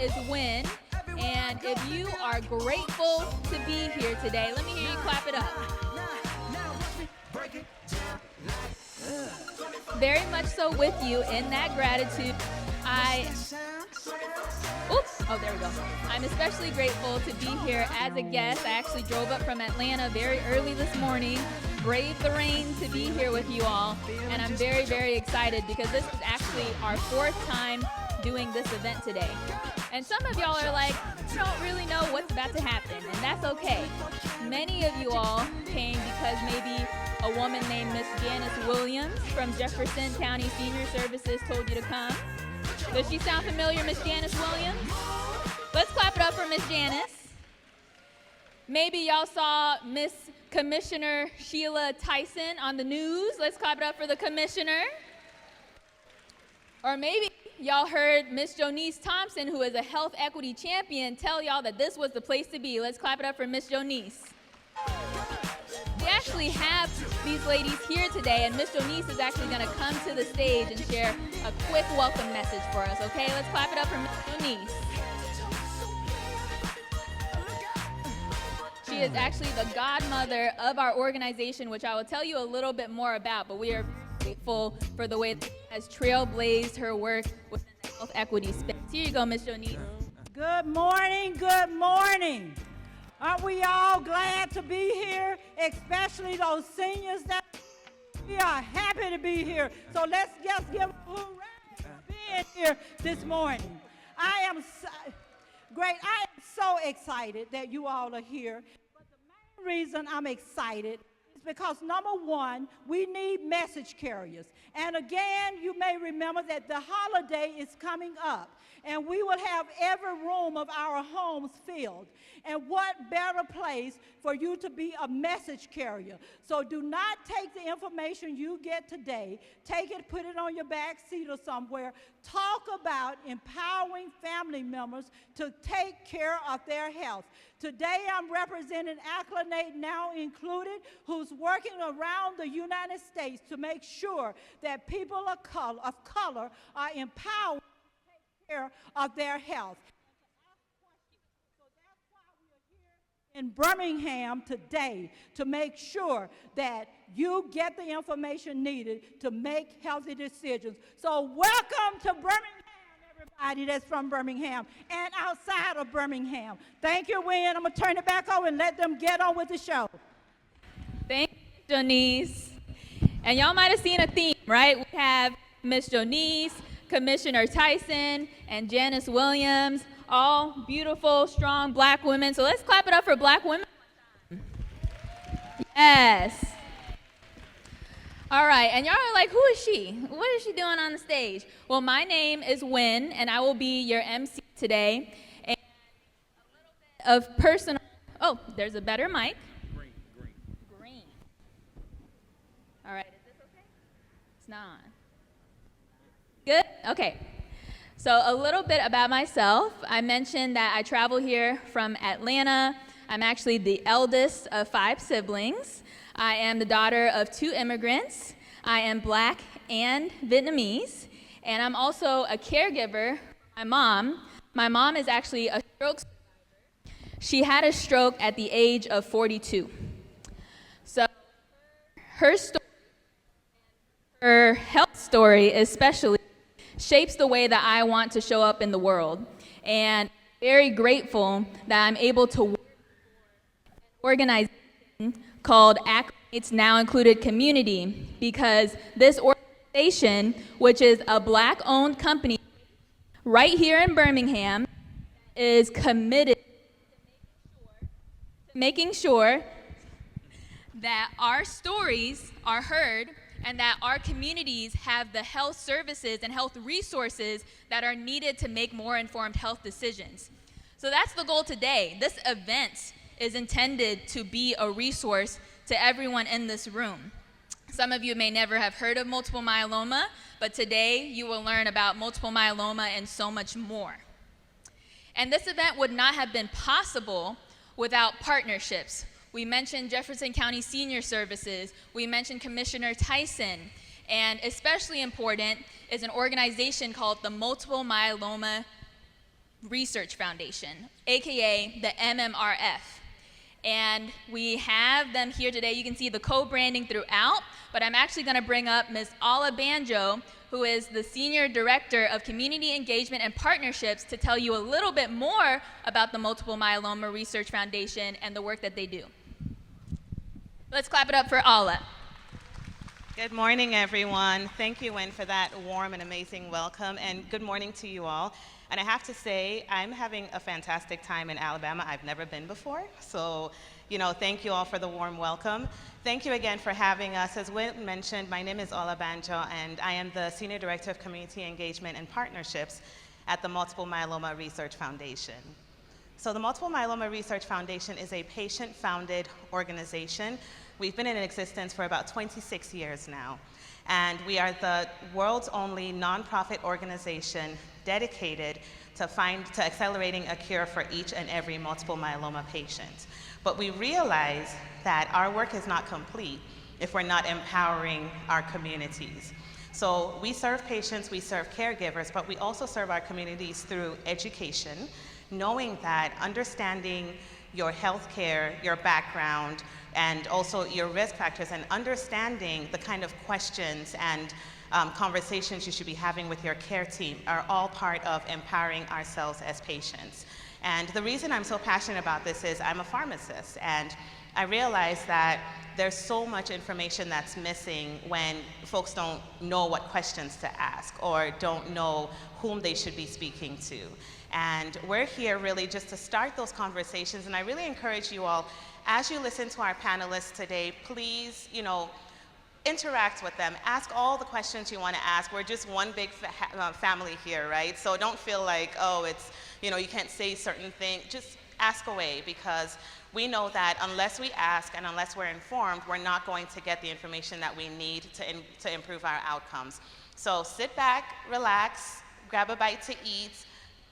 is Wynn, and if you are grateful to be here today, let me hear you clap it up. Very much so with you in that gratitude. There we go. I'm especially grateful to be here as a guest. I actually drove up from Atlanta very early this morning, braved the rain to be here with you all, and I'm very, very excited because this is actually our 4th time doing this event today. And some of y'all are like, you don't really know what's about to happen, and that's okay. Many of you all came because maybe a woman named Miss Janice Williams from Jefferson County Senior Services told you to come. Does she sound familiar, Miss Janice Williams? Let's clap it up for Miss Janice. Maybe y'all saw Miss Commissioner Sheila Tyson on the news. Let's clap it up for the commissioner. Or maybe y'all heard Miss Jonice Thompson, who is a health equity champion, tell y'all that this was the place to be. Let's clap it up for Miss Jonice. We actually have these ladies here today, and Miss Jonice is actually going to come to the stage and share a quick welcome message for us, okay? Let's clap it up for Miss Jonice. She is actually the godmother of our organization, which I will tell you a little bit more about, but we are grateful for the way that she has trailblazed her work within the health equity space. Here you go, Miss Jonice. Good morning, good morning. Aren't we all glad to be here, especially those seniors that we are happy to be here. So let's just give a hooray for being here this morning. I am so excited that you all are here. But the main reason I'm excited is because, number one, we need message carriers. And again, you may remember that the holiday is coming up, and we will have every room of our homes filled. And what better place for you to be a message carrier? So do not take the information you get today, take it, put it on your back seat or somewhere. Talk about empowering family members to take care of their health. Today I'm representing Acclimate Now Included, who's working around the United States to make sure that people of color are empowered to take care of their health. So that's why we are here in Birmingham today, to make sure that you get the information needed to make healthy decisions. So welcome to Birmingham, everybody that's from Birmingham and outside of Birmingham. Thank you, Wynn. I'm going to turn it back over and let them get on with the show. Thank you, Jonice. And y'all might have seen a theme, right? We have Miss Jonice, Commissioner Tyson, and Janice Williams, all beautiful, strong black women. So let's clap it up for black women. Yes. All right, and y'all are like, who is she? What is she doing on the stage? Well, my name is Wynn, and I will be your MC today. And a little bit of personal, there's a better mic. Green. All right, is this okay? It's not on. Good? Okay. So a little bit about myself. I mentioned that I travel here from Atlanta. I'm actually the eldest of 5 siblings. I am the daughter of 2 immigrants. I am black and Vietnamese. And I'm also a caregiver for my mom. My mom is actually a stroke survivor. She had a stroke at the age of 42. So her story, her health story especially, shapes the way that I want to show up in the world. And I'm very grateful that I'm able to work for an organization called Acclimate's Now Included Community, because this organization, which is a black-owned company right here in Birmingham, is committed to making sure that our stories are heard and that our communities have the health services and health resources that are needed to make more informed health decisions. So that's the goal today. This event is intended to be a resource to everyone in this room. Some of you may never have heard of multiple myeloma, but today you will learn about multiple myeloma and so much more. And this event would not have been possible without partnerships. We mentioned Jefferson County Senior Services, we mentioned Commissioner Tyson, and especially important is an organization called the Multiple Myeloma Research Foundation, aka the MMRF. And we have them here today. You can see the co-branding throughout, but I'm actually going to bring up Ms. Ala Banjo, who is the Senior Director of Community Engagement and Partnerships, to tell you a little bit more about the Multiple Myeloma Research Foundation and the work that they do. Let's clap it up for Ala. Good morning, everyone. Thank you, Wynn, for that warm and amazing welcome, and good morning to you all. And I have to say, I'm having a fantastic time in Alabama. I've never been before, so thank you all for the warm welcome. Thank you again for having us. As Wynn mentioned, my name is Ala Banjo, and I am the Senior Director of Community Engagement and Partnerships at the Multiple Myeloma Research Foundation. So the Multiple Myeloma Research Foundation is a patient-founded organization. We've been in existence for about 26 years now, and we are the world's only nonprofit organization dedicated to accelerating a cure for each and every multiple myeloma patient. But we realize that our work is not complete if we're not empowering our communities. So we serve patients, we serve caregivers, but we also serve our communities through education, knowing that understanding your health care, your background, and also your risk factors, and understanding the kind of questions and conversations you should be having with your care team are all part of empowering ourselves as patients. And the reason I'm so passionate about this is I'm a pharmacist, and I realize that there's so much information that's missing when folks don't know what questions to ask or don't know whom they should be speaking to. And we're here really just to start those conversations, and I really encourage you all, as you listen to our panelists today, please, interact with them. Ask all the questions you want to ask. We're just one big family here, right? So don't feel like, oh, it's, you can't say certain things. Just ask away, because we know that unless we ask and unless we're informed, we're not going to get the information that we need to improve our outcomes. So sit back, relax, grab a bite to eat,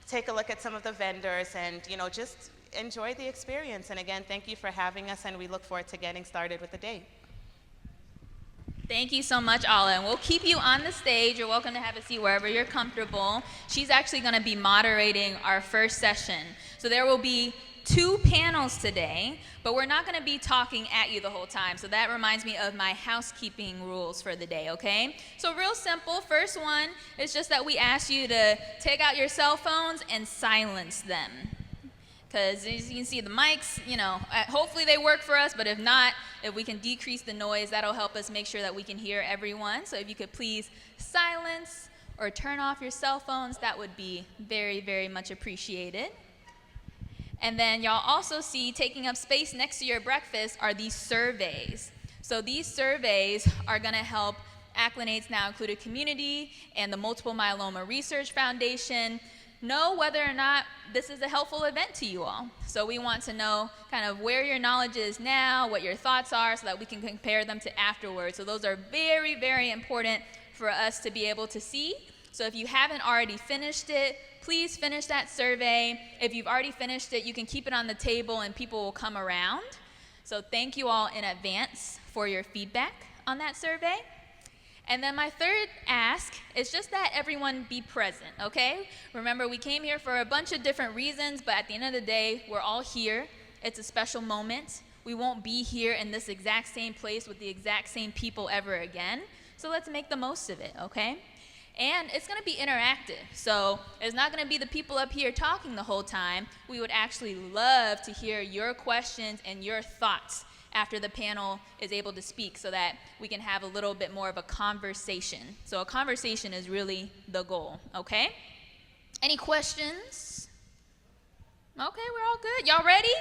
take a look at some of the vendors, and just enjoy the experience. And again, thank you for having us, and we look forward to getting started with the day. Thank you so much, Ala, and we'll keep you on the stage. You're welcome to have a seat wherever you're comfortable. She's actually going to be moderating our first session. So there will be 2 panels today, but we're not going to be talking at you the whole time. So that reminds me of my housekeeping rules for the day, okay? So real simple. First one is just that we ask you to take out your cell phones and silence them. Because as you can see, the mics, hopefully they work for us, but if not, if we can decrease the noise, that'll help us make sure that we can hear everyone. So if you could please silence or turn off your cell phones, that would be very, very much appreciated. And then y'all also see, taking up space next to your breakfast are these surveys. So these surveys are going to help Acclinate's Now Included community and the Multiple Myeloma Research Foundation know whether or not this is a helpful event to you all. So we want to know kind of where your knowledge is now, what your thoughts are, so that we can compare them to afterwards. So those are very, very important for us to be able to see. So if you haven't already finished it, please finish that survey. If you've already finished it, you can keep it on the table and people will come around. So thank you all in advance for your feedback on that survey. And then my third ask is just that everyone be present, okay? Remember, we came here for a bunch of different reasons, but at the end of the day, we're all here. It's a special moment. We won't be here in this exact same place with the exact same people ever again. So let's make the most of it, okay? And it's going to be interactive. So it's not going to be the people up here talking the whole time. We would actually love to hear your questions and your thoughts after the panel is able to speak, so that we can have a little bit more of a conversation. So a conversation is really the goal, okay? Any questions? Okay, we're all good. Y'all ready?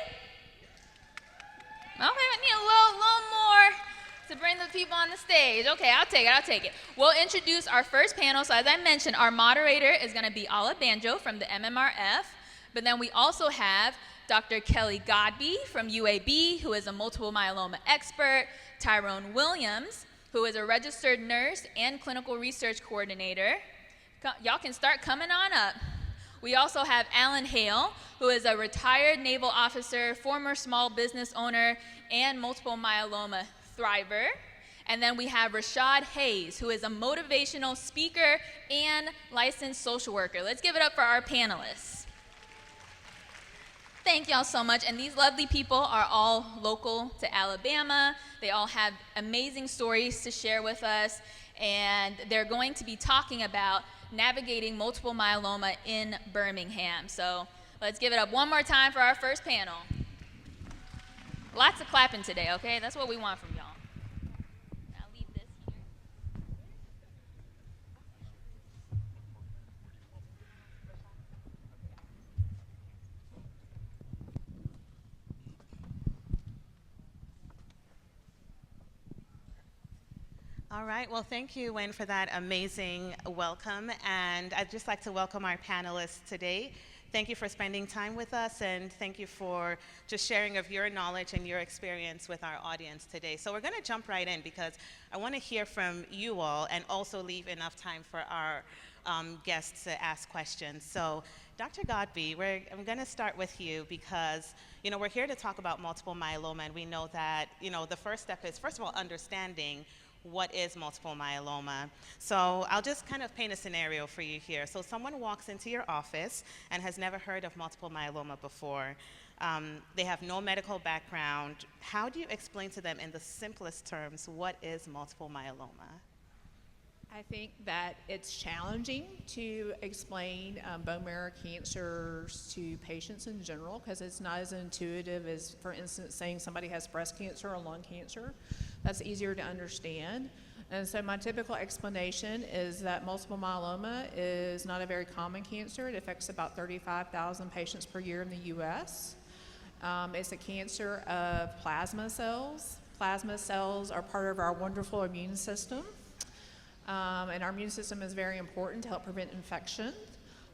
Okay, I need a little more to bring the people on the stage. Okay, I'll take it. We'll introduce our first panel. So as I mentioned, our moderator is going to be Ala Banjo from the MMRF, but then we also have Dr. Kelly Godby from UAB, who is a multiple myeloma expert, Tyrone Williams, who is a registered nurse and clinical research coordinator. Y'all can start coming on up. We also have Alan Hale, who is a retired naval officer, former small business owner, and multiple myeloma thriver. And then we have Rashad Hayes, who is a motivational speaker and licensed social worker. Let's give it up for our panelists. Thank y'all so much. And these lovely people are all local to Alabama. They all have amazing stories to share with us. And they're going to be talking about navigating multiple myeloma in Birmingham. So let's give it up one more time for our first panel. Lots of clapping today, okay? That's what we want from y'all. I'll leave this here. All right, well, thank you, Wynn, for that amazing welcome. And I'd just like to welcome our panelists today. Thank you for spending time with us, and thank you for just sharing of your knowledge and your experience with our audience today. So we're going to jump right in because I want to hear from you all and also leave enough time for our guests to ask questions. So Dr. Godbee, I'm going to start with you because, we're here to talk about multiple myeloma, and we know that, the first step is, first of all, understanding what is multiple myeloma. So I'll just kind of paint a scenario for you here. So someone walks into your office and has never heard of multiple myeloma before. They have no medical background. How do you explain to them in the simplest terms what is multiple myeloma? I think that it's challenging to explain bone marrow cancers to patients in general because it's not as intuitive as, for instance, saying somebody has breast cancer or lung cancer. That's easier to understand. And so my typical explanation is that multiple myeloma is not a very common cancer. It affects about 35,000 patients per year in the U.S. It's a cancer of plasma cells. Plasma cells are part of our wonderful immune system. And our immune system is very important to help prevent infection.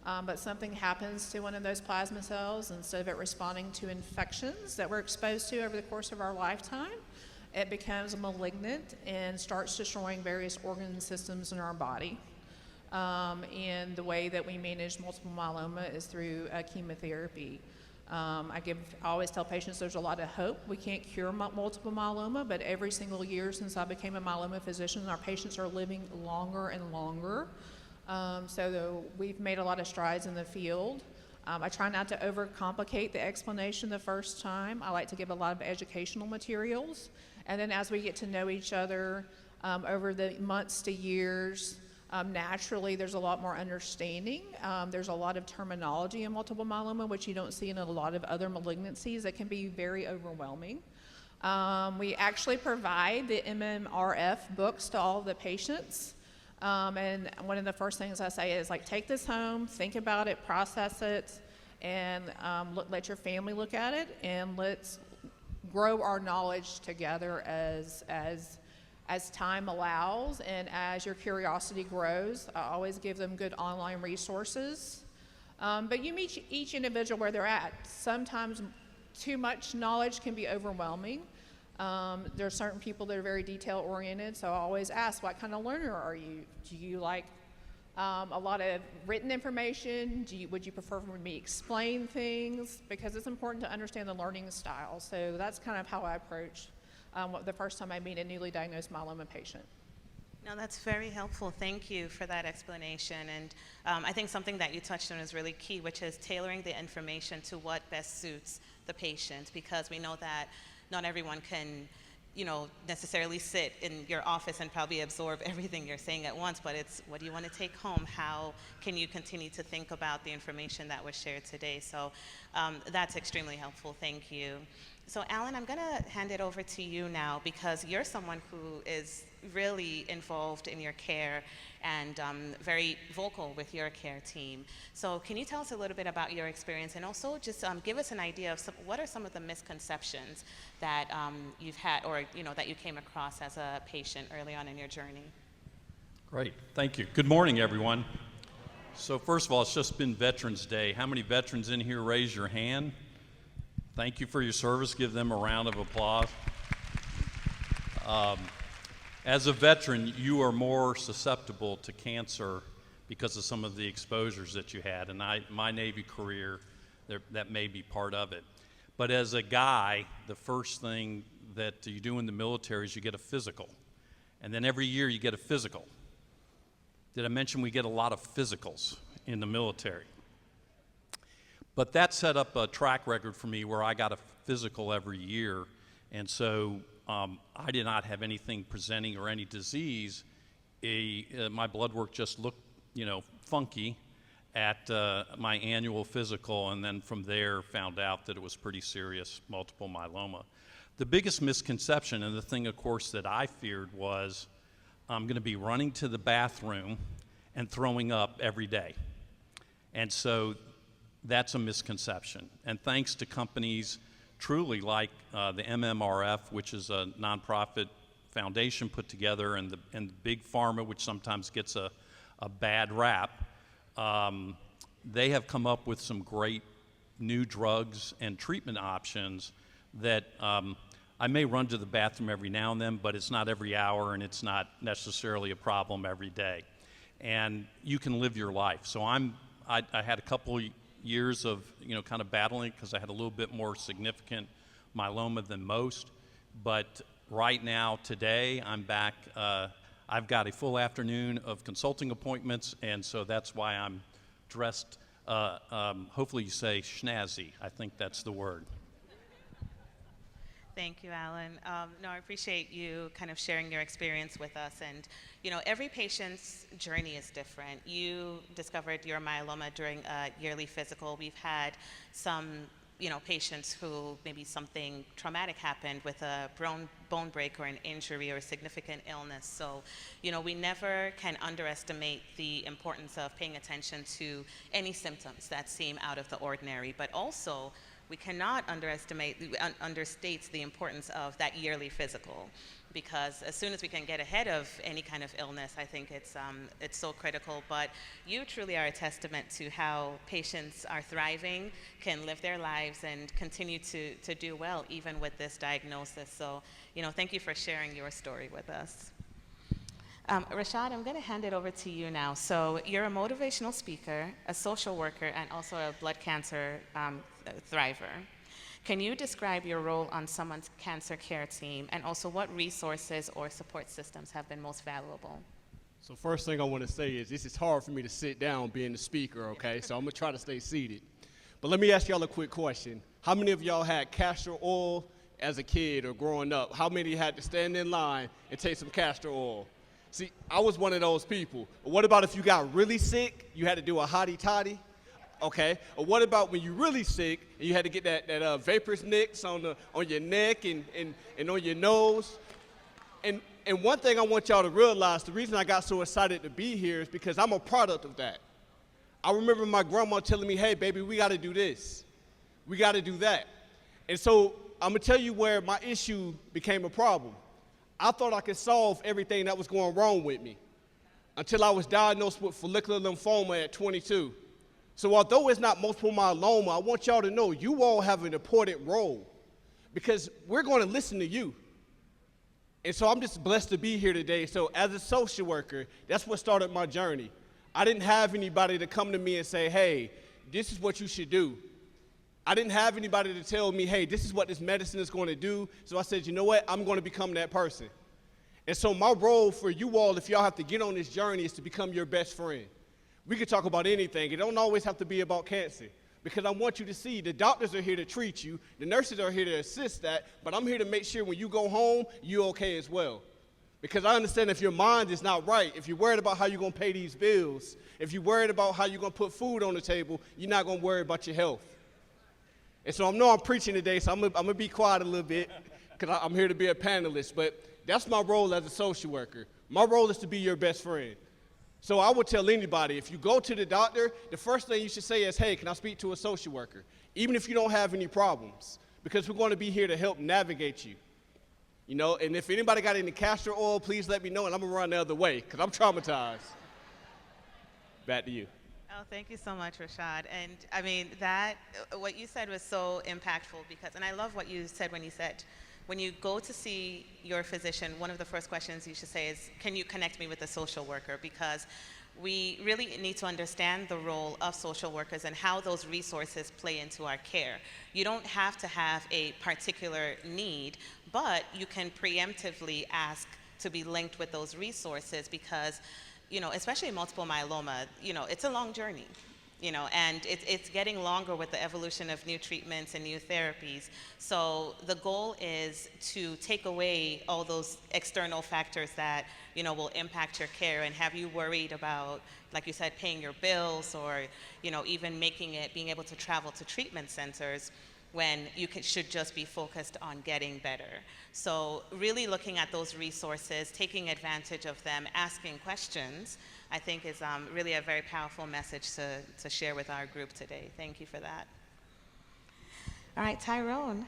But something happens to one of those plasma cells, instead of it responding to infections that we're exposed to over the course of our lifetime, it becomes malignant and starts destroying various organ systems in our body. And the way that we manage multiple myeloma is through chemotherapy. I always tell patients there's a lot of hope. We can't cure multiple myeloma, but every single year since I became a myeloma physician, our patients are living longer and longer. So we've made a lot of strides in the field. I try not to overcomplicate the explanation the first time. I like to give a lot of educational materials. And then as we get to know each other over the months to years, naturally there's a lot more understanding. There's a lot of terminology in multiple myeloma, which you don't see in a lot of other malignancies that can be very overwhelming. We actually provide the MMRF books to all the patients. And one of the first things I say is, take this home, think about it, process it, and let your family look at it, and let's grow our knowledge together as time allows and as your curiosity grows. I always give them good online resources. But you meet each individual where they're at. Sometimes too much knowledge can be overwhelming. There are certain people that are very detail oriented, so I always ask, what kind of learner are you? Do you like a lot of written information? Would you prefer for me to explain things? Because it's important to understand the learning style. So that's kind of how I approach the first time I meet a newly diagnosed myeloma patient. No, that's very helpful. Thank you for that explanation. And I think something that you touched on is really key, which is tailoring the information to what best suits the patient, because we know that not everyone can necessarily sit in your office and probably absorb everything you're saying at once, but it's what do you want to take home? How can you continue to think about the information that was shared today? So that's extremely helpful. Thank you. So Alan, I'm going to hand it over to you now because you're someone who is really involved in your care and very vocal with your care team. So can you tell us a little bit about your experience and also just give us an idea of what are some of the misconceptions that you've had or that you came across as a patient early on in your journey? Great, thank you. Good morning, everyone. So first of all, it's just been Veterans Day. How many veterans in here raise your hand? Thank you for your service. Give them a round of applause. As a veteran, you are more susceptible to cancer because of some of the exposures that you had. And my Navy career, that may be part of it. But as a guy, the first thing that you do in the military is you get a physical. And then every year you get a physical. Did I mention we get a lot of physicals in the military? But that set up a track record for me where I got a physical every year. And so I did not have anything presenting or any disease. My blood work just looked, funky at my annual physical, and then from there found out that it was pretty serious multiple myeloma. The biggest misconception, and the thing, of course, that I feared was I'm going to be running to the bathroom and throwing up every day. And so that's a misconception. And thanks to companies truly like the MMRF, which is a nonprofit foundation put together, and the big pharma, which sometimes gets a bad rap, they have come up with some great new drugs and treatment options that I may run to the bathroom every now and then, but it's not every hour, and it's not necessarily a problem every day. And you can live your life. So I had a couple years of kind of battling because I had a little bit more significant myeloma than most. But right now, today, I'm back. I've got a full afternoon of consulting appointments, and so that's why I'm dressed, hopefully you say schnazzy. I think that's the word. Thank you, Alan. No, I appreciate you kind of sharing your experience with us. And, every patient's journey is different. You discovered your myeloma during a yearly physical. We've had some, patients who maybe something traumatic happened with a bone break or an injury or a significant illness. So, we never can underestimate the importance of paying attention to any symptoms that seem out of the ordinary, but also we cannot understate the importance of that yearly physical, because as soon as we can get ahead of any kind of illness, I think it's so critical. But you truly are a testament to how patients are thriving, can live their lives, and continue to do well even with this diagnosis. So, thank you for sharing your story with us. Rashad, I'm going to hand it over to you now. So you're a motivational speaker, a social worker, and also a blood cancer thriver. Can you describe your role on someone's cancer care team, and also what resources or support systems have been most valuable? So first thing I want to say is this is hard for me to sit down being the speaker, okay? So I'm going to try to stay seated. But let me ask y'all a quick question. How many of y'all had castor oil as a kid or growing up? How many had to stand in line and take some castor oil? See, I was one of those people. What about if you got really sick, you had to do a hottie-tottie? Okay. Or what about when you're really sick and you had to get that vaporous nicks on your neck and on your nose? And one thing I want y'all to realize, the reason I got so excited to be here is because I'm a product of that. I remember my grandma telling me, hey, baby, we got to do this. We got to do that. And so I'm going to tell you where my issue became a problem. I thought I could solve everything that was going wrong with me until I was diagnosed with follicular lymphoma at 22. So although it's not multiple myeloma, I want y'all to know you all have an important role because we're going to listen to you. And so I'm just blessed to be here today. So as a social worker, that's what started my journey. I didn't have anybody to come to me and say, hey, this is what you should do. I didn't have anybody to tell me, hey, this is what this medicine is going to do. So I said, you know what? I'm going to become that person. And so my role for you all, if y'all have to get on this journey, is to become your best friend. We could talk about anything. It don't always have to be about cancer, because I want you to see the doctors are here to treat you. The nurses are here to assist that, but I'm here to make sure when you go home, you're okay as well. Because I understand if your mind is not right, if you're worried about how you're going to pay these bills, if you're worried about how you're going to put food on the table, you're not going to worry about your health. And so I know I'm preaching today, so I'm going to be quiet a little bit because I'm here to be a panelist. But that's my role as a social worker. My role is to be your best friend. So I would tell anybody, if you go to the doctor, the first thing you should say is, hey, can I speak to a social worker? Even if you don't have any problems, because we're going to be here to help navigate you. And if anybody got any castor oil, please let me know, and I'm going to run the other way because I'm traumatized. Back to you. Oh, thank you so much, Rashad. And I mean, what you said was so impactful and I love what you said when you go to see your physician, one of the first questions you should say is, can you connect me with a social worker? Because we really need to understand the role of social workers and how those resources play into our care. You don't have to have a particular need, but you can preemptively ask to be linked with those resources because, especially multiple myeloma, it's a long journey. and it's getting longer with the evolution of new treatments and new therapies. So the goal is to take away all those external factors that, will impact your care and have you worried about, like you said, paying your bills or, even being able to travel to treatment centers when you should just be focused on getting better. So really looking at those resources, taking advantage of them, asking questions, I think is really a very powerful message to share with our group today. Thank you for that. All right, Tyrone.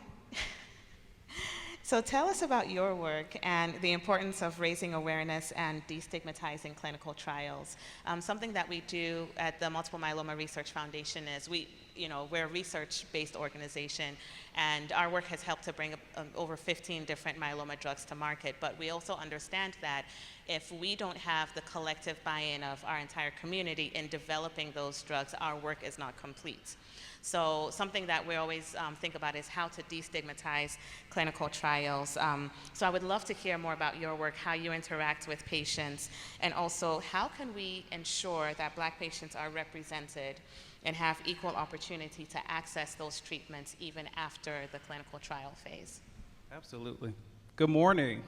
So tell us about your work and the importance of raising awareness and destigmatizing clinical trials. Something that we do at the Multiple Myeloma Research Foundation is we're a research-based organization, and our work has helped to bring over 15 different myeloma drugs to market, but we also understand that if we don't have the collective buy-in of our entire community in developing those drugs, our work is not complete. So something that we always think about is how to destigmatize clinical trials. So I would love to hear more about your work, how you interact with patients, and also how can we ensure that Black patients are represented and have equal opportunity to access those treatments even after the clinical trial phase. Absolutely. Good morning.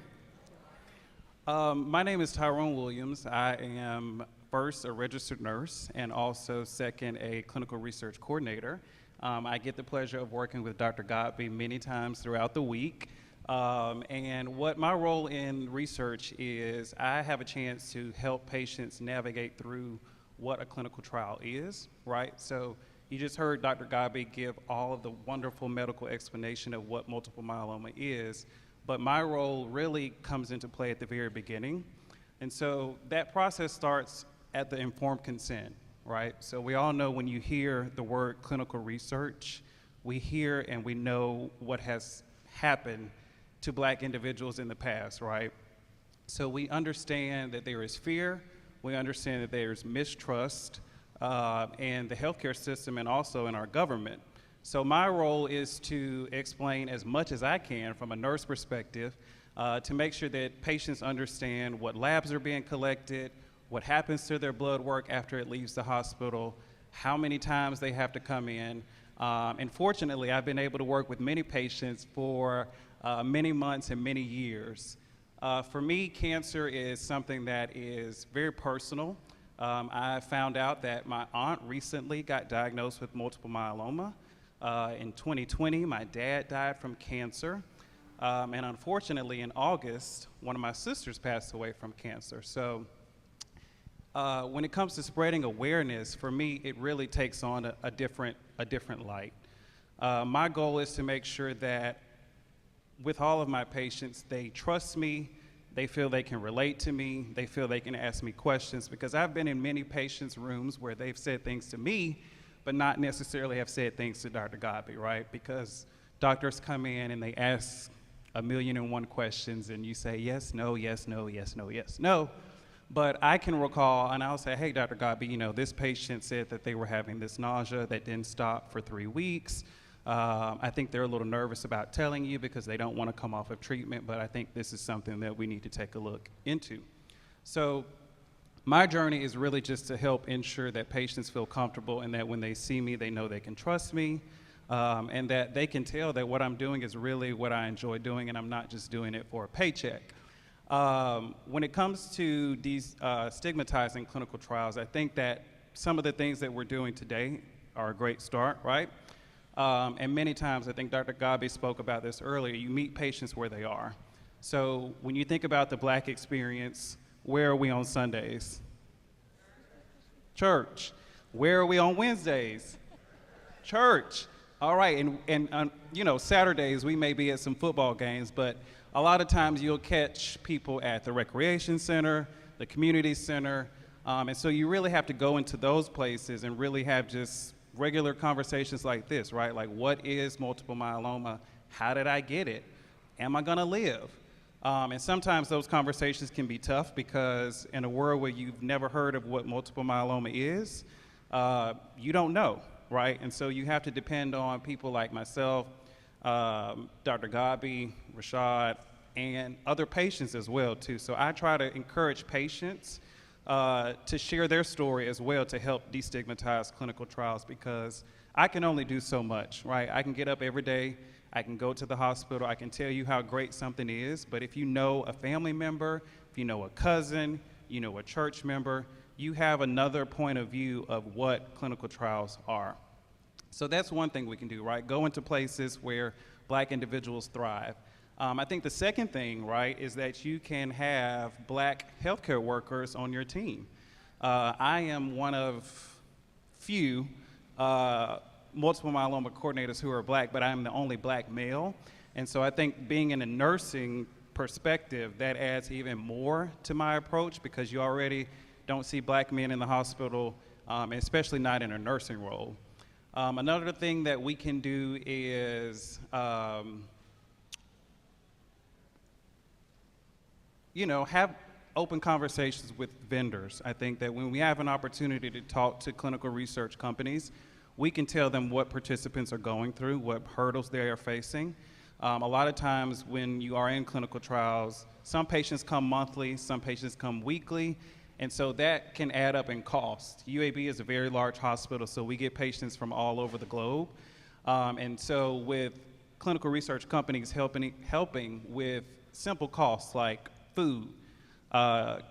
My name is Tyrone Williams. I am first a registered nurse and also second a clinical research coordinator. I get the pleasure of working with Dr. Godby many times throughout the week. And what my role in research is, I have a chance to help patients navigate through what a clinical trial is, right? So you just heard Dr. Godby give all of the wonderful medical explanation of what multiple myeloma is, but my role really comes into play at the very beginning. And so that process starts at the informed consent, right? So we all know when you hear the word clinical research, we hear and we know what has happened to Black individuals in the past, right? So we understand that there is fear, we understand that there's mistrust in the healthcare system and also in our government. So my role is to explain as much as I can from a nurse perspective to make sure that patients understand what labs are being collected, what happens to their blood work after it leaves the hospital, how many times they have to come in. And fortunately, I've been able to work with many patients for many months and many years. For me, cancer is something that is very personal. I found out that my aunt recently got diagnosed with multiple myeloma. In 2020, my dad died from cancer. And unfortunately, in August, one of my sisters passed away from cancer. So when it comes to spreading awareness, for me, it really takes on a different light. My goal is to make sure that with all of my patients, they trust me, they feel they can relate to me, they feel they can ask me questions, because I've been in many patients' rooms where they've said things to me, but not necessarily have said things to Dr. Godby, right? Because doctors come in and they ask 1,000,001 questions, and you say yes, no, yes, no, yes, no, yes, no. But I can recall, and I'll say, hey, Dr. Godby, this patient said that they were having this nausea that didn't stop for 3 weeks. I think they're a little nervous about telling you because they don't want to come off of treatment, but I think this is something that we need to take a look into. So my journey is really just to help ensure that patients feel comfortable and that when they see me, they know they can trust me, and that they can tell that what I'm doing is really what I enjoy doing and I'm not just doing it for a paycheck. When it comes to stigmatizing clinical trials, I think that some of the things that we're doing today are a great start, right? And many times, I think Dr. Godby spoke about this earlier, you meet patients where they are. So when you think about the Black experience, where are we on Sundays? Church. Where are we on Wednesdays? Church. All right, and Saturdays we may be at some football games, but a lot of times you'll catch people at the recreation center, the community center, and so you really have to go into those places and really have just regular conversations like this, right? Like, what is multiple myeloma? How did I get it? Am I gonna live? And sometimes those conversations can be tough because in a world where you've never heard of what multiple myeloma is, you don't know, right? And so you have to depend on people like myself, Dr. Godby, Rashad, and other patients as well, too. So I try to encourage patients to share their story as well to help destigmatize clinical trials, because I can only do so much, right? I can get up every day, I can go to the hospital, I can tell you how great something is, but if you know a family member, if you know a cousin, you know a church member, you have another point of view of what clinical trials are. So that's one thing we can do, right? Go into places where Black individuals thrive. I think the second thing, right, is that you can have Black healthcare workers on your team. I am one of few multiple myeloma coordinators who are Black, but I am the only Black male. And so I think being in a nursing perspective, that adds even more to my approach, because you already don't see Black men in the hospital, especially not in a nursing role. Another thing that we can do is, have open conversations with vendors. I think that when we have an opportunity to talk to clinical research companies, we can tell them what participants are going through, what hurdles they are facing. A lot of times when you are in clinical trials, some patients come monthly, some patients come weekly, and so that can add up in cost. UAB is a very large hospital, so we get patients from all over the globe. And so with clinical research companies helping with simple costs like food,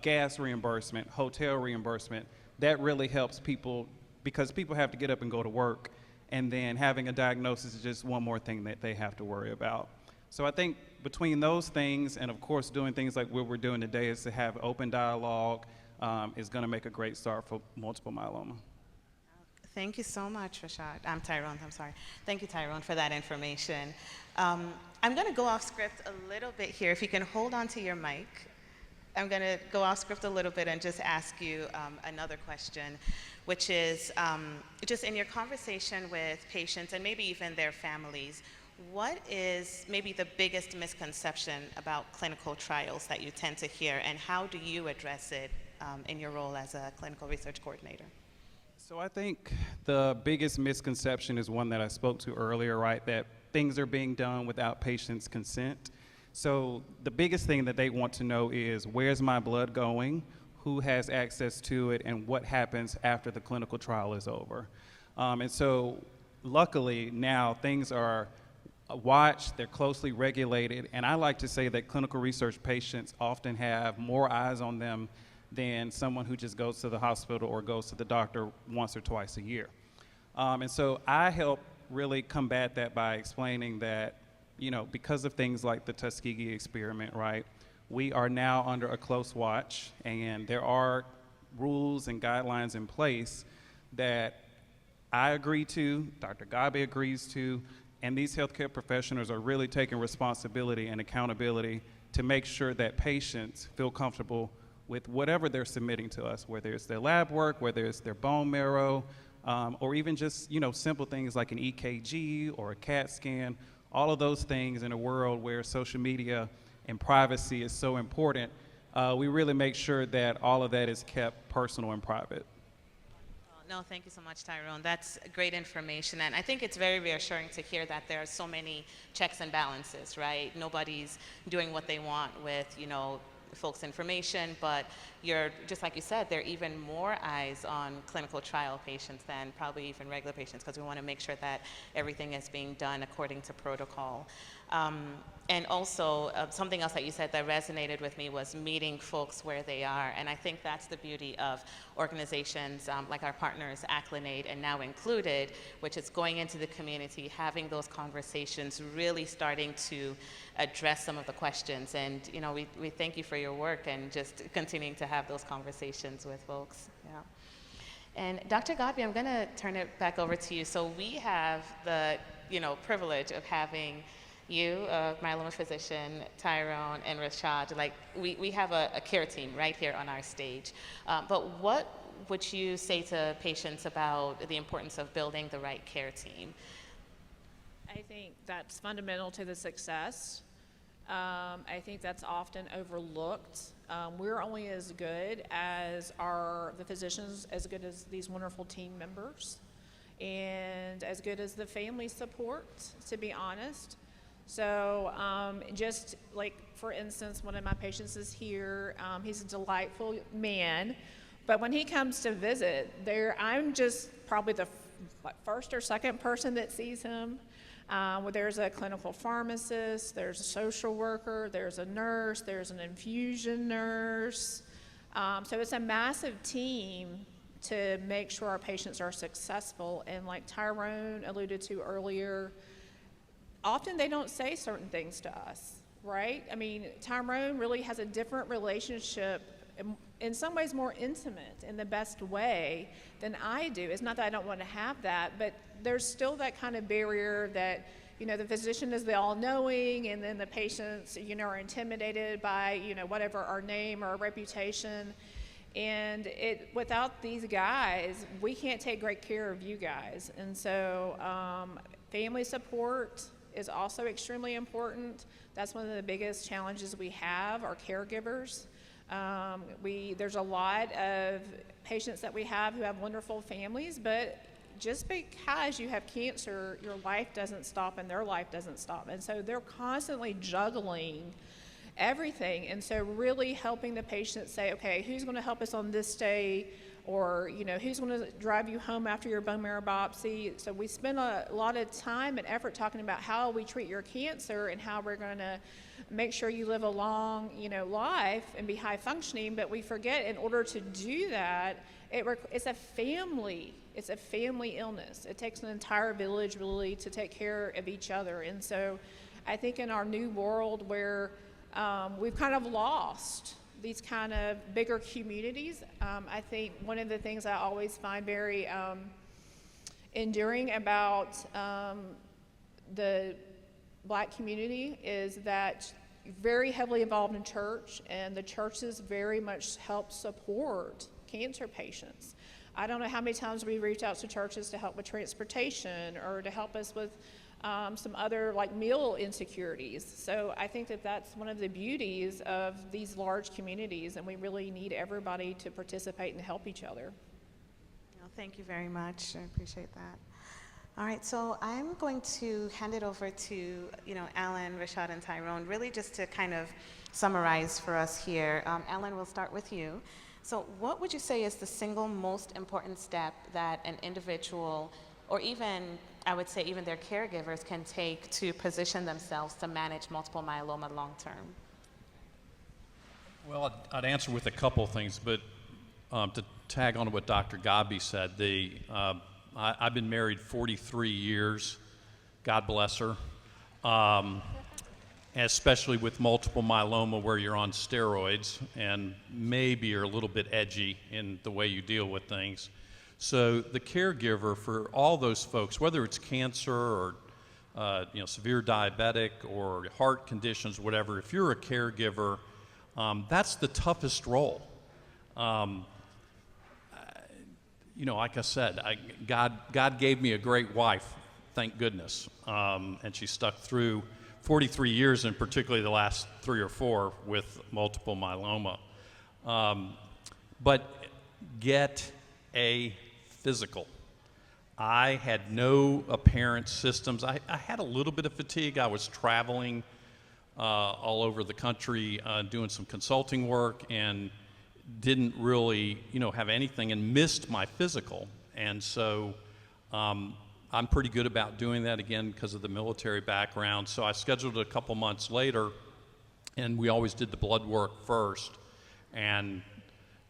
gas reimbursement, hotel reimbursement, that really helps people, because people have to get up and go to work, and then having a diagnosis is just one more thing that they have to worry about. So I think between those things, and of course doing things like what we're doing today, is to have open dialogue, is going to make a great start for multiple myeloma. Thank you so much, Tyrone, I'm sorry. Thank you, Tyrone, for that information. I'm going to go off script a little bit here. If you can hold on to your mic. I'm going to go off script a little bit and just ask you another question, which is just in your conversation with patients and maybe even their families, what is maybe the biggest misconception about clinical trials that you tend to hear, and how do you address it in your role as a clinical research coordinator? So I think the biggest misconception is one that I spoke to earlier, right? That things are being done without patients' consent. So the biggest thing that they want to know is, where's my blood going, who has access to it, and what happens after the clinical trial is over. And so luckily now things are watched, they're closely regulated, and I like to say that clinical research patients often have more eyes on them than someone who just goes to the hospital or goes to the doctor once or twice a year. And so I help really combat that by explaining that, because of things like the Tuskegee experiment, right, we are now under a close watch, and there are rules and guidelines in place that I agree to, Dr. Gabe agrees to, and these healthcare professionals are really taking responsibility and accountability to make sure that patients feel comfortable with whatever they're submitting to us, whether it's their lab work, whether it's their bone marrow, or even just simple things like an EKG or a CAT scan. All of those things in a world where social media and privacy is so important, we really make sure that all of that is kept personal and private. No, thank you so much, Tyrone. That's great information, and I think it's very reassuring to hear that there are so many checks and balances, right? Nobody's doing what they want with, folks' information, but just like you said, there are even more eyes on clinical trial patients than probably even regular patients, because we want to make sure that everything is being done according to protocol. And also, something else that you said that resonated with me was meeting folks where they are, and I think that's the beauty of organizations like our partners, Acclinate and NOWINCLUDED, which is going into the community, having those conversations, really starting to address some of the questions. And we thank you for your work and just continuing to have those conversations with folks. Yeah. And Dr. Gabi, I'm going to turn it back over to you. So we have the privilege of having you, a myeloma physician, Tyrone, and Rashad. Like we have a care team right here on our stage. But what would you say to patients about the importance of building the right care team? I think that's fundamental to the success. I think that's often overlooked. We're only as good as the physicians, as good as these wonderful team members, and as good as the family support, to be honest. So just like, for instance, one of my patients is here. He's a delightful man, But when he comes to visit, I'm just probably the first or second person that sees him. There's a clinical pharmacist, there's a social worker, there's a nurse, there's an infusion nurse. So it's a massive team to make sure our patients are successful. And like Tyrone alluded to earlier, often they don't say certain things to us, right? I mean, Tyrone really has a different relationship, in some ways more intimate in the best way than I do. It's not that I don't want to have that, but there's still that kind of barrier that, you know, the physician is the all-knowing, and then the patients, you know, are intimidated by, you know, whatever our name or our reputation. And without these guys, we can't take great care of you guys. And so family support is also extremely important. That's one of the biggest challenges we have, our caregivers. There's a lot of patients that we have who have wonderful families, but just because you have cancer, your life doesn't stop and their life doesn't stop. And so they're constantly juggling everything. And so really helping the patient say, okay, who's going to help us on this day? Or, you know, who's going to drive you home after your bone marrow biopsy? So we spend a lot of time and effort talking about how we treat your cancer and how we're going to make sure you live a long, you know, life and be high functioning. But we forget, in order to do that, it's a family illness. It takes an entire village really to take care of each other. And so I think in our new world where we've kind of lost these kind of bigger communities, I think one of the things I always find very enduring about the Black community is that very heavily involved in church, and the churches very much help support cancer patients. I don't know how many times we reached out to churches to help with transportation or to help us with some other like meal insecurities. So I think that that's one of the beauties of these large communities, and we really need everybody to participate and help each other. Well, thank you very much. I appreciate that. All right, so I'm going to hand it over to, you know, Alan, Rashad, and Tyrone, really just to kind of summarize for us here. Alan, we'll start with you. So what would you say is the single most important step that an individual, or even, I would say even their caregivers, can take to position themselves to manage multiple myeloma long term? Well, I'd answer with a couple of things, but to tag on to what Dr. Gabi said, I've been married 43 years, God bless her, especially with multiple myeloma where you're on steroids and maybe you're a little bit edgy in the way you deal with things. So the caregiver for all those folks, whether it's cancer or you know, severe diabetic or heart conditions, whatever, if you're a caregiver, that's the toughest role. You know, like I said, God gave me a great wife, thank goodness, and she stuck through 43 years, and particularly the last 3 or 4 with multiple myeloma. But get a physical. I had no apparent symptoms. I had a little bit of fatigue. I was traveling all over the country doing some consulting work and didn't really, you know, have anything and missed my physical. And so I'm pretty good about doing that, again, because of the military background. So I scheduled it a couple months later, and we always did the blood work first. And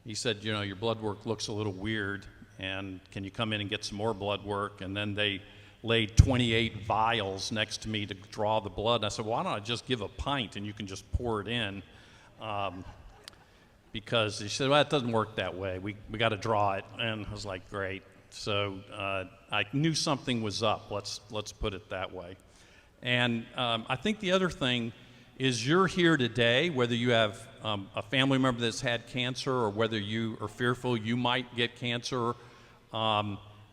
he said, you know, your blood work looks a little weird, and can you come in and get some more blood work? And then they laid 28 vials next to me to draw the blood. And I said, why don't I just give a pint and you can just pour it in? Because he said, well, it doesn't work that way. We got to draw it. And I was like, great. So I knew something was up. Let's put it that way. And I think the other thing is you're here today, whether you have a family member that's had cancer or whether you are fearful you might get cancer.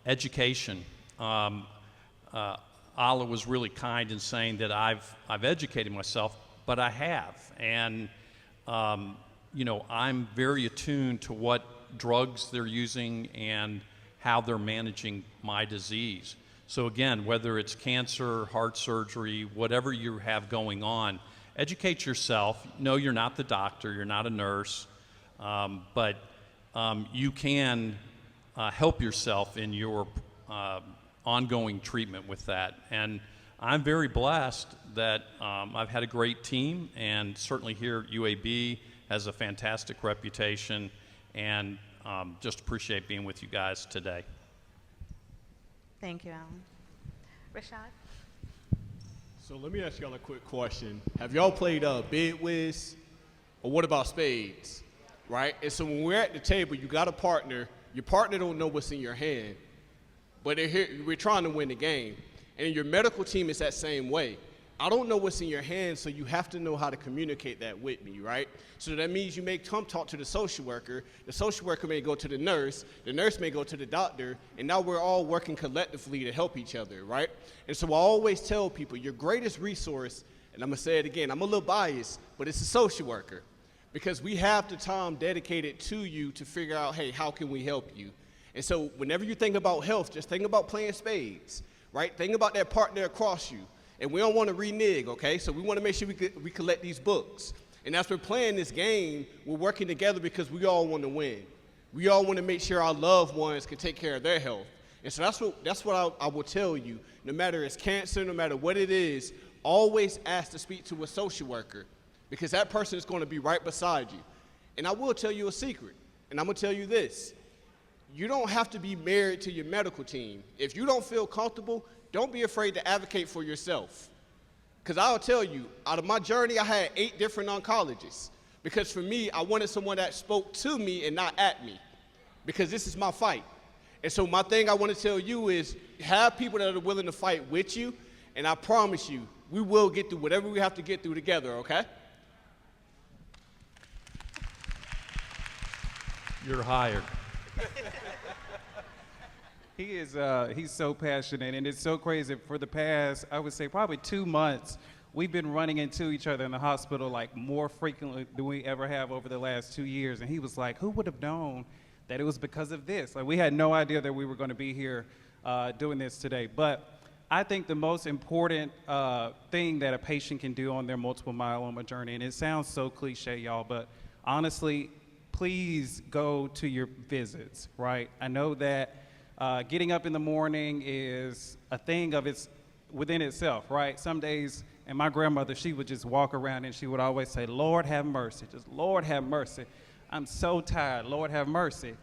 Education. Ala was really kind in saying that I've educated myself, but I have. And you know, I'm very attuned to what drugs they're using and how they're managing my disease. So again, whether it's cancer, heart surgery, whatever you have going on, educate yourself. No, you're not the doctor, you're not a nurse, but you can help yourself in your ongoing treatment with that. And I'm very blessed that I've had a great team, and certainly here at UAB has a fantastic reputation, and just appreciate being with you guys today. Thank you, Alan. Rashad? So let me ask y'all a quick question. Have y'all played Bid Whiz, or what about spades, right? And so when we're at the table, you got a partner. Your partner don't know what's in your hand, but they're here, we're trying to win the game. And your medical team is that same way. I don't know what's in your hands, so you have to know how to communicate that with me, right? So that means you may come talk to the social worker may go to the nurse may go to the doctor, and now we're all working collectively to help each other, right? And so I always tell people, your greatest resource, and I'm gonna say it again, I'm a little biased, but it's a social worker, because we have the time dedicated to you to figure out, hey, how can we help you? And so whenever you think about health, just think about playing spades, right? Think about that partner across you. And we don't want to renege, okay? So we want to make sure we collect these books. And as we're playing this game, we're working together because we all want to win. We all want to make sure our loved ones can take care of their health. And so that's what I will tell you. No matter it's cancer, no matter what it is, always ask to speak to a social worker, because that person is going to be right beside you. And I will tell you a secret, and I'm going to tell you this. You don't have to be married to your medical team. If you don't feel comfortable, don't be afraid to advocate for yourself. Because I'll tell you, out of my journey, I had 8 different oncologists. Because for me, I wanted someone that spoke to me and not at me. Because this is my fight. And so my thing I want to tell you is, have people that are willing to fight with you, and I promise you, we will get through whatever we have to get through together, okay? You're hired. He's so passionate, and it's so crazy. For the past, I would say probably 2 months, we've been running into each other in the hospital like more frequently than we ever have over the last 2 years. And he was like, who would have known that it was because of this? Like, we had no idea that we were going to be here doing this today. But I think the most important thing that a patient can do on their multiple myeloma journey, and it sounds so cliche, y'all, but honestly, please go to your visits, right? I know that getting up in the morning is a thing of its within itself, right? Some days, and my grandmother, she would just walk around and she would always say, Lord have mercy, just Lord have mercy. I'm so tired, Lord have mercy.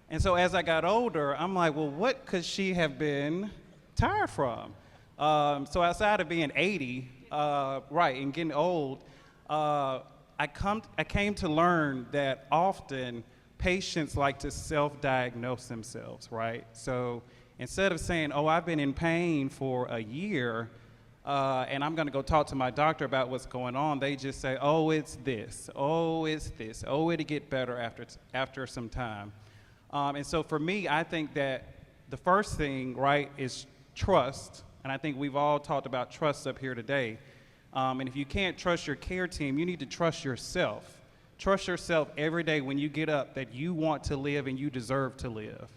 And so as I got older, I'm like, well, what could she have been tired from? So outside of being 80, right, and getting old, I came to learn that often patients like to self-diagnose themselves, right? So instead of saying, oh, I've been in pain for a year, and I'm gonna go talk to my doctor about what's going on, they just say, oh, it's this, oh, it's this, oh, it'll get better after some time. And so for me, I think that the first thing, right, is trust, and I think we've all talked about trust up here today. And if you can't trust your care team, you need to trust yourself. Trust yourself every day when you get up that you want to live and you deserve to live,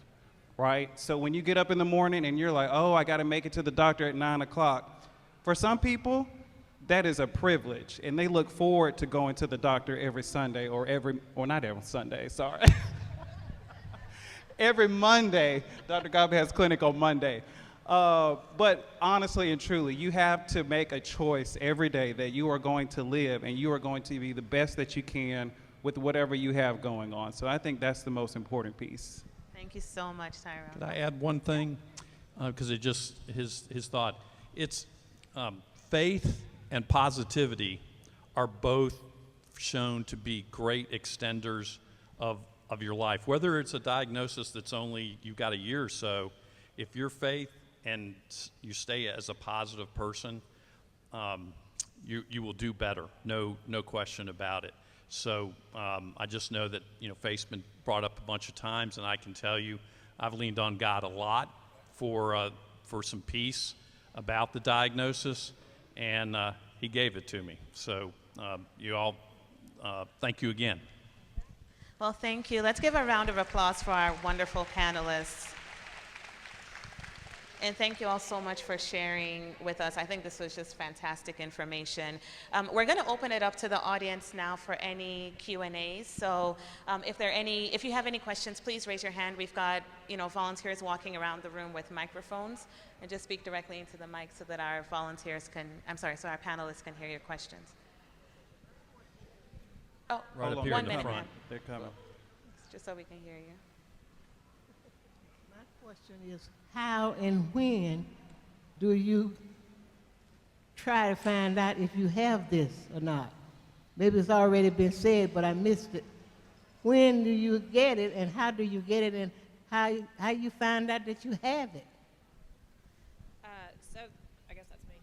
right? So when you get up in the morning and you're like, oh, I got to make it to the doctor at 9 o'clock. For some people, that is a privilege, and they look forward to going to the doctor every Sunday or not every Sunday, sorry. Every Monday. Dr. Gabe has clinic on Monday. But honestly and truly, you have to make a choice every day that you are going to live and you are going to be the best that you can with whatever you have going on. So I think that's the most important piece. Thank you so much, Tyrone. Could I add one thing? Because it just, his thought. It's faith and positivity are both shown to be great extenders of your life. Whether it's a diagnosis that's only, you've got a year or so, if your faith and you stay as a positive person, you will do better. No question about it. So I just know that, faith's been brought up a bunch of times, and I can tell you, I've leaned on God a lot for some peace about the diagnosis, and He gave it to me. So you all, thank you again. Well, thank you. Let's give a round of applause for our wonderful panelists. And thank you all so much for sharing with us. I think this was just fantastic information. We're going to open it up to the audience now for any Q&As. So if you have any questions, please raise your hand. We've got volunteers walking around the room with microphones, and just speak directly into the mic so that our so our panelists can hear your questions. Oh, Right up here 1 in the minute, front. ma'am. They're coming. Just so we can hear you. My question is, how and when do you try to find out if you have this or not? Maybe it's already been said, but I missed it. When do you get it, and how do you get it, and how you find out that you have it? So I guess that's me.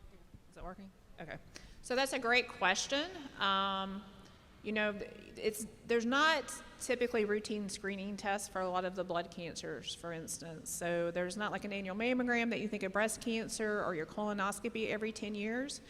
Is it working? Okay. So that's a great question. There's not typically routine screening tests for a lot of the blood cancers, for instance. So there's not like an annual mammogram that you think of breast cancer or your colonoscopy every 10 years.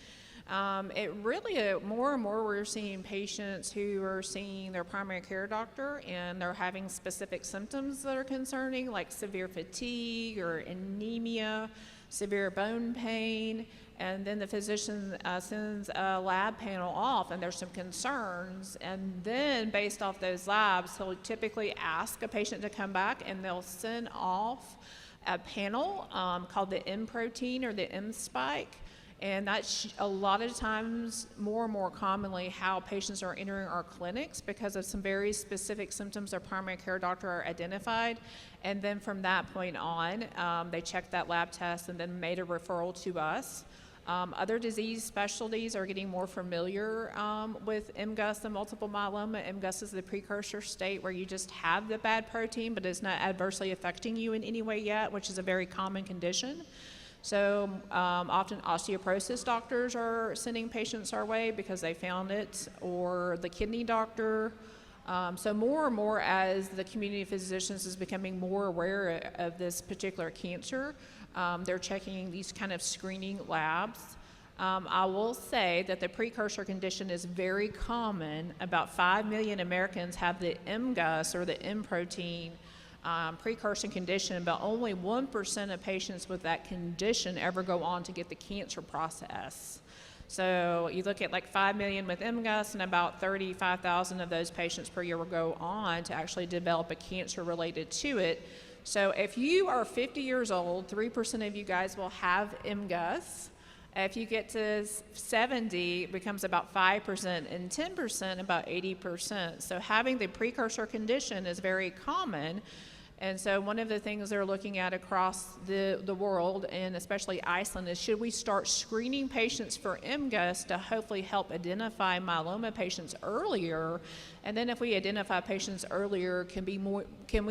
It really, more and more we're seeing patients who are seeing their primary care doctor and they're having specific symptoms that are concerning, like severe fatigue or anemia, severe bone pain, and then the physician sends a lab panel off, and there's some concerns, and then based off those labs, he'll typically ask a patient to come back, and they'll send off a panel called the M protein or the M spike, and that's a lot of times, more and more commonly, how patients are entering our clinics because of some very specific symptoms their primary care doctor are identified. And then from that point on, they checked that lab test and then made a referral to us. Other disease specialties are getting more familiar with MGUS and multiple myeloma. MGUS is the precursor state where you just have the bad protein, but it's not adversely affecting you in any way yet, which is a very common condition. So often osteoporosis doctors are sending patients our way because they found it, or the kidney doctor. So more and more as the community of physicians is becoming more aware of this particular cancer, they're checking these kind of screening labs. I will say that the precursor condition is very common. About 5 million Americans have the MGUS or the M protein precursor condition, but only 1% of patients with that condition ever go on to get the cancer process. So you look at like 5 million with MGUS, and about 35,000 of those patients per year will go on to actually develop a cancer related to it. So if you are 50 years old, 3% of you guys will have MGUS. If you get to 70, it becomes about 5%, and 10% about 80%. So having the precursor condition is very common. And so one of the things they're looking at across the world, and especially Iceland, is should we start screening patients for MGUS to hopefully help identify myeloma patients earlier? And then if we identify patients earlier, can we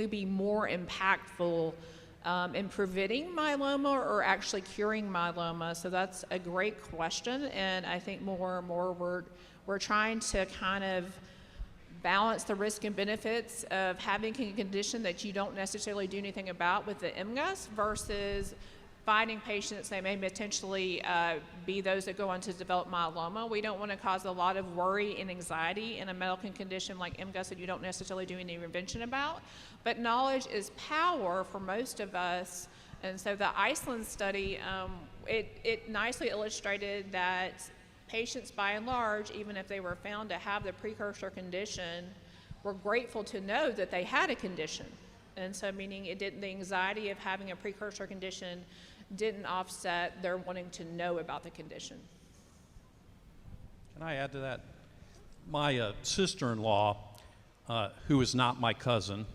be more impactful in preventing myeloma or actually curing myeloma? So that's a great question, and I think more and more we're trying to kind of balance the risk and benefits of having a condition that you don't necessarily do anything about with the MGUS versus finding patients that may potentially be those that go on to develop myeloma. We don't want to cause a lot of worry and anxiety in a medical condition like MGUS that you don't necessarily do any intervention about. But knowledge is power for most of us. And so the Iceland study, it nicely illustrated that patients, by and large, even if they were found to have the precursor condition, were grateful to know that they had a condition. And so meaning the anxiety of having a precursor condition didn't offset their wanting to know about the condition. Can I add to that? My sister-in-law, who is not my cousin,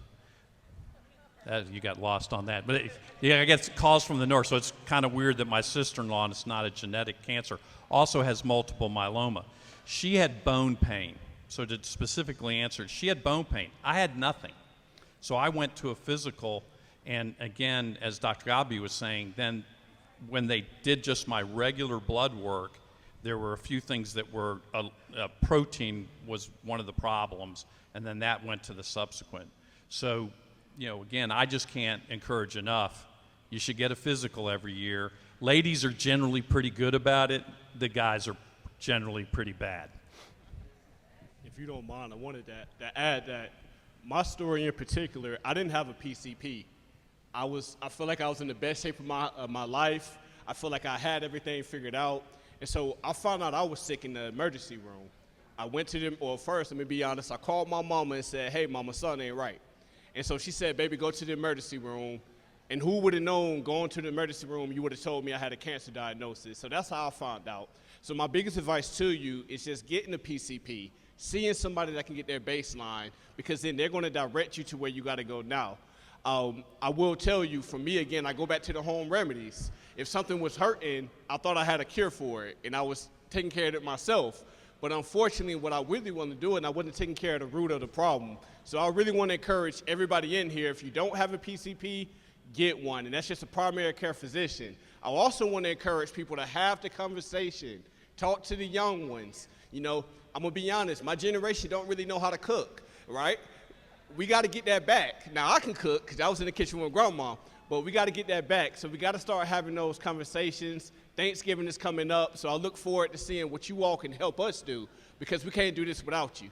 you got lost on that, but I get calls from the north, so it's kind of weird that my sister-in-law, and it's not a genetic cancer, also has multiple myeloma. She had bone pain. So to specifically answer, she had bone pain. I had nothing. So I went to a physical, and again, as Dr. Gabi was saying, then when they did just my regular blood work, there were a few things that were, protein was one of the problems, and then that went to the subsequent. So, again, I just can't encourage enough. You should get a physical every year. Ladies are generally pretty good about it. The guys are generally pretty bad. If you don't mind, I wanted to add that my story in particular, I didn't have a PCP. I feel like I was in the best shape of my life. I feel like I had everything figured out. And so I found out I was sick in the emergency room. I went to them, or first, let me be honest, I called my mama and said, hey, mama, something ain't right. And so she said, baby, go to the emergency room. And who would have known going to the emergency room, you would have told me I had a cancer diagnosis. So that's how I found out. So my biggest advice to you is just getting a PCP, seeing somebody that can get their baseline, because then they're going to direct you to where you got to go now. I will tell you, for me, again, I go back to the home remedies. If something was hurting, I thought I had a cure for it, and I was taking care of it myself. But unfortunately, what I really want to do, and I wasn't taking care of the root of the problem. So I really want to encourage everybody in here, if you don't have a PCP, get one, and that's just a primary care physician. I also want to encourage people to have the conversation, talk to the young ones. You know, I'm gonna be honest, my generation don't really know how to cook, right? We got to get that back. Now I can cook because I was in the kitchen with grandma, but we got to get that back. So we got to start having those conversations. Thanksgiving is coming up, so I look forward to seeing what you all can help us do, because we can't do this without you.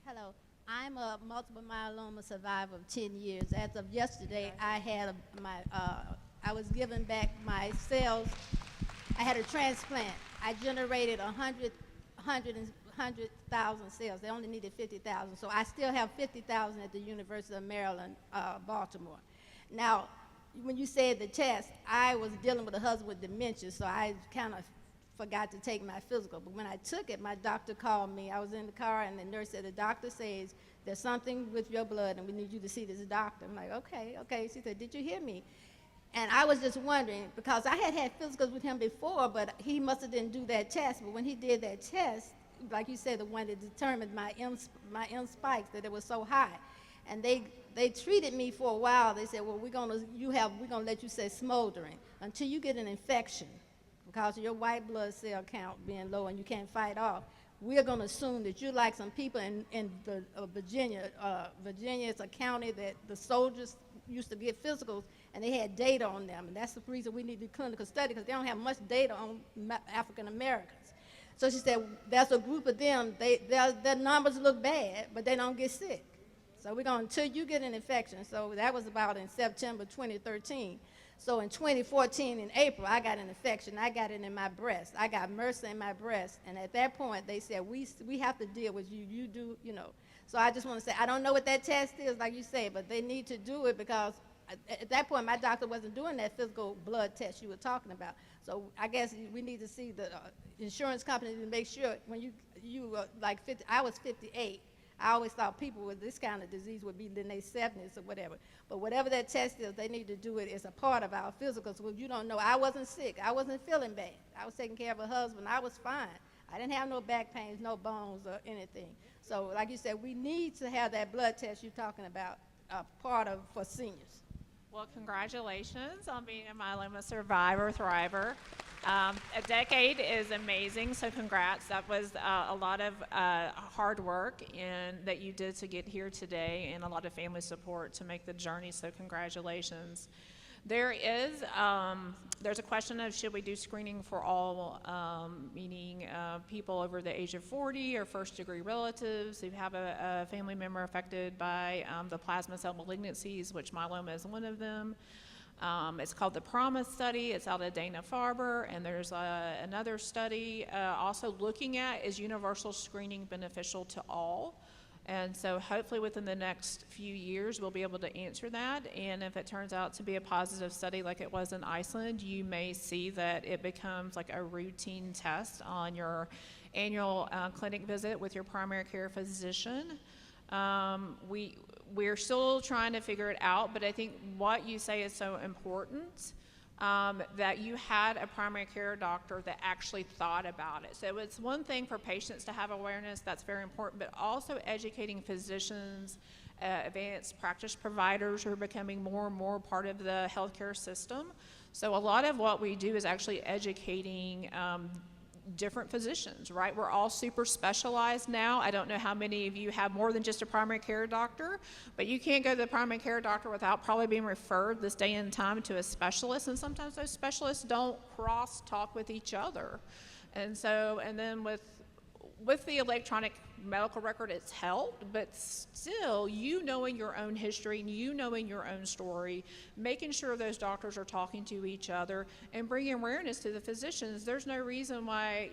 Hello. I'm a multiple myeloma survivor of 10 years. As of yesterday, I had I was given back my cells. I had a transplant. I generated 100,000 cells. They only needed 50,000. So I still have 50,000 at the University of Maryland, Baltimore. Now, when you said the test, I was dealing with a husband with dementia, so I kind of forgot to take my physical. But when I took it, my doctor called me. I was in the car, and the nurse said, the doctor says there's something with your blood, and we need you to see this doctor. I'm like, okay. She said, did you hear me? And I was just wondering, because I had physicals with him before, but he must have didn't do that test. But when he did that test, like you said, the one that determined my M spikes, that it was so high. And they treated me for a while. They said, well, we're gonna let you say smoldering until you get an infection, because of your white blood cell count being low and you can't fight off. We're gonna assume that you're like some people in Virginia. Virginia is a county that the soldiers used to get physicals, and they had data on them. And that's the reason we need to do clinical study, because they don't have much data on African Americans. So she said, there's a group of them, their numbers look bad, but they don't get sick. So we're going, until you get an infection. So that was about in September 2013. So in 2014, in April, I got an infection. I got it in my breast. I got MRSA in my breast. And at that point, they said, we have to deal with you. You do, you know. So I just want to say, I don't know what that test is, like you say, but they need to do it, because at that point, my doctor wasn't doing that physical blood test you were talking about. So I guess we need to see the insurance company to make sure when you were like 50, I was 58. I always thought people with this kind of disease would be in their 70s or whatever. But whatever that test is, they need to do it as a part of our physicals. Well, you don't know, I wasn't sick. I wasn't feeling bad. I was taking care of a husband. I was fine. I didn't have no back pains, no bones or anything. So like you said, we need to have that blood test you're talking about part of for seniors. Well, congratulations on being a myeloma survivor, thriver. A decade is amazing, so congrats. That was a lot of hard work that you did to get here today, and a lot of family support to make the journey, so congratulations. There's a question of should we do screening for all, meaning people over the age of 40 or first-degree relatives who have a family member affected by the plasma cell malignancies, which myeloma is one of them. It's called the PROMISE study. It's out of Dana-Farber, and there's another study also looking at, is universal screening beneficial to all? And so hopefully within the next few years, we'll be able to answer that. And if it turns out to be a positive study like it was in Iceland, you may see that it becomes like a routine test on your annual clinic visit with your primary care physician. We're still trying to figure it out, but I think what you say is so important, that you had a primary care doctor that actually thought about it. So it's one thing for patients to have awareness, that's very important, but also educating physicians, advanced practice providers who are becoming more and more part of the healthcare system. So a lot of what we do is actually educating different physicians, right? We're all super specialized now. I don't know how many of you have more than just a primary care doctor, but you can't go to the primary care doctor without probably being referred this day and time to a specialist, and sometimes those specialists don't cross talk with each other. And so, and then with the electronic medical record, it's helped, but still, you knowing your own history and you knowing your own story, making sure those doctors are talking to each other and bringing awareness to the physicians. There's no reason why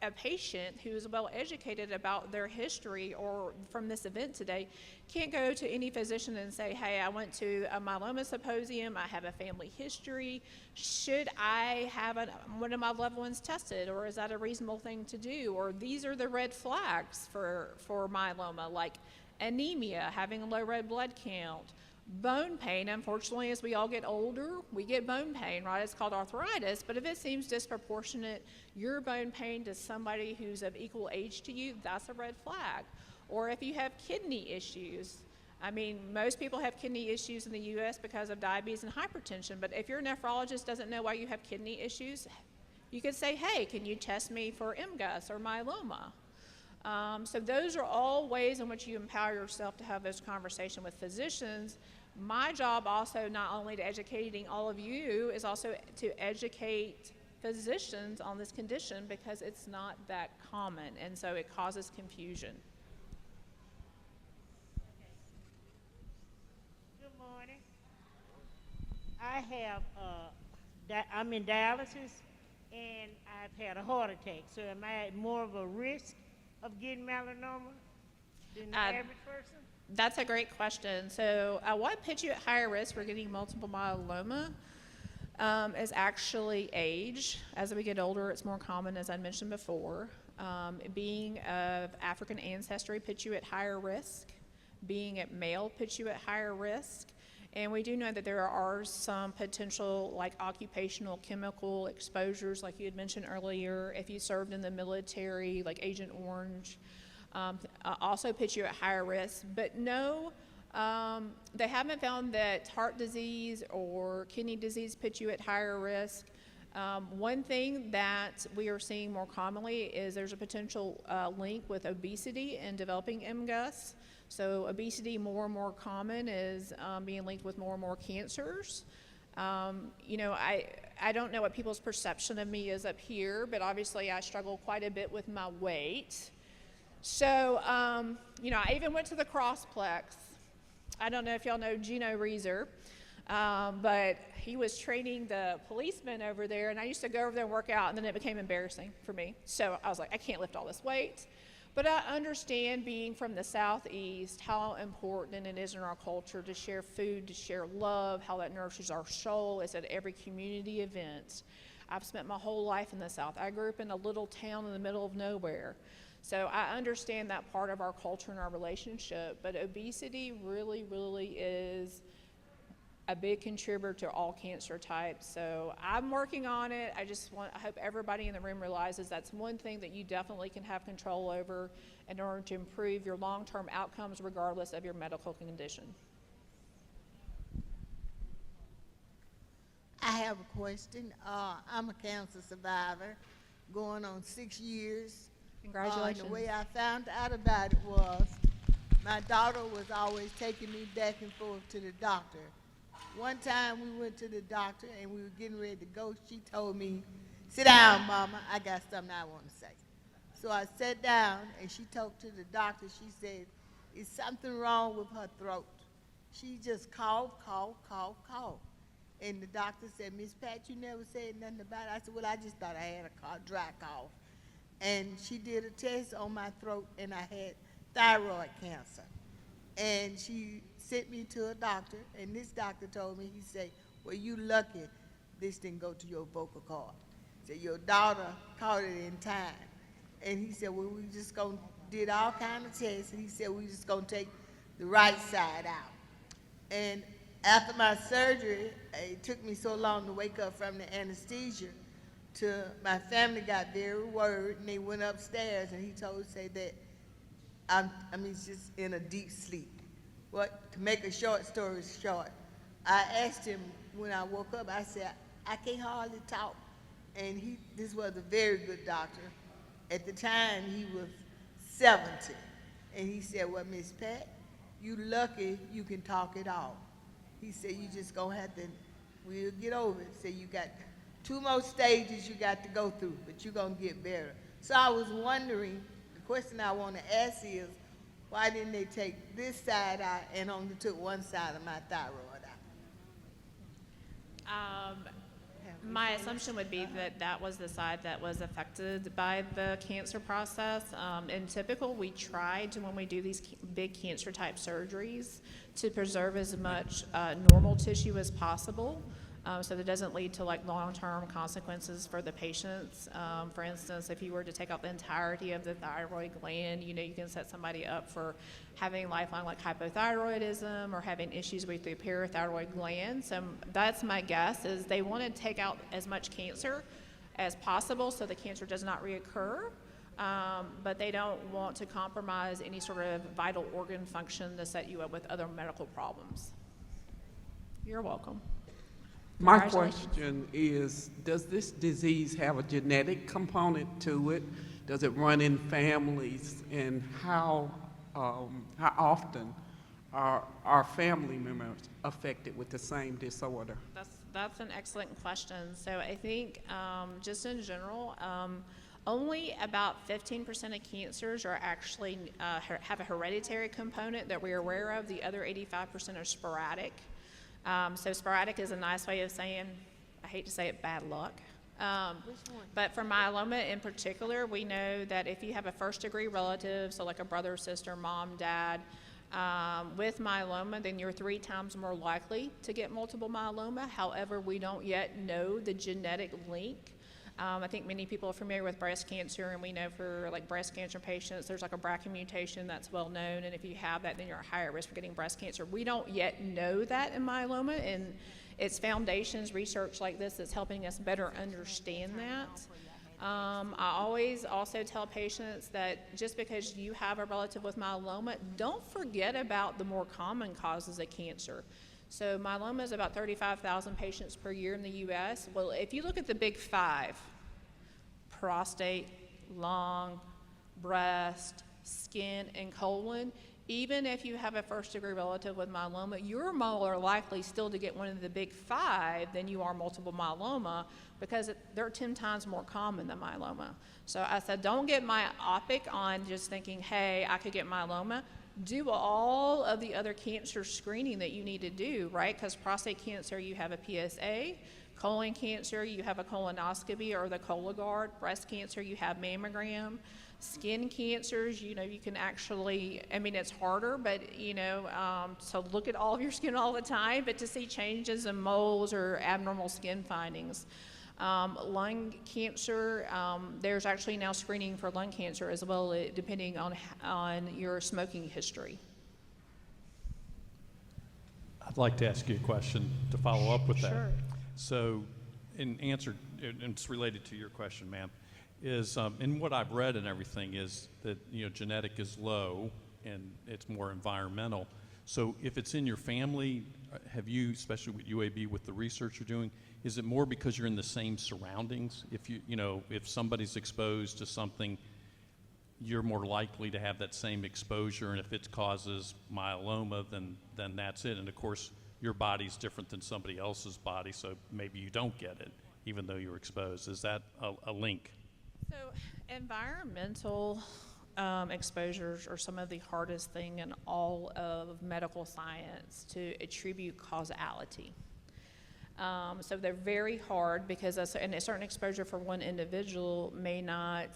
a patient who is well educated about their history or from this event today can't go to any physician and say, hey, I went to a myeloma symposium, I have a family history, should I have one of my loved ones tested, or is that a reasonable thing to do? Or these are the red flags for myeloma, like anemia, having a low red blood count, bone pain. Unfortunately, as we all get older, we get bone pain, right? It's called arthritis, but if it seems disproportionate, your bone pain to somebody who's of equal age to you, that's a red flag. Or if you have kidney issues. I mean, most people have kidney issues in the U.S. because of diabetes and hypertension, but if your nephrologist doesn't know why you have kidney issues, you could say, hey, can you test me for MGUS or myeloma? So those are all ways in which you empower yourself to have those conversations with physicians. My job also, not only to educating all of you, is also to educate physicians on this condition because it's not that common, and so it causes confusion. Good morning. I'm in dialysis, and I've had a heart attack. So am I at more of a risk of getting melanoma than the average person? That's a great question. So what puts you at higher risk for getting multiple myeloma is actually age. As we get older, it's more common, as I mentioned before. Being of African ancestry puts you at higher risk. Being at male puts you at higher risk. And we do know that there are some potential, like occupational chemical exposures, like you had mentioned earlier. If you served in the military, like Agent Orange, also puts you at higher risk. But no, they haven't found that heart disease or kidney disease puts you at higher risk. One thing that we are seeing more commonly is there's a potential link with obesity and developing MGUS. So obesity, more and more common, is being linked with more and more cancers. You know, I don't know what people's perception of me is up here, but obviously I struggle quite a bit with my weight. So, you know, I even went to the Crossplex. I don't know if y'all know Gino Reeser, but he was training the policemen over there, and I used to go over there and work out, and then it became embarrassing for me. So I was like, I can't lift all this weight. But I understand, being from the Southeast, how important it is in our culture to share food, to share love, how that nurtures our soul. It's at every community event. I've spent my whole life in the South. I grew up in a little town in the middle of nowhere. So I understand that part of our culture and our relationship, but obesity really, really is a big contributor to all cancer types. So I'm working on it. I hope everybody in the room realizes that's one thing that you definitely can have control over in order to improve your long-term outcomes regardless of your medical condition. I have a question. I'm a cancer survivor going on 6 years. Congratulations. The way I found out about it was my daughter was always taking me back and forth to the doctor. One time we went to the doctor and we were getting ready to go. She told me, sit down, Mama, I got something I want to say. So I sat down and she talked to the doctor. She said, is something wrong with her throat? She just coughed, coughed, coughed, coughed. And the doctor said, Miss Pat, you never said nothing about it. I said, well, I just thought I had a dry cough. And she did a test on my throat and I had thyroid cancer. And she sent me to a doctor, and this doctor told me, he said, well, you lucky this didn't go to your vocal cord. He said, your daughter caught it in time. And he said, well, we just did all kind of tests, and he said, we just gonna take the right side out. And after my surgery, it took me so long to wake up from the anesthesia my family got very worried, and they went upstairs, and he said that I'm just in a deep sleep. But to make a short story short, I asked him when I woke up, I said, I can't hardly talk. And this was a very good doctor. At the time, he was 70. And he said, well, Miss Pat, you lucky you can talk at all. He said, you just gonna have to, we'll get over it. He said, you got 2 more stages you got to go through, but you're gonna get better. So I was wondering, the question I want to ask is, why didn't they take this side out and only took one side of my thyroid out? My assumption would be that that was the side that was affected by the cancer process. In typical, we try to, when we do these big cancer type surgeries, to preserve as much normal tissue as possible. So that doesn't lead to like long-term consequences for the patients. For instance, if you were to take out the entirety of the thyroid gland, you know, you can set somebody up for having lifelong like hypothyroidism or having issues with the parathyroid gland. So that's my guess, is they want to take out as much cancer as possible so the cancer does not reoccur. But they don't want to compromise any sort of vital organ function to set you up with other medical problems. You're welcome. My question is, does this disease have a genetic component to it? Does it run in families? And how often are family members affected with the same disorder? That's an excellent question. So I think just in general, only about 15% of cancers are actually have a hereditary component that we're aware of. The other 85% are sporadic. So sporadic is a nice way of saying, I hate to say it, bad luck. But for myeloma in particular, we know that if you have a first-degree relative, so like a brother, sister, mom, dad, with myeloma, then you're 3 times more likely to get multiple myeloma. However, we don't yet know the genetic link. I think many people are familiar with breast cancer, and we know for like breast cancer patients, there's like a BRCA mutation that's well known, and if you have that, then you're at higher risk for getting breast cancer. We don't yet know that in myeloma, and it's foundations research like this that's helping us better understand that. I always also tell patients that just because you have a relative with myeloma, don't forget about the more common causes of cancer. So myeloma is about 35,000 patients per year in the US. Well, if you look at the big 5, prostate, lung, breast, skin, and colon, even if you have a first-degree relative with myeloma, you're more likely still to get one of the big 5 than you are multiple myeloma, because they're 10 times more common than myeloma. So I said, don't get myopic on just thinking, hey, I could get myeloma. Do all of the other cancer screening that you need to do, right? Because prostate cancer, you have a PSA. Colon cancer, you have a colonoscopy or the Cologuard. Breast cancer, you have mammogram. Skin cancers, you know, you can actually, I mean, it's harder, but, you know, to look at all of your skin all the time, but to see changes in moles or abnormal skin findings. Lung cancer, there's actually now screening for lung cancer as well, depending on your smoking history. I'd like to ask you a question to follow up with that. Sure. So, in answer, and it's related to your question, ma'am, is in what I've read and everything is that, you know, genetic is low and it's more environmental. So if it's in your family, have you, especially with UAB, with the research you're doing, is it more because you're in the same surroundings? If you know, if somebody's exposed to something, you're more likely to have that same exposure, and if it causes myeloma, then that's it. And of course, your body's different than somebody else's body, so maybe you don't get it, even though you're exposed. Is that a link? So environmental exposures are some of the hardest thing in all of medical science to attribute causality. So they're very hard because a certain exposure for one individual may not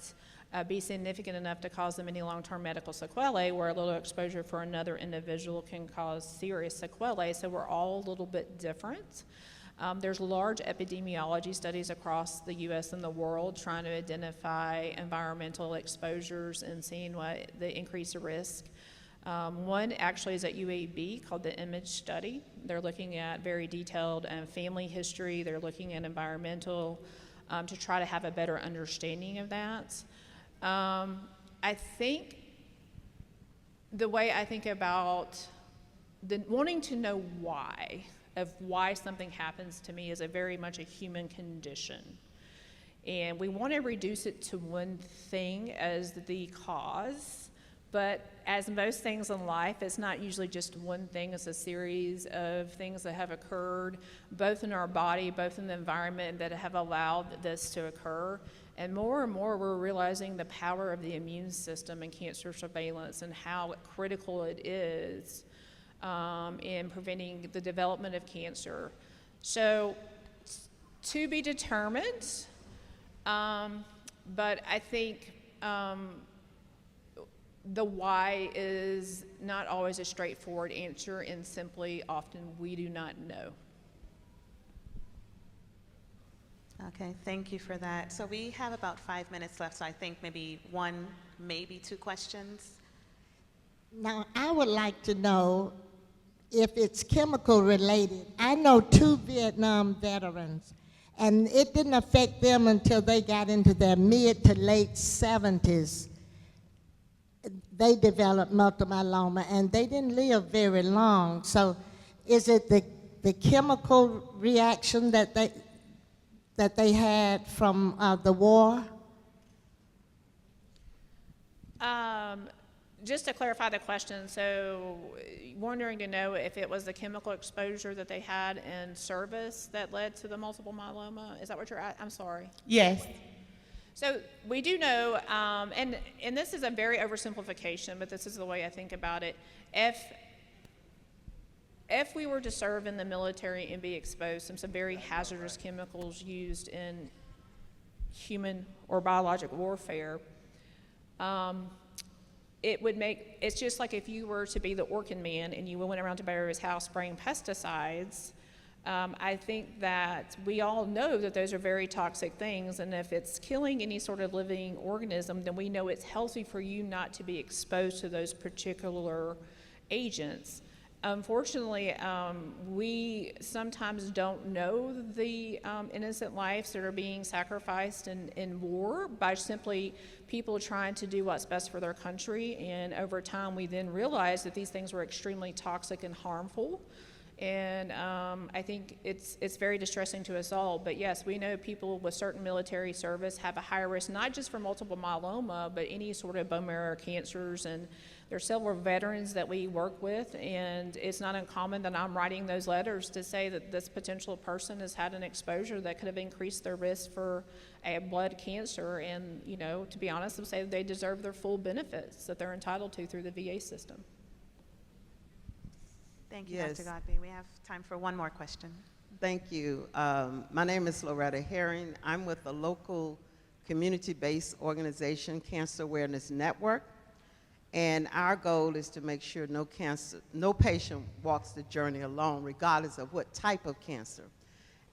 be significant enough to cause them any long-term medical sequelae, where a little exposure for another individual can cause serious sequelae. So we're all a little bit different. There's large epidemiology studies across the US and the world trying to identify environmental exposures and seeing what the increased risk. One actually is at UAB called the IMAGE study. They're looking at very detailed family history. They're looking at environmental to try to have a better understanding of that. I think the way I think about wanting to know why something happens to me is very much a human condition. And we want to reduce it to one thing as the cause, But as most things in life, it's not usually just one thing, it's a series of things that have occurred, both in our body, both in the environment, that have allowed this to occur. And more we're realizing the power of the immune system in cancer surveillance and how critical it is in preventing the development of cancer. So, to be determined, but I think the why is not always a straightforward answer, and simply often we do not know. Okay, thank you for that. So we have about 5 minutes left, so I think maybe one, maybe two questions. Now, I would like to know if it's chemical related. I know 2 Vietnam veterans, and it didn't affect them until they got into their mid to late 70s. They developed multiple myeloma, and they didn't live very long. So is it the chemical reaction that they had from the war? Just to clarify the question, so wondering to know if it was the chemical exposure that they had in service that led to the multiple myeloma? Is that what you're at? I'm sorry. Yes. So we do know, and this is a very oversimplification, but this is the way I think about it. If we were to serve in the military and be exposed to some very hazardous chemicals used in human or biologic warfare, it's just like if you were to be the Orkin man and you went around to everybody's house spraying pesticides. I think that we all know that those are very toxic things, and if it's killing any sort of living organism, then we know it's healthy for you not to be exposed to those particular agents. Unfortunately, we sometimes don't know the innocent lives that are being sacrificed in war by simply people trying to do what's best for their country, and over time we then realize that these things were extremely toxic and harmful. And I think it's very distressing to us all. But yes, we know people with certain military service have a higher risk, not just for multiple myeloma, but any sort of bone marrow cancers. And there are several veterans that we work with, and it's not uncommon that I'm writing those letters to say that this potential person has had an exposure that could have increased their risk for a blood cancer. And, you know, to be honest, I'll say that they deserve their full benefits that they're entitled to through the VA system. Thank you, Yes. Dr. Godby. We have time for one more question. Thank you. My name is Loretta Herring. I'm with a local community-based organization, Cancer Awareness Network, and our goal is to make sure no patient walks the journey alone, regardless of what type of cancer.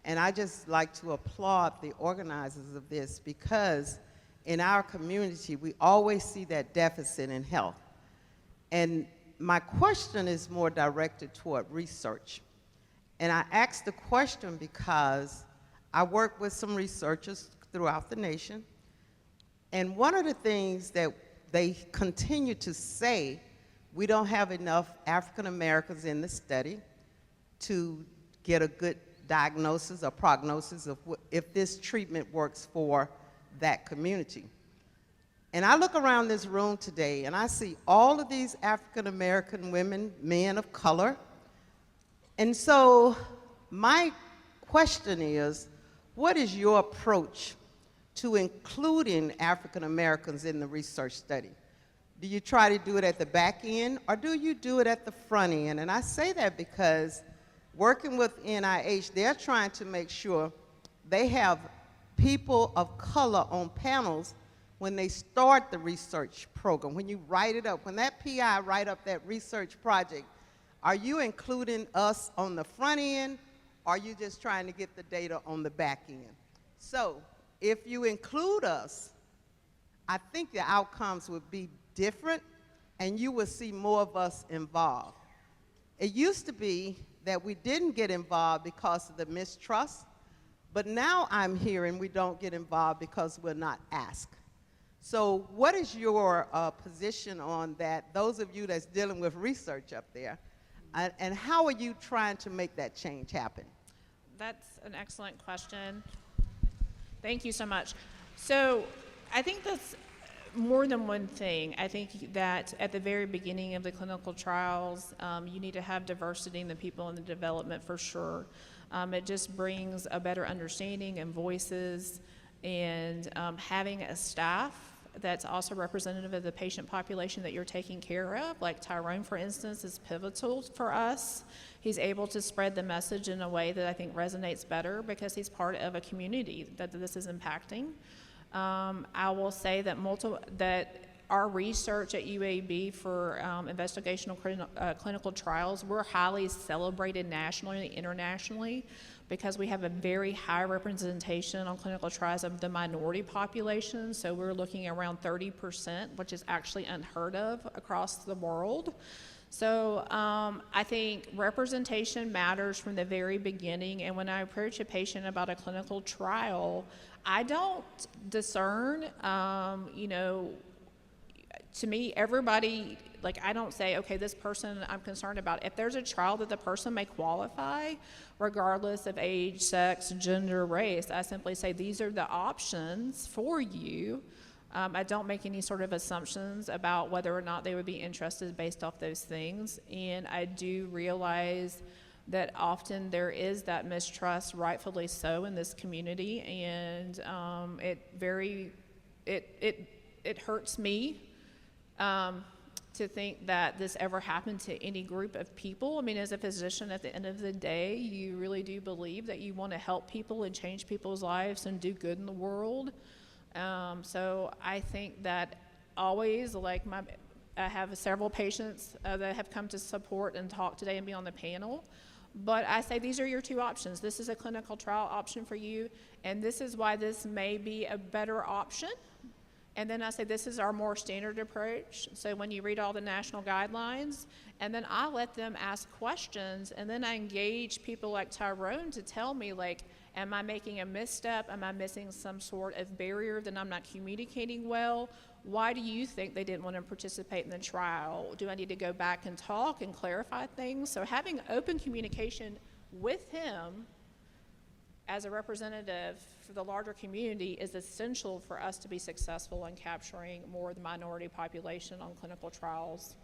And I just like to applaud the organizers of this, because in our community, we always see that deficit in health. And my question is more directed toward research. And I asked the question because I work with some researchers throughout the nation, and one of the things that they continue to say, we don't have enough African Americans in the study to get a good diagnosis or prognosis of if this treatment works for that community. And I look around this room today and I see all of these African American women, men of color. And so my question is, what is your approach to including African Americans in the research study? Do you try to do it at the back end, or do you do it at the front end? And I say that because working with NIH, they're trying to make sure they have people of color on panels when they start the research program. When you write it up, when that PI write up that research project, are you including us on the front end, or are you just trying to get the data on the back end? So if you include us, I think the outcomes would be different, and you will see more of us involved. It used to be that we didn't get involved because of the mistrust, but now I'm hearing we don't get involved because we're not asked. So what is your position on that, those of you that's dealing with research up there, and how are you trying to make that change happen? That's an excellent question. Thank you so much. So I think that's, more than one thing. I think that at the very beginning of the clinical trials, you need to have diversity in the people in the development for sure. It just brings a better understanding and voices, and having a staff that's also representative of the patient population that you're taking care of. Like Tyrone, for instance, is pivotal for us. He's able to spread the message in a way that I think resonates better because he's part of a community that this is impacting. I will say that our research at UAB for investigational clinical trials, we're highly celebrated nationally and internationally because we have a very high representation on clinical trials of the minority population. So we're looking at around 30%, which is actually unheard of across the world. So I think representation matters from the very beginning. And when I approach a patient about a clinical trial, I don't discern, to me, everybody, like, I don't say, okay, this person I'm concerned about. If there's a trial that the person may qualify, regardless of age, sex, gender, race, I simply say, these are the options for you. I don't make any sort of assumptions about whether or not they would be interested based off those things. And I do realize that often there is that mistrust, rightfully so, in this community. And it hurts me to think that this ever happened to any group of people. I mean, as a physician, at the end of the day, you really do believe that you want to help people and change people's lives and do good in the world. So I think that always, like, I have several patients that have come to support and talk today and be on the panel. But I say these are your two options. This is a clinical trial option for you, and this is why this may be a better option. And then I say this is our more standard approach. So when you read all the national guidelines, and then I let them ask questions, and then I engage people like Tyrone to tell me, like, am I making a misstep? Am I missing some sort of barrier that I'm not communicating well? Why do you think they didn't want to participate in the trial? Do I need to go back and talk and clarify things? So having open communication with him as a representative for the larger community is essential for us to be successful in capturing more of the minority population on clinical trials.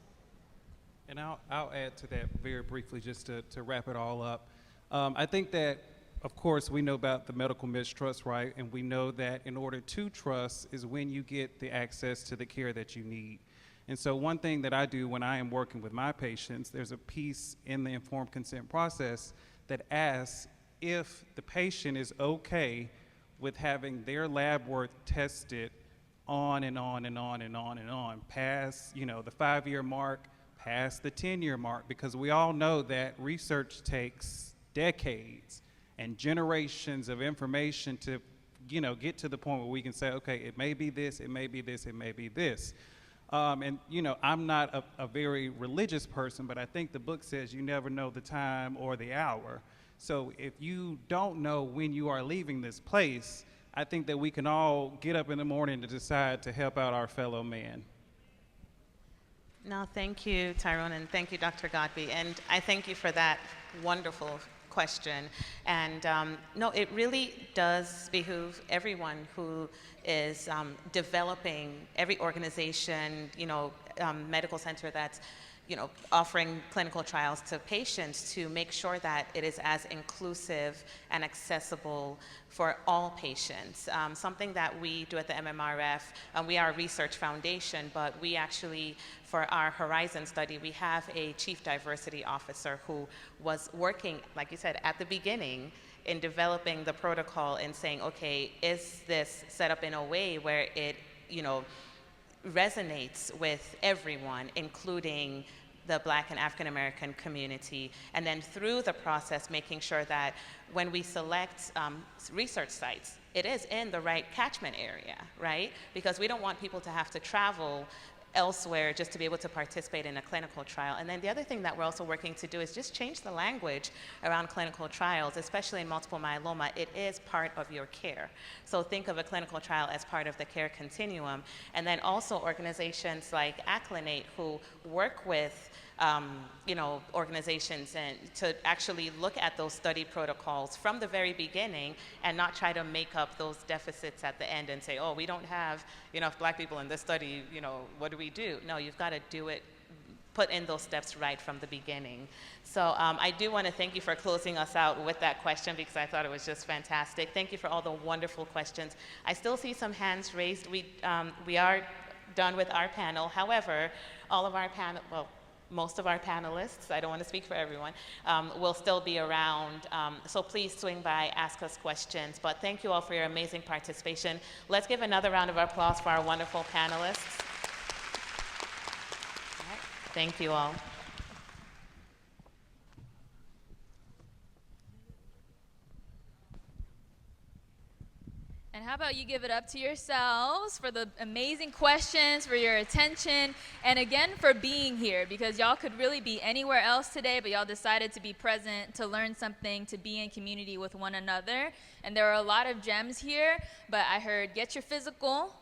And I'll add to that very briefly just to wrap it all up. I think that, of course, we know about the medical mistrust, right? And we know that in order to trust is when you get the access to the care that you need. And so one thing that I do when I am working with my patients, there's a piece in the informed consent process that asks if the patient is okay with having their lab work tested on and on and on and on and on, past, the 5-year mark, past the 10-year mark, because we all know that research takes decades and generations of information to, get to the point where we can say, okay, it may be this, it may be this, it may be this. And I'm not a very religious person, but I think the book says you never know the time or the hour. So if you don't know when you are leaving this place, I think that we can all get up in the morning to decide to help out our fellow man. No, thank you, Tyrone, and thank you, Dr. Godby. And I thank you for that wonderful question. And no, it really does behoove everyone who is developing, every organization, medical center that's offering clinical trials to patients, to make sure that it is as inclusive and accessible for all patients. Something that we do at the MMRF, we are a research foundation, but we actually, for our Horizon study, we have a chief diversity officer who was working, like you said, at the beginning in developing the protocol and saying, okay, is this set up in a way where it, resonates with everyone, including the Black and African American community, and then through the process making sure that when we select research sites, it is in the right catchment area, right? Because we don't want people to have to travel elsewhere just to be able to participate in a clinical trial. And then the other thing that we're also working to do is just change the language around clinical trials, especially in multiple myeloma. It is part of your care. So think of a clinical trial as part of the care continuum. And then also organizations like Acclinate, who work with organizations and to actually look at those study protocols from the very beginning and not try to make up those deficits at the end and say, oh, we don't have enough Black people in this study, what do we do? No, you've got to do it, put in those steps right from the beginning. So I do want to thank you for closing us out with that question because I thought it was just fantastic. Thank you for all the wonderful questions. I still see some hands raised. We are done with our panel. However, most of our panelists, I don't want to speak for everyone, will still be around. So please swing by, ask us questions. But thank you all for your amazing participation. Let's give another round of applause for our wonderful panelists. All right. Thank you all. And how about you give it up to yourselves for the amazing questions, for your attention, and again for being here, because y'all could really be anywhere else today, but y'all decided to be present, to learn something, to be in community with one another. And there are a lot of gems here, but I heard get your physical.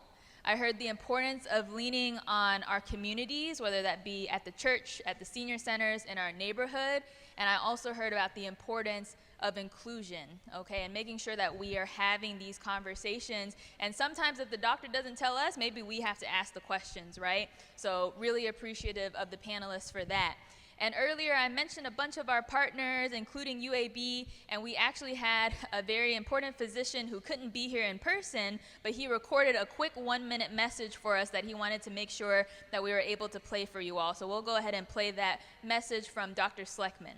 I heard the importance of leaning on our communities, whether that be at the church, at the senior centers, in our neighborhood. And I also heard about the importance of inclusion, okay, and making sure that we are having these conversations. And sometimes if the doctor doesn't tell us, maybe we have to ask the questions, right? So really appreciative of the panelists for that. And earlier I mentioned a bunch of our partners, including UAB, and we actually had a very important physician who couldn't be here in person, but he recorded a quick 1-minute message for us that he wanted to make sure that we were able to play for you all. So we'll go ahead and play that message from Dr. Sleckman.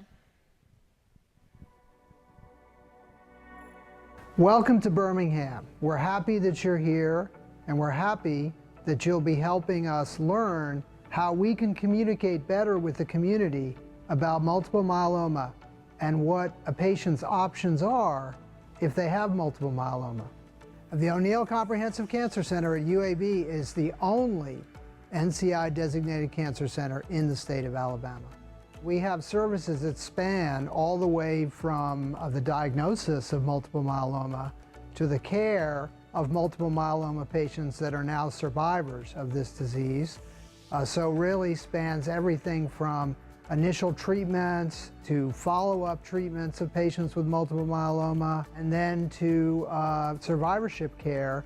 Welcome to Birmingham. We're happy that you're here, and we're happy that you'll be helping us learn how we can communicate better with the community about multiple myeloma and what a patient's options are if they have multiple myeloma. The O'Neill Comprehensive Cancer Center at UAB is the only NCI-designated cancer center in the state of Alabama. We have services that span all the way from the diagnosis of multiple myeloma to the care of multiple myeloma patients that are now survivors of this disease. So really spans everything from initial treatments to follow-up treatments of patients with multiple myeloma, and then to survivorship care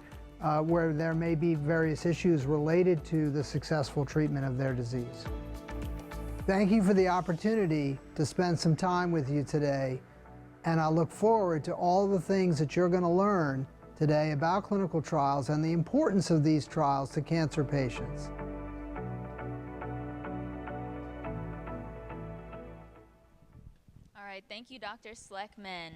where there may be various issues related to the successful treatment of their disease. Thank you for the opportunity to spend some time with you today, and I look forward to all the things that you're going to learn today about clinical trials and the importance of these trials to cancer patients. All right, thank you, Dr. Sleckman.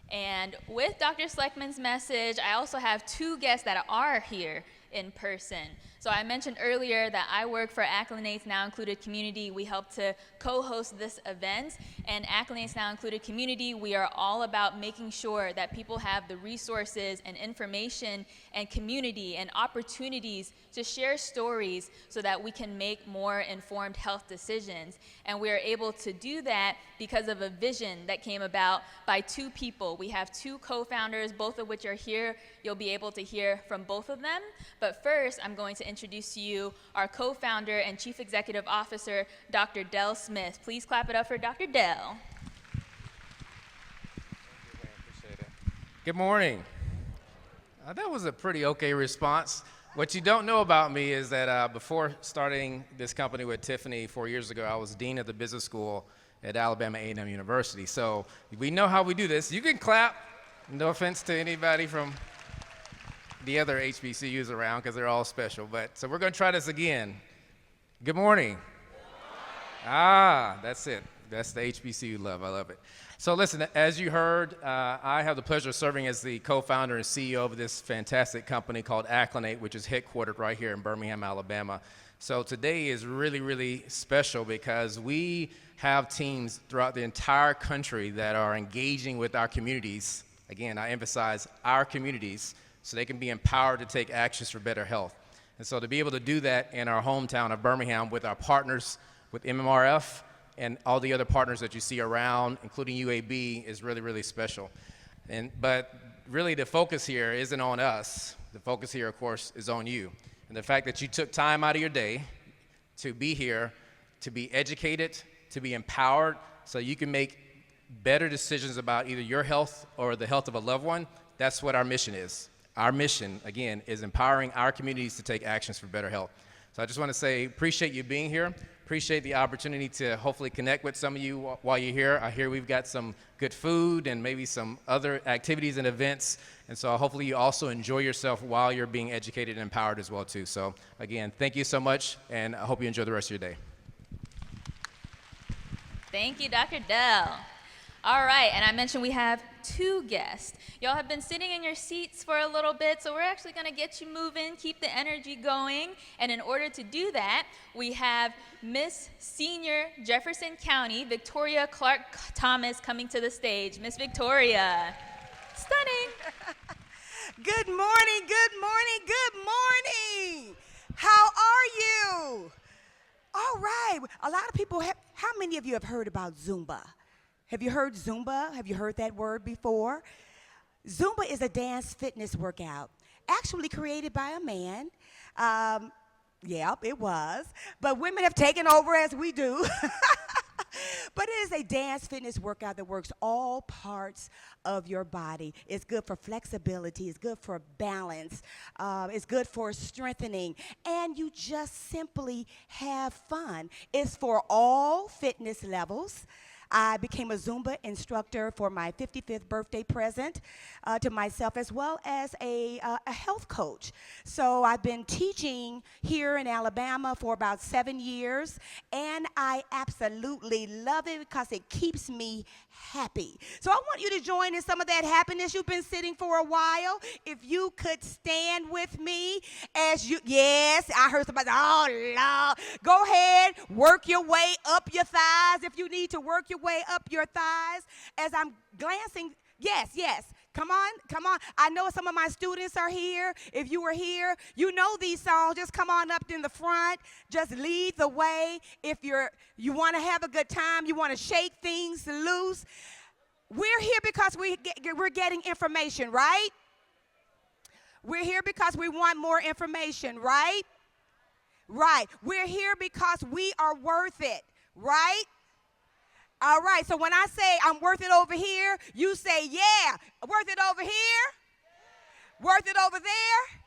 And with Dr. Sleckman's message, I also have two guests that are here in person. So I mentioned earlier that I work for Accolades Now Included Community. We help to co-host this event. And Accolades Now Included Community, we are all about making sure that people have the resources and information and community and opportunities to share stories so that we can make more informed health decisions. And we are able to do that because of a vision that came about by two people. We have two co-founders, both of which are here. You'll be able to hear from both of them. But first, I'm going to introduce to you our co-founder and Chief Executive Officer, Dr. Dell Smith. Please clap it up for Dr. Dell. Appreciate it. Good morning. That was a pretty okay response. What you don't know about me is that before starting this company with Tiffany 4 years ago, I was dean of the business school at Alabama A&M University. So we know how we do this. You can clap. No offense to anybody from the other HBCUs around because they're all special. But so we're going to try this again. Good morning. That's it. That's the HBCU love. I love it. So listen, as you heard, I have the pleasure of serving as the co-founder and CEO of this fantastic company called Acclinate, which is headquartered right here in Birmingham, Alabama. So today is really, really special because we have teams throughout the entire country that are engaging with our communities. Again, I emphasize our communities so they can be empowered to take actions for better health. And so to be able to do that in our hometown of Birmingham with our partners, with MMRF, and all the other partners that you see around, including UAB, is really, really special. But really the focus here isn't on us. The focus here, of course, is on you. And the fact that you took time out of your day to be here to be educated, to be empowered, so you can make better decisions about either your health or the health of a loved one. That's what our mission is. Our mission, again, is empowering our communities to take actions for better health. So I just want to say, appreciate you being here. Appreciate the opportunity to hopefully connect with some of you while you're here. I hear we've got some good food and maybe some other activities and events. And so hopefully you also enjoy yourself while you're being educated and empowered as well too. So again, thank you so much, and I hope you enjoy the rest of your day. Thank you, Dr. Dell. All right, and I mentioned we have 2 guests. Y'all have been sitting in your seats for a little bit, so we're actually gonna get you moving, keep the energy going. And in order to do that, we have Miss Senior Jefferson County, Victoria Clark Thomas, coming to the stage. Miss Victoria, stunning. Good morning, good morning, good morning. How are you? All right, a lot of people how many of you have heard about Zumba? Have you heard Zumba? Have you heard that word before? Zumba is a dance fitness workout, actually created by a man. Yep, it was. But women have taken over as we do. But it is a dance fitness workout that works all parts of your body. It's good for flexibility. It's good for balance. It's good for strengthening. And you just simply have fun. It's for all fitness levels. I became a Zumba instructor for my 55th birthday present to myself, as well as a health coach. So I've been teaching here in Alabama for about 7 years, and I absolutely love it because it keeps me happy. So I want you to join in some of that happiness. You've been sitting for a while. If you could stand with me as you, yes, I heard somebody, oh, Lord. Go ahead, work your way up your thighs if you need to work your way up your thighs. As I'm glancing, yes, come on. I know some of my students are here. If you were here, you know these songs. Just come on up in the front. Just lead the way. If you want to have a good time, you want to shake things loose. We're here because we're getting information, right? We're here because we want more information, right? Right. We're here because we are worth it, right? All right, so when I say I'm worth it over here, you say, yeah, worth it over here, worth it over there.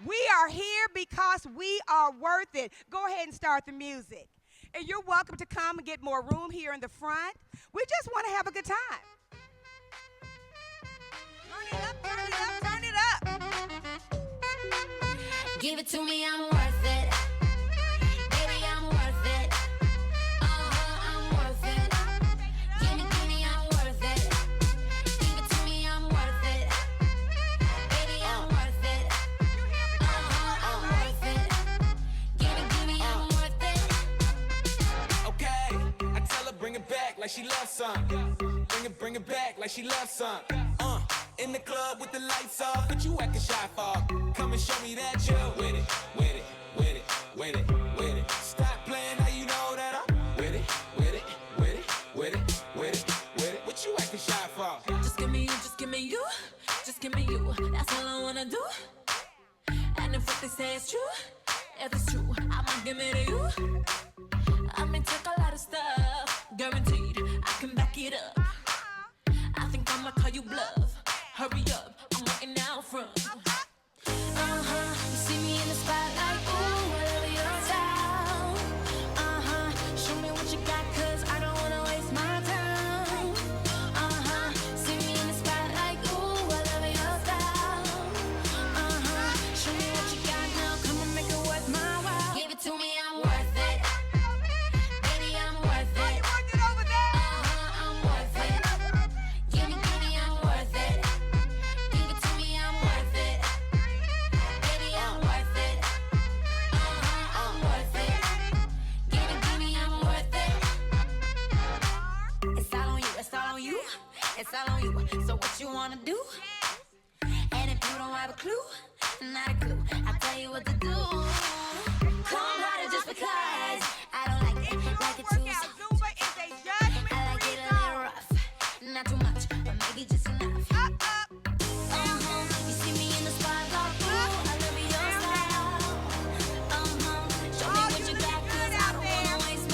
We are here because we are worth it. Go ahead and start the music. And you're welcome to come and get more room here in the front. We just want to have a good time. Turn it up, turn it up, turn it up. Give it to me, I'm worth it. Baby, I'm worth it. Like she loves some. Bring it back like she loves some. In the club with the lights off, but you acting shy for. Come and show me that you're with it, with it, with it, with it, with it. Stop playing, now you know that I'm with it, with it, with it, with it, with it, with it. What you acting shy for? Just give me you, just give me you, just give me you. That's all I wanna do. And if what they say is true, if it's true, I'ma give it to you. I may take a lot of stuff, guaranteed I can back it up. I think I'ma call you bluff. Hurry up, I'm waiting out front. You see me in the spotlight, ooh, whatever your style. Show me what you got, 'cause I don't wanna waste my time. See me in the spotlight, ooh, whatever your style. Show me what you got now, come on, make it worth my while. Give it to me, I'm worth it. It's all on you, so what you wanna do? And if you don't have a clue, not a clue, I'll tell you what to do. Come harder just because I don't like it too soft. Zumba is a judgment. I like it a little rough, not too much, but maybe just enough. You see me in the spotlight, ooh, I love your style. Show me what you got, 'cause I don't wanna waste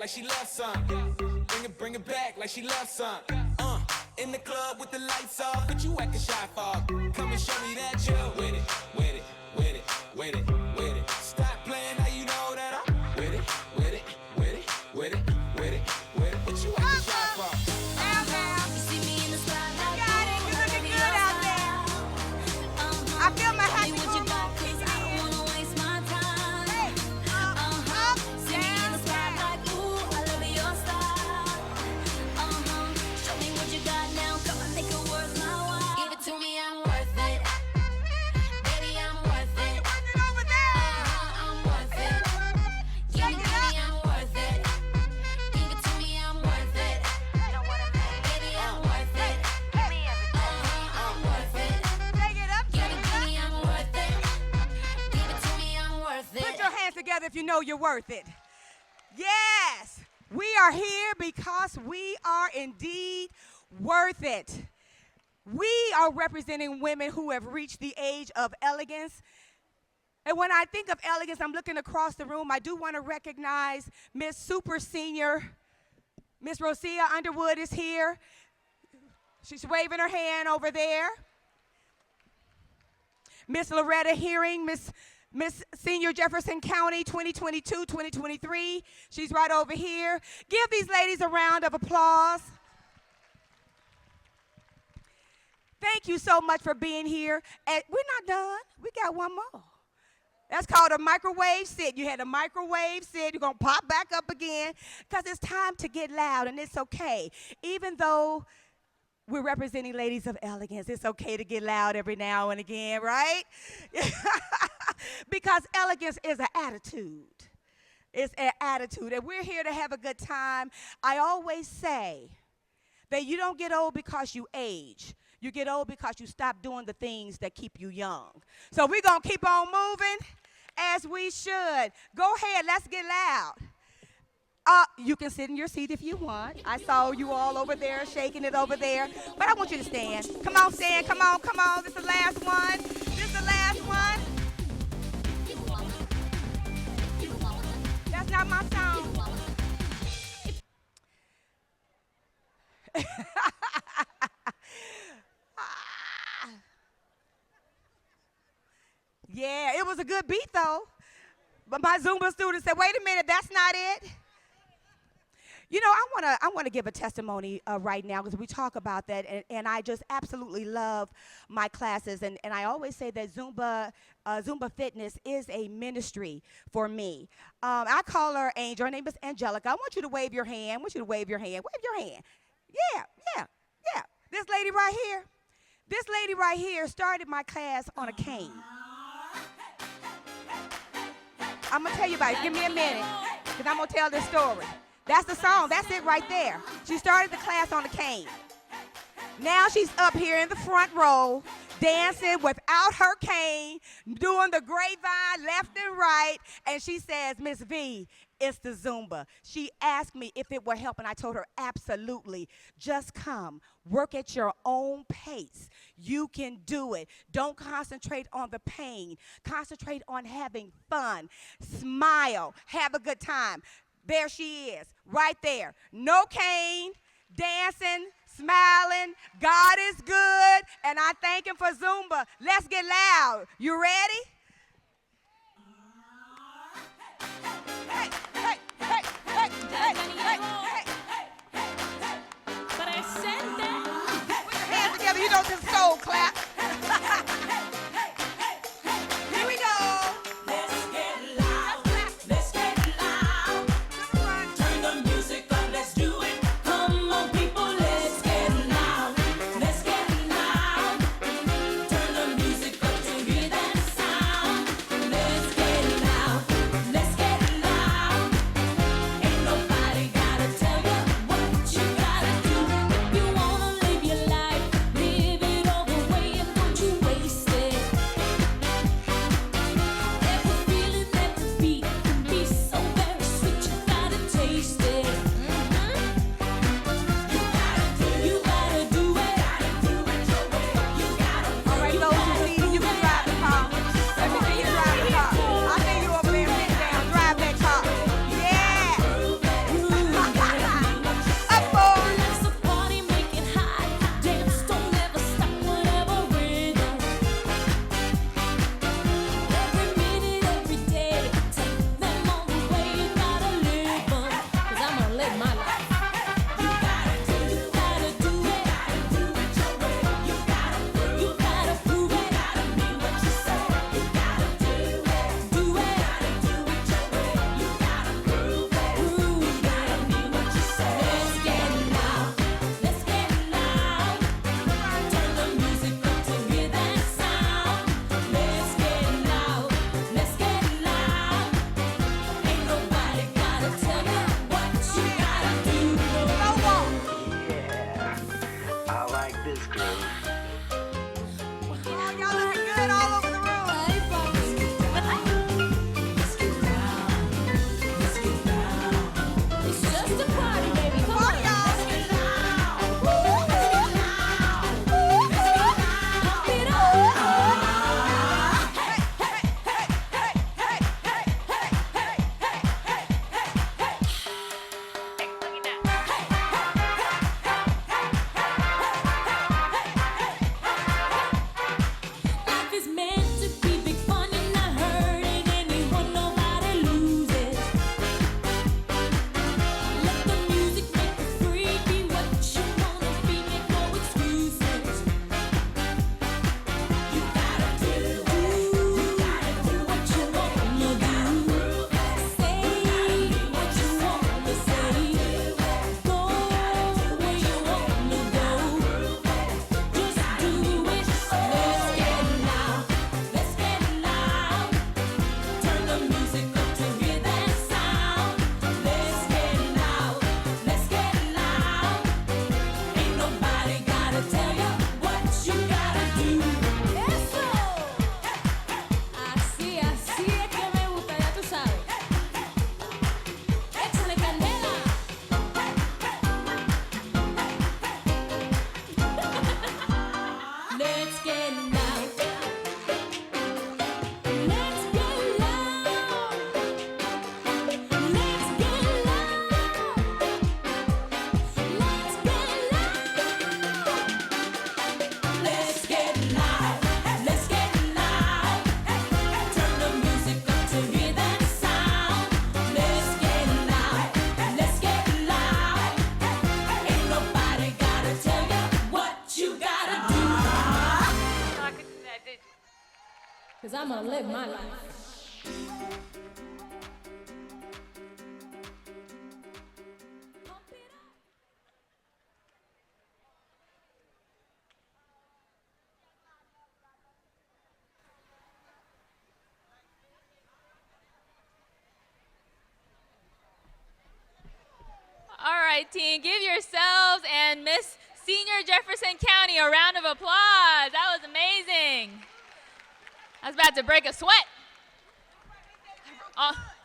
like she loves some. Bring it back like she loves some. In the club with the lights off, but you acting shy for. Come and show me that you're with it, with it, with it, with it, with it. Stop playing, now you know that I'm with it, with it, with it, with it, with it, with it. What you acting shy for? You see me in the spotlight. Got it. You looking good out there. I feel my happy What you got, 'cause I don't wanna waste my time. See me in the spotlight, ooh, I love your style. Show me what you got now, come on, make it worth my while. Give it to me, I'm worth it. Baby, I'm worth it. over there. I'm worth it. Give it to me, I'm worth it. Give it to me, I'm worth it. Baby, I'm worth it. I'm worth it. Take it up. Give it to me, I'm worth it. Give it to me, I'm worth it. Put your hands together if you know you're worth it. Yes, we are here because we are indeed worth it. We are representing women who have reached the age of elegance. And when I think of elegance, I'm looking across the room. I do want to recognize Miss Super Senior. Miss Rosia Underwood is here. She's waving her hand over there. Miss Loretta Hearing, Miss Senior Jefferson County 2022-2023. She's right over here. Give these ladies a round of applause. Thank you so much for being here. And we're not done. We got one more. That's called a microwave sit. You had a microwave sit. You're going to pop back up again because it's time to get loud, and it's okay. Even though we're representing ladies of elegance, it's okay to get loud every now and again, right? Because elegance is an attitude. It's an attitude, and we're here to have a good time. I always say that you don't get old because you age. You get old because you stop doing the things that keep you young. So we're going to keep on moving as we should. Go ahead, let's get loud. You can sit in your seat if you want. I saw you all over there shaking it over there. But I want you to stand. Come on, stand. Come on, come on. This is the last one. This is the last one. That's not my song. Yeah, it was a good beat though. But my Zumba student said, wait a minute, that's not it. You know, I want to give a testimony right now because we talk about that, and I just absolutely love my classes, and I always say that Zumba Fitness is a ministry for me. I call her Angel. Her name is Angelica. I want you to wave your hand. I want you to wave your hand. Wave your hand. Yeah. This lady right here started my class on a cane. I'm going to tell you about it. Give me a minute because I'm going to tell this story. That's the song. That's it right there. She started the class on the cane. Now she's up here in the front row dancing without her cane, doing the grapevine left and right, and she says, Miss V, it's the Zumba. She asked me if it would help, and I told her, absolutely. Just come. Work at your own pace. You can do it. Don't concentrate on the pain. Concentrate on having fun. Smile. Have a good time. There she is, right there. No cane, dancing, smiling. God is good, and I thank him for Zumba. Let's get loud. You ready? Hey, hey, hey, hey, hey, hey, hey. But I said that. Put your hands together. You know this soul clap. Here we go. Let's get loud. Let's get loud. Turn the music up. Let's do it. Come on, people. Let's get loud. Let's get loud. Turn the music up to hear that sound. Let's get loud. Let's get loud. Ain't nobody gotta tell you what you gotta do. If you wanna live your life, live it all the way, and don't you waste Let's get loud. Let's get loud. Let's get loud. Let's get loud. Let's get loud. Let's get loud. Turn the music up to hear that sound. Let's get loud. Let's get loud. Ain't nobody gotta tell you what you gotta do. 'Cause I'm gonna live my life. All right, team, give yourselves and Miss Senior Jefferson County a round of applause. That was amazing. I was about to break a sweat.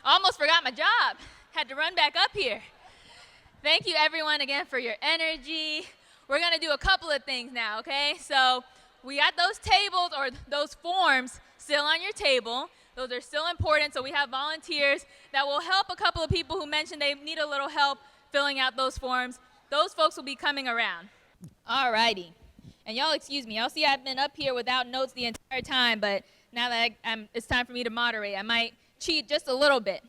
Almost forgot my job. Had to run back up here. Thank you, everyone, again, for your energy. We're going to do a couple of things now, okay? So we got those tables or those forms still on your table. Those are still important, so we have volunteers that will help a couple of people who mentioned they need a little help filling out those forms. Those folks will be coming around. All righty. And y'all excuse me. Y'all see I've been up here without notes the entire time, but now that it's time for me to moderate, I might cheat just a little bit.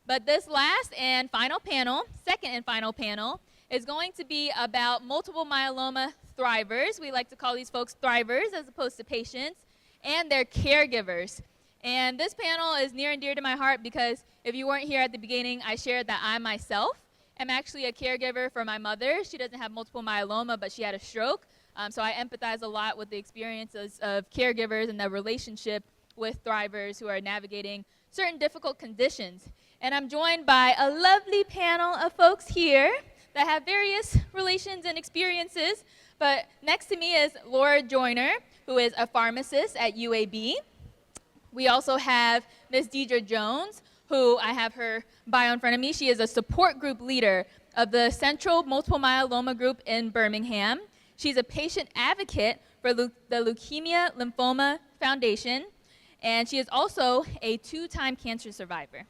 But this last and final panel, second and final panel, is going to be about multiple myeloma thrivers. We like to call these folks thrivers as opposed to patients, and their caregivers. And this panel is near and dear to my heart because if you weren't here at the beginning, I shared that I myself am actually a caregiver for my mother. She doesn't have multiple myeloma, but she had a stroke. So I empathize a lot with the experiences of caregivers and their relationship with thrivers who are navigating certain difficult conditions. And I'm joined by a lovely panel of folks here that have various relations and experiences. But next to me is Laura Joyner, who is a pharmacist at UAB. We also have Ms. Deidre Jones, who I have her bio in front of me. She is a support group leader of the Central Multiple Myeloma Group in Birmingham. She's a patient advocate for the Leukemia Lymphoma Foundation, and she is also a 2-time cancer survivor.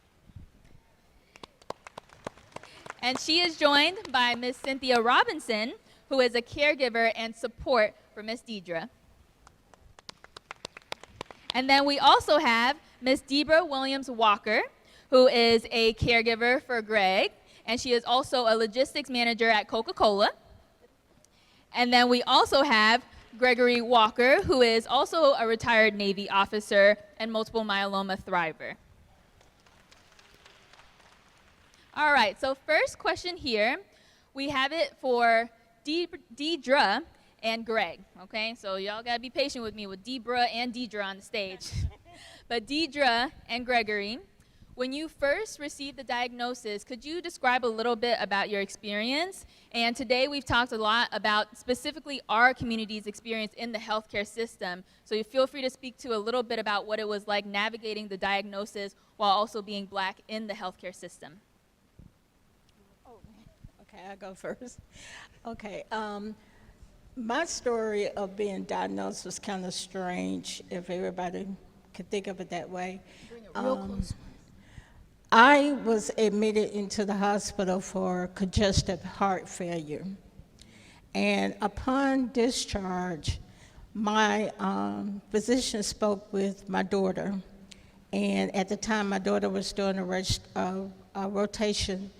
And she is joined by Ms. Cynthia Robinson, who is a caregiver and support for Ms. Deidre. And then we also have Ms. Debra Williams-Walker, who is a caregiver for Greg, and she is also a logistics manager at Coca-Cola. And then we also have Gregory Walker, who is also a retired Navy officer and multiple myeloma thriver. All right, so first question here, we have it for Deidre and Greg, okay? So y'all gotta be patient with me with Debra and Deidre on the stage. But Deidre and Gregory, when you first received the diagnosis, could you describe a little bit about your experience? And today we've talked a lot about specifically our community's experience in the healthcare system. So you feel free to speak to a little bit about what it was like navigating the diagnosis while also being Black in the healthcare system. Okay, I'll go first. Okay, my story of being diagnosed was kind of strange, if everybody could think of it that way. Bring it real close. I was admitted into the hospital for congestive heart failure. And upon discharge, my physician spoke with my daughter. And at the time, my daughter was doing a rotation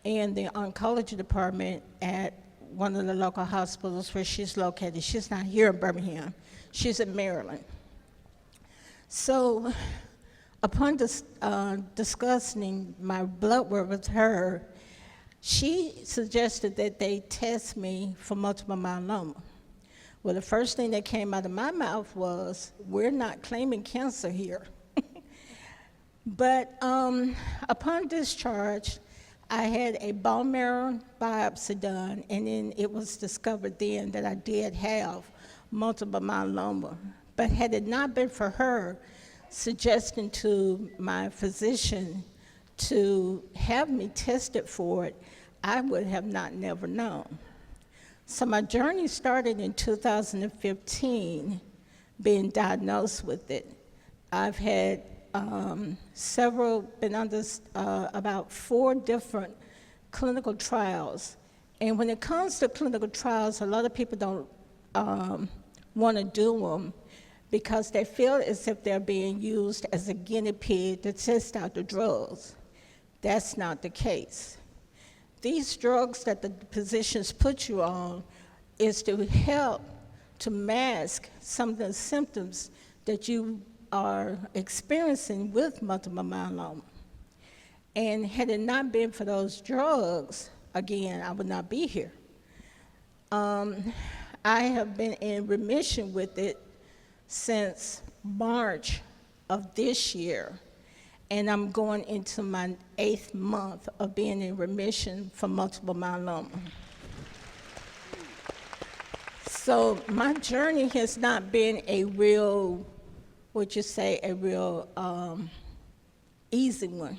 in the oncology department at one of the local hospitals where she's located. She's not here in Birmingham. She's in Maryland. So upon discussing my blood work with her, she suggested that they test me for multiple myeloma. Well, the first thing that came out of my mouth was, we're not claiming cancer here. But upon discharge, I had a bone marrow biopsy done, and then it was discovered then that I did have multiple myeloma. But had it not been for her suggesting to my physician to have me tested for it, I would have never known. So my journey started in 2015, being diagnosed with it. I've had been under about 4 different clinical trials. And when it comes to clinical trials, a lot of people don't want to do them because they feel as if they're being used as a guinea pig to test out the drugs. That's not the case. These drugs that the physicians put you on is to help to mask some of the symptoms that you are experiencing with multiple myeloma. And had it not been for those drugs, again, I would not be here. I have been in remission with it since March of this year, and I'm going into my 8th month of being in remission for multiple myeloma. So my journey has not been a real, easy one.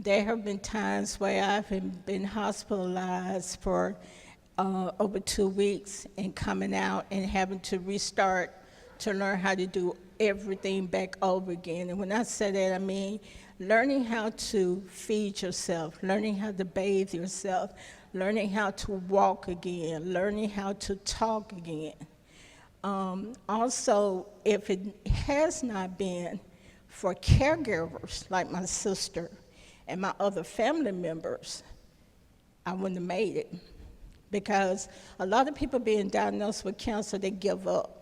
There have been times where I've been hospitalized for over 2 weeks and coming out and having to restart to learn how to do everything back over again. And when I say that, I mean learning how to feed yourself, learning how to bathe yourself, learning how to walk again, learning how to talk again. Also, if it has not been for caregivers like my sister and my other family members, I wouldn't have made it. Because a lot of people being diagnosed with cancer, they give up.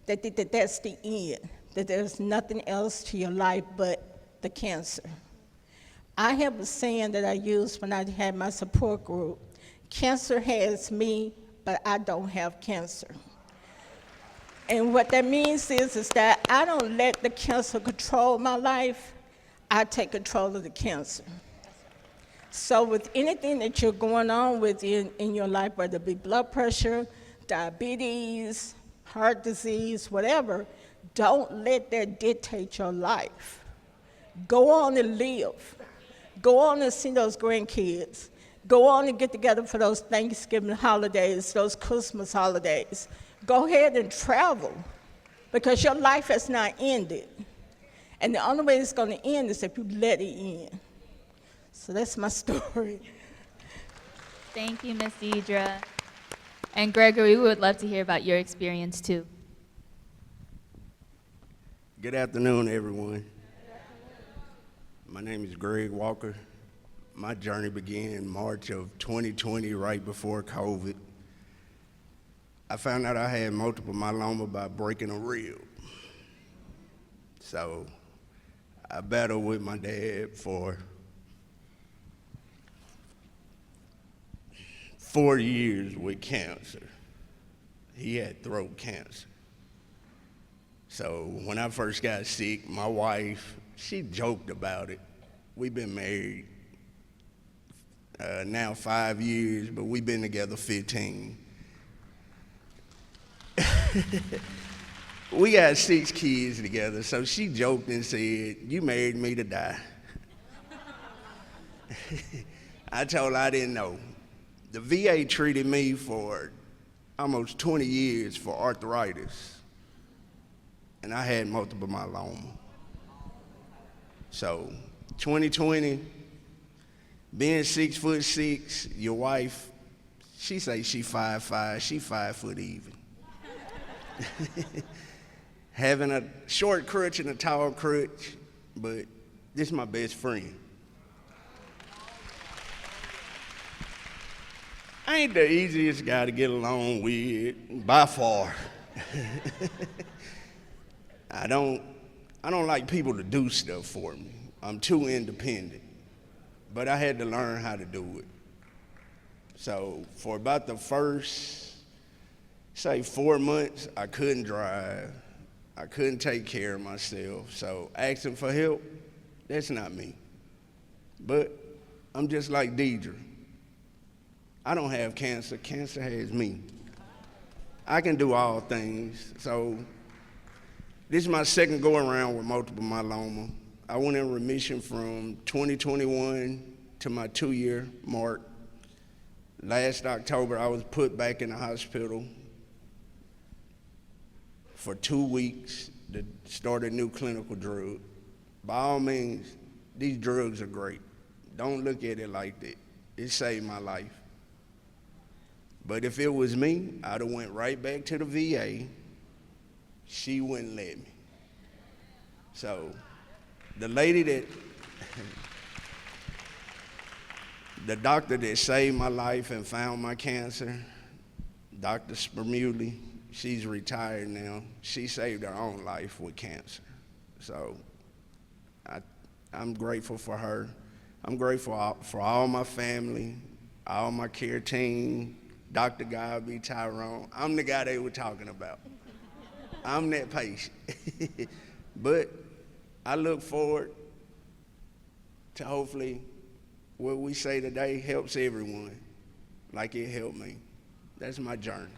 They think that that's the end, that there's nothing else to your life but the cancer. I have a saying that I used when I had my support group: cancer has me, but I don't have cancer. And what that means is that I don't let the cancer control my life, I take control of the cancer. So with anything that you're going on with in your life, whether it be blood pressure, diabetes, heart disease, whatever, don't let that dictate your life. Go on and live. Go on and see those grandkids. Go on and get together for those Thanksgiving holidays, those Christmas holidays. Go ahead and travel, because your life has not ended. And the only way it's going to end is if you let it end. So that's my story. Thank you, Ms. Deidre. And Gregory, we would love to hear about your experience too. Good afternoon, everyone. My name is Greg Walker. My journey began in March of 2020, right before COVID. I found out I had multiple myeloma by breaking a rib. So I battled with my dad for 4 years with cancer. He had throat cancer. So when I first got sick, my wife, she joked about it. We've been married now 5 years, but we've been together 15. We got 6 kids together, so she joked and said, "You married me to die." I told her I didn't know. The VA treated me for almost 20 years for arthritis, and I had multiple myeloma. So 2020, being 6'6", your wife, she say she 5'5", she 5 foot even. Having a short crutch and a tall crutch, but this is my best friend. I ain't the easiest guy to get along with, by far. I don't like people to do stuff for me. I'm too independent, but I had to learn how to do it. So for about the first, say 4 months, I couldn't drive. I couldn't take care of myself. So asking for help, that's not me. But I'm just like Deidre. I don't have cancer, cancer has me. I can do all things. So this is my second go around with multiple myeloma. I went in remission from 2021 to my 2-year mark. Last October, I was put back in the hospital for 2 weeks to start a new clinical drug. By all means, these drugs are great. Don't look at it like that. It saved my life. But if it was me, I'd have went right back to the VA. She wouldn't let me. So the lady that, the doctor that saved my life and found my cancer, Dr. Spermuli, she's retired now. She saved her own life with cancer. So I'm grateful for her. I'm grateful for all my family, all my care team, Dr. Godby, Tyrone. I'm the guy they were talking about. I'm that patient. But I look forward to hopefully what we say today helps everyone like it helped me. That's my journey.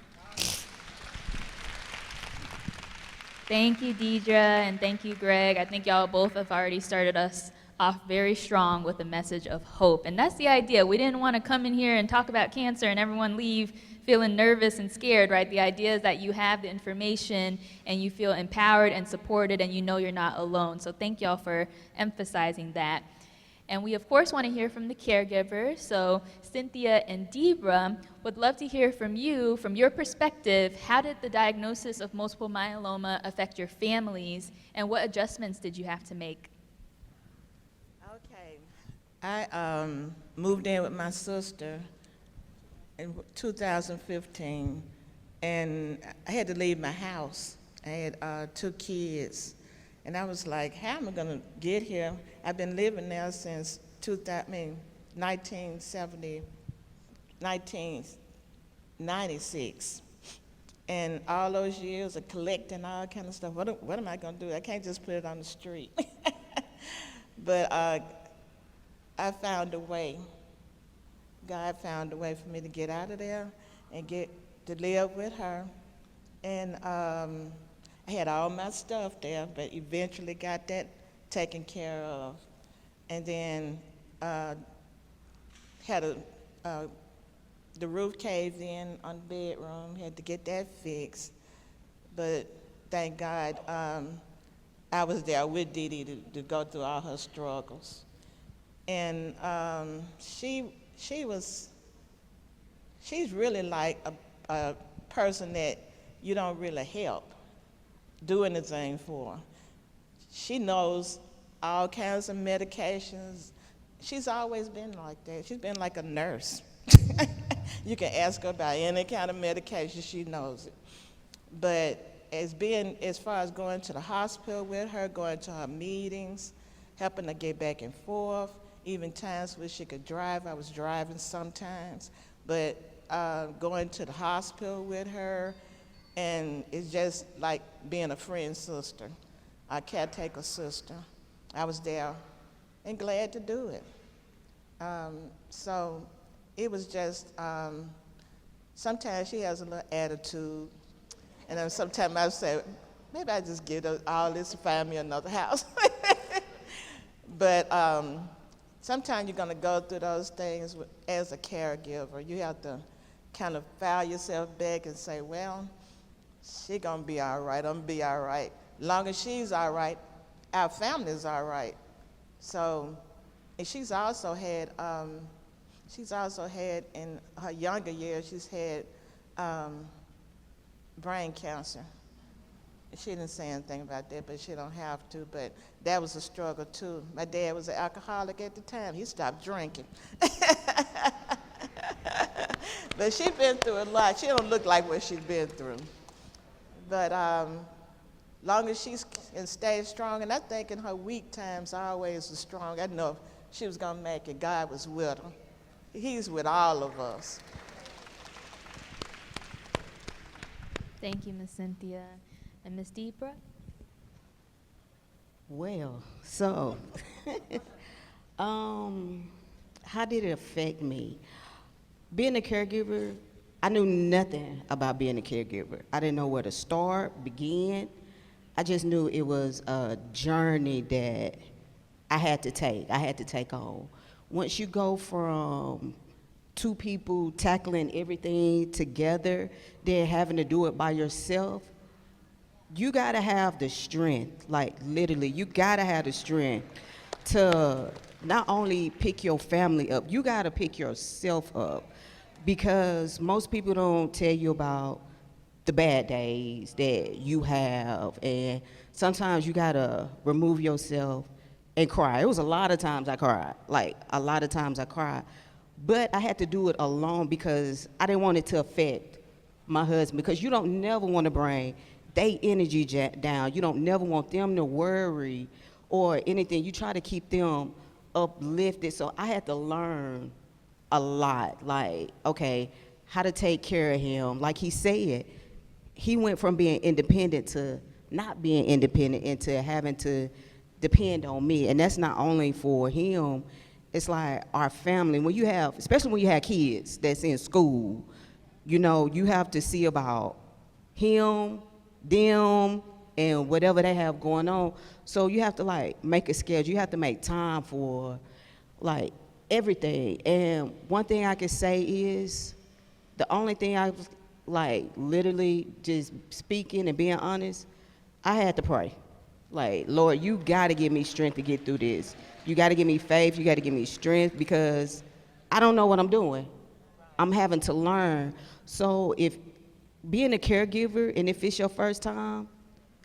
Thank you, Deidre, and thank you, Greg. I think y'all both have already started us off very strong with a message of hope. And that's the idea. We didn't want to come in here and talk about cancer and everyone leave feeling nervous and scared, right? The idea is that you have the information and you feel empowered and supported and you know you're not alone. So thank y'all for emphasizing that. And we, of course, want to hear from the caregivers. So Cynthia and Debra would love to hear from you, from your perspective, how did the diagnosis of multiple myeloma affect your families, and what adjustments did you have to make? Okay. I moved in with my sister in 2015, and I had to leave my house. I had 2 kids. And I was like, how am I going to get here? I've been living there since 1996. And all those years of collecting all kind of stuff, what am I going to do? I can't just put it on the street. But I found a way. God found a way for me to get out of there and get to live with her. And I had all my stuff there, but eventually got that taken care of. And then had the roof caved in on the bedroom, had to get that fixed. But thank God I was there with Dee Dee to go through all her struggles. And she's really like a person that you don't really help, do anything for. She knows all kinds of medications. She's always been like that. She's been like a nurse. You can ask her about any kind of medication, she knows it. But as far as going to the hospital with her, going to her meetings, helping her get back and forth, even times when she could drive, I was driving sometimes, but going to the hospital with her, and it's just like being a friend sister, a caretaker sister. I was there and glad to do it. So it was just, sometimes she has a little attitude, and then sometimes I say, maybe I just give her all this to find me another house. But sometimes you're gonna go through those things as a caregiver. You have to kind of file yourself back and say, well, she's gonna be all right, I'm gonna be all right. As long as she's all right, our family's all right. So, and she's also had in her younger years, she's had brain cancer. She didn't say anything about that, but she don't have to, but that was a struggle too. My dad was an alcoholic at the time. He stopped drinking. But she's been through a lot. She don't look like what she's been through. But long as she can stay strong, and I think in her weak times, always was strong. I know she was gonna make it. God was with her. He's with all of us. Thank you, Ms. Cynthia. And Ms. Debra? Well, so, how did it affect me? Being a caregiver, I knew nothing about being a caregiver. I didn't know where to start, begin. I just knew it was a journey that I had to take on. Once you go from two people tackling everything together than having to do it by yourself. You gotta have the strength, like literally, you gotta have the strength to not only pick your family up, you gotta pick yourself up, because most people don't tell you about the bad days that you have, and sometimes you gotta remove yourself and cry. It was a lot of times I cried, like a lot of times I cried, but I had to do it alone because I didn't want it to affect my husband, because you don't never want to bring they energy down. You don't never want them to worry or anything. You try to keep them uplifted. So I had to learn a lot, like, okay, how to take care of him. Like he said, he went from being independent to not being independent into having to depend on me. And that's not only for him, it's like our family. When you have, especially when you have kids that's in school, you know, you have to see about him, them, and whatever they have going on. So you have to like make a schedule. You have to make time for like everything. And one thing I can say is, the only thing I was like literally just speaking and being honest, I had to pray. Like, Lord, you gotta give me strength to get through this. You gotta give me faith, you gotta give me strength, because I don't know what I'm doing. I'm having to learn. So if being a caregiver, and if it's your first time,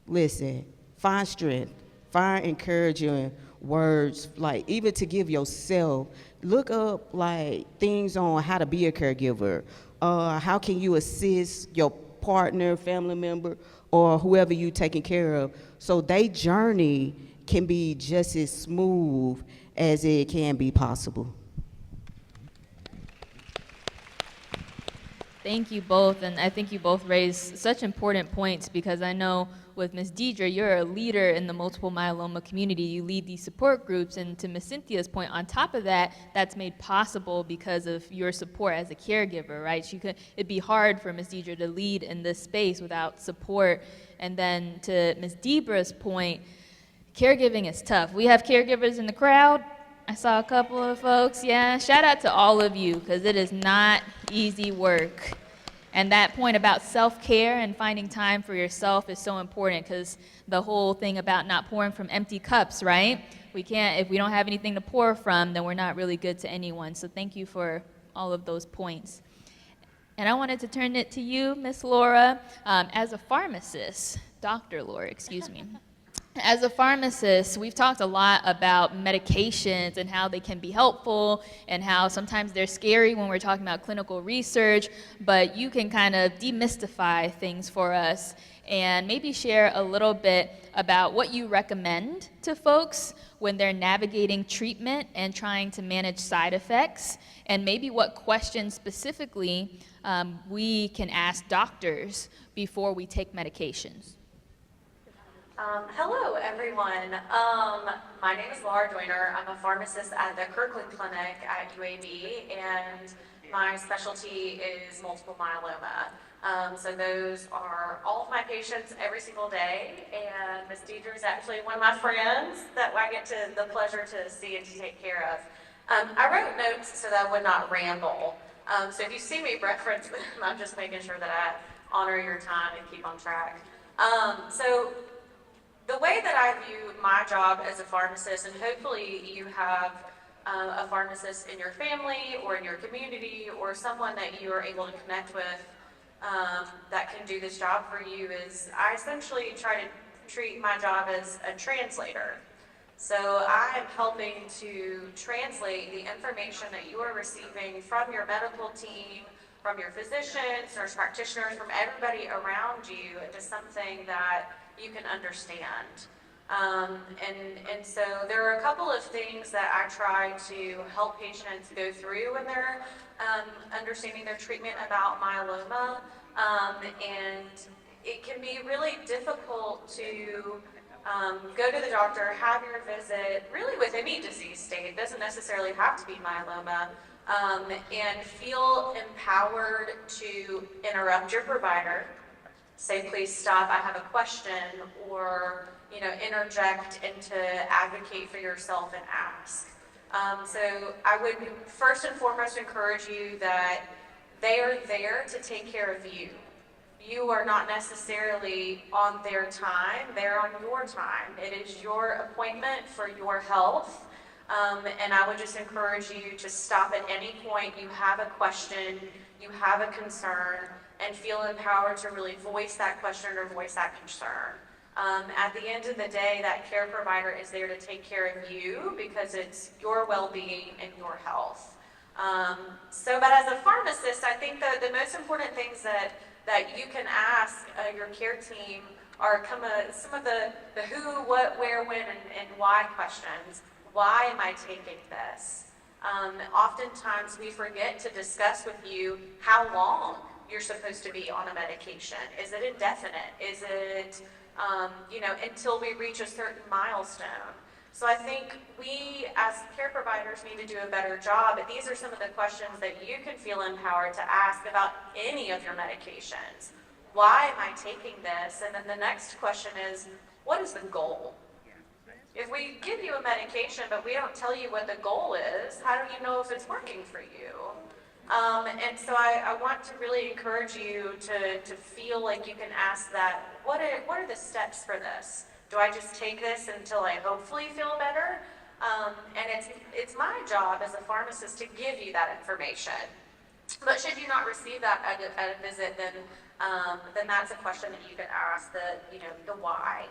listen, find strength, find encouraging words, like even to give yourself. Look up like things on how to be a caregiver. How can you assist your partner, family member, or whoever you taking care of, so their journey can be just as smooth as it can be possible. Thank you both, and I think you both raised such important points, because I know with Ms. Deidre, you're a leader in the multiple myeloma community. You lead these support groups, and to Ms. Cynthia's point, on top of that, that's made possible because of your support as a caregiver, right? It'd be hard for Ms. Deidre to lead in this space without support. And then to Ms. Debra's point, caregiving is tough. We have caregivers in the crowd. I saw a couple of folks, yeah. Shout out to all of you, because it is not easy work. And that point about self-care and finding time for yourself is so important, because the whole thing about not pouring from empty cups, right? If we don't have anything to pour from, then we're not really good to anyone. So thank you for all of those points. And I wanted to turn it to you, Miss Laura, as a pharmacist, Dr. Laura, excuse me. As a pharmacist, we've talked a lot about medications and how they can be helpful and how sometimes they're scary when we're talking about clinical research, but you can kind of demystify things for us and maybe share a little bit about what you recommend to folks when they're navigating treatment and trying to manage side effects, and maybe what questions specifically we can ask doctors before we take medications. Hello, everyone. My name is Laura Joyner. I'm a pharmacist at the Kirkland Clinic at UAB, and my specialty is multiple myeloma. So those are all of my patients every single day, and Ms. Deidre is actually one of my friends that I get the pleasure to see and to take care of. I wrote notes so that I would not ramble. So if you see me reference them, I'm just making sure that I honor your time and keep on track. So the way that I view my job as a pharmacist, and hopefully you have a pharmacist in your family or in your community or someone that you are able to connect with that can do this job for you, is I essentially try to treat my job as a translator. So I am helping to translate the information that you are receiving from your medical team, from your physicians, nurse practitioners, from everybody around you into something that you can understand. And so there are a couple of things that I try to help patients go through when they're understanding their treatment about myeloma. And it can be really difficult to go to the doctor, have your visit, really with any disease state, it doesn't necessarily have to be myeloma, and feel empowered to interrupt your provider, say, please stop, I have a question, or interject and to advocate for yourself and ask. So I would first and foremost encourage you that they are there to take care of you. You are not necessarily on their time, they're on your time. It is your appointment for your health. And I would just encourage you to stop at any point you have a question, you have a concern, and feel empowered to really voice that question or voice that concern. At the end of the day, that care provider is there to take care of you because it's your well-being and your health. But as a pharmacist, I think the most important things that you can ask your care team are some of the who, what, where, when, and why questions. Why am I taking this? Oftentimes we forget to discuss with you how long you're supposed to be on a medication. Is it indefinite? Is it, until we reach a certain milestone? So I think we as care providers need to do a better job, but these are some of the questions that you can feel empowered to ask about any of your medications. Why am I taking this? And then the next question is, what is the goal? If we give you a medication, but we don't tell you what the goal is, how do you know if it's working for you? And so I want to really encourage you to feel like you can ask that, what are the steps for this? Do I just take this until I hopefully feel better? And it's my job as a pharmacist to give you that information. But should you not receive that at a visit, then that's a question that you can ask, the why.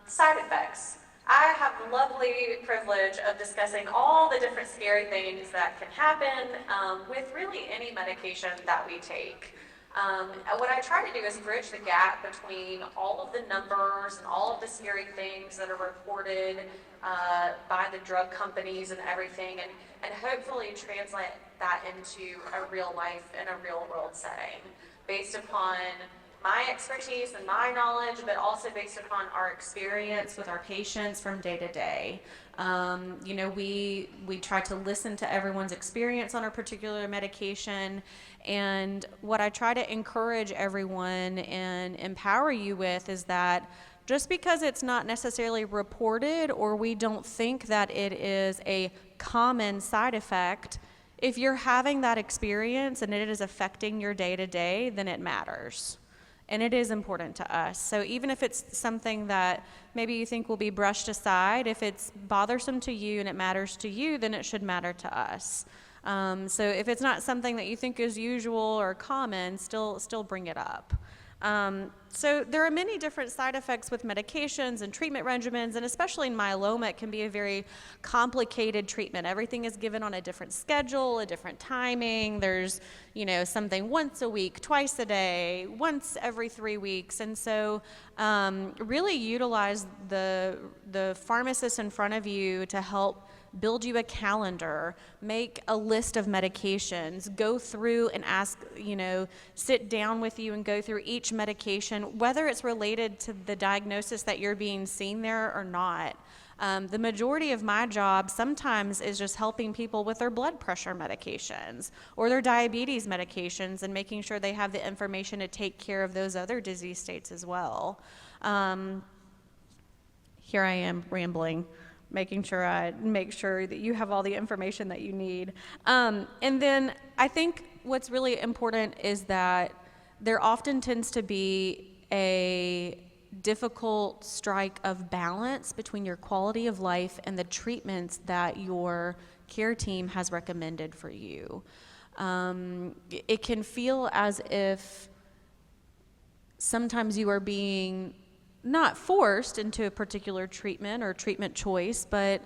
Side effects. I have the lovely privilege of discussing all the different scary things that can happen with really any medication that we take. What I try to do is bridge the gap between all of the numbers and all of the scary things that are reported by the drug companies and everything, and hopefully translate that into a real life and a real world setting based upon my expertise and my knowledge, but also based upon our experience with our patients from day to day. We try to listen to everyone's experience on a particular medication, and what I try to encourage everyone and empower you with is that just because it's not necessarily reported or we don't think that it is a common side effect, if you're having that experience and it is affecting your day-to-day, then it matters. And it is important to us. So even if it's something that maybe you think will be brushed aside, if it's bothersome to you and it matters to you, then it should matter to us. So if it's not something that you think is usual or common, still bring it up. So there are many different side effects with medications and treatment regimens, and especially in myeloma, it can be a very complicated treatment. Everything is given on a different schedule, a different timing. There's, something once a week, twice a day, once every 3 weeks. And so really utilize the pharmacist in front of you to help build you a calendar, make a list of medications, go through and ask, sit down with you and go through each medication, whether it's related to the diagnosis that you're being seen there or not. The majority of my job sometimes is just helping people with their blood pressure medications or their diabetes medications and making sure they have the information to take care of those other disease states as well. Here I am rambling, making sure that you have all the information that you need. And then I think what's really important is that there often tends to be a difficult strike of balance between your quality of life and the treatments that your care team has recommended for you. It can feel as if sometimes you are being not forced into a particular treatment or treatment choice, but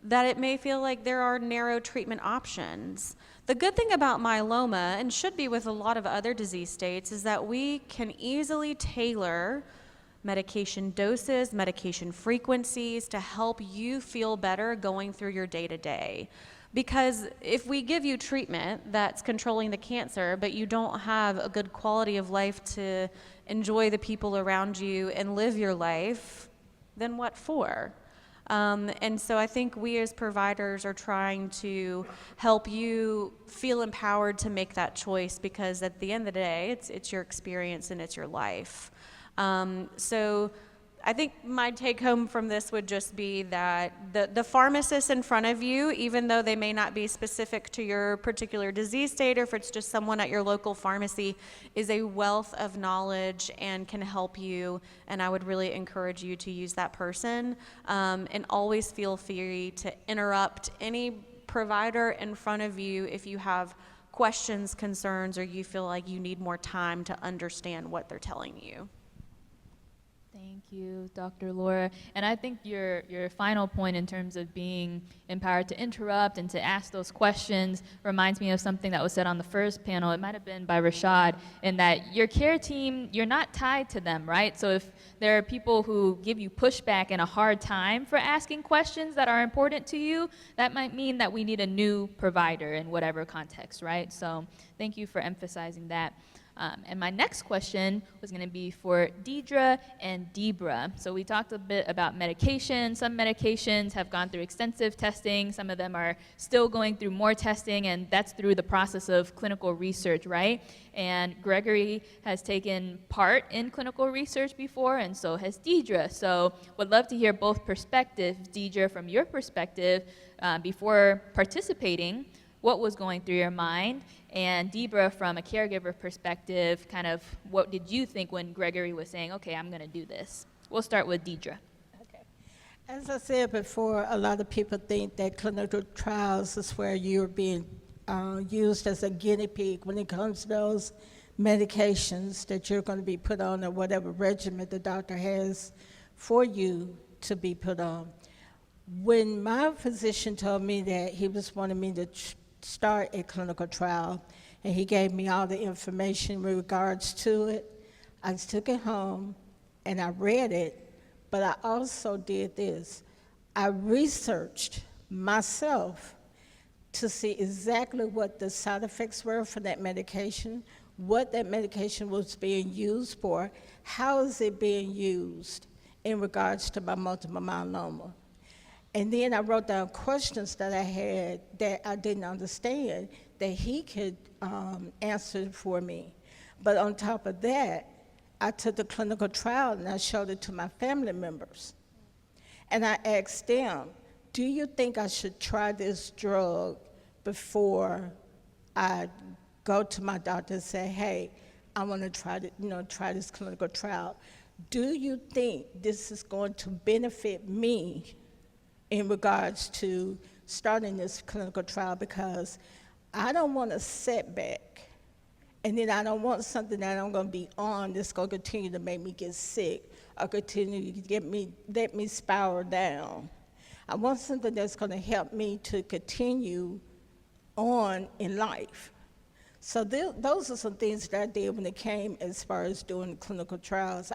that it may feel like there are narrow treatment options. The good thing about myeloma, and should be with a lot of other disease states, is that we can easily tailor medication doses, medication frequencies to help you feel better going through your day-to-day. Because if we give you treatment that's controlling the cancer, but you don't have a good quality of life to enjoy the people around you and live your life, then what for? And so I think we as providers are trying to help you feel empowered to make that choice, because at the end of the day, it's your experience and it's your life. So I think my take home from this would just be that the pharmacist in front of you, even though they may not be specific to your particular disease state, or if it's just someone at your local pharmacy, is a wealth of knowledge and can help you. And I would really encourage you to use that person. And always feel free to interrupt any provider in front of you if you have questions, concerns, or you feel like you need more time to understand what they're telling you. Thank you, Dr. Laura. And I think your final point in terms of being empowered to interrupt and to ask those questions reminds me of something that was said on the first panel. It might have been by Rashad, in that your care team, you're not tied to them, right? So if there are people who give you pushback and a hard time for asking questions that are important to you, that might mean that we need a new provider in whatever context, right? So thank you for emphasizing that. And my next question was going to be for Deidre and Debra. So we talked a bit about medication. Some medications have gone through extensive testing. Some of them are still going through more testing, and that's through the process of clinical research, right? And Gregory has taken part in clinical research before, and so has Deidre. So would love to hear both perspectives. Deidre, from your perspective, before participating, what was going through your mind? And Debra, from a caregiver perspective, kind of what did you think when Gregory was saying, okay, I'm going to do this? We'll start with Deidre. As I said before, a lot of people think that clinical trials is where you're being used as a guinea pig when it comes to those medications that you're going to be put on, or whatever regimen the doctor has for you to be put on. When my physician told me that he was wanting me to start a clinical trial, and he gave me all the information with regards to it, I took it home and I read it, but I also did this. I researched myself to see exactly what the side effects were for that medication, what that medication was being used for, how is it being used in regards to my multiple myeloma. And then I wrote down questions that I had that I didn't understand that he could answer for me. But on top of that, I took the clinical trial and I showed it to my family members. And I asked them, do you think I should try this drug before I go to my doctor and say, hey, I want to try this clinical trial? Do you think this is going to benefit me in regards to starting this clinical trial? Because I don't want a setback, and then I don't want something that I'm going to be on that's going to continue to make me get sick or continue to let me spiral down. I want something that's going to help me to continue on in life. So those are some things that I did when it came as far as doing clinical trials.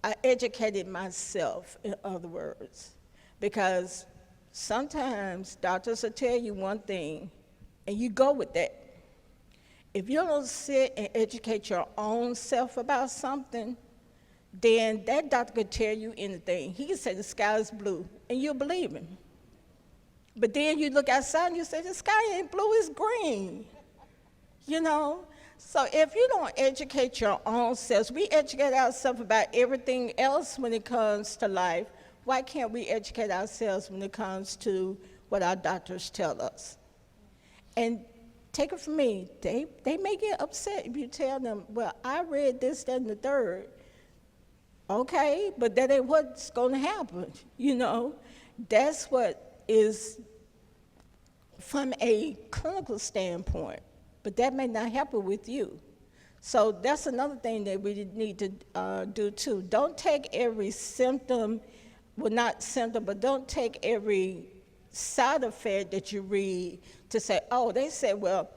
I educated myself, in other words. Because sometimes doctors will tell you one thing, and you go with that. If you don't sit and educate your own self about something, then that doctor could tell you anything. He can say the sky is blue, and you'll believe him. But then you look outside and you say, the sky ain't blue, it's green. You know? So if you don't educate your own selves, we educate ourselves about everything else when it comes to life. Why can't we educate ourselves when it comes to what our doctors tell us? And take it from me, they may get upset if you tell them, well, I read this, that, and the third. Okay, but that ain't what's going to happen, you know? That's what is from a clinical standpoint, but that may not happen with you. So that's another thing that we need to do too. Don't take every symptom, well, not symptom, but don't take every side effect that you read to say, oh, they said, well,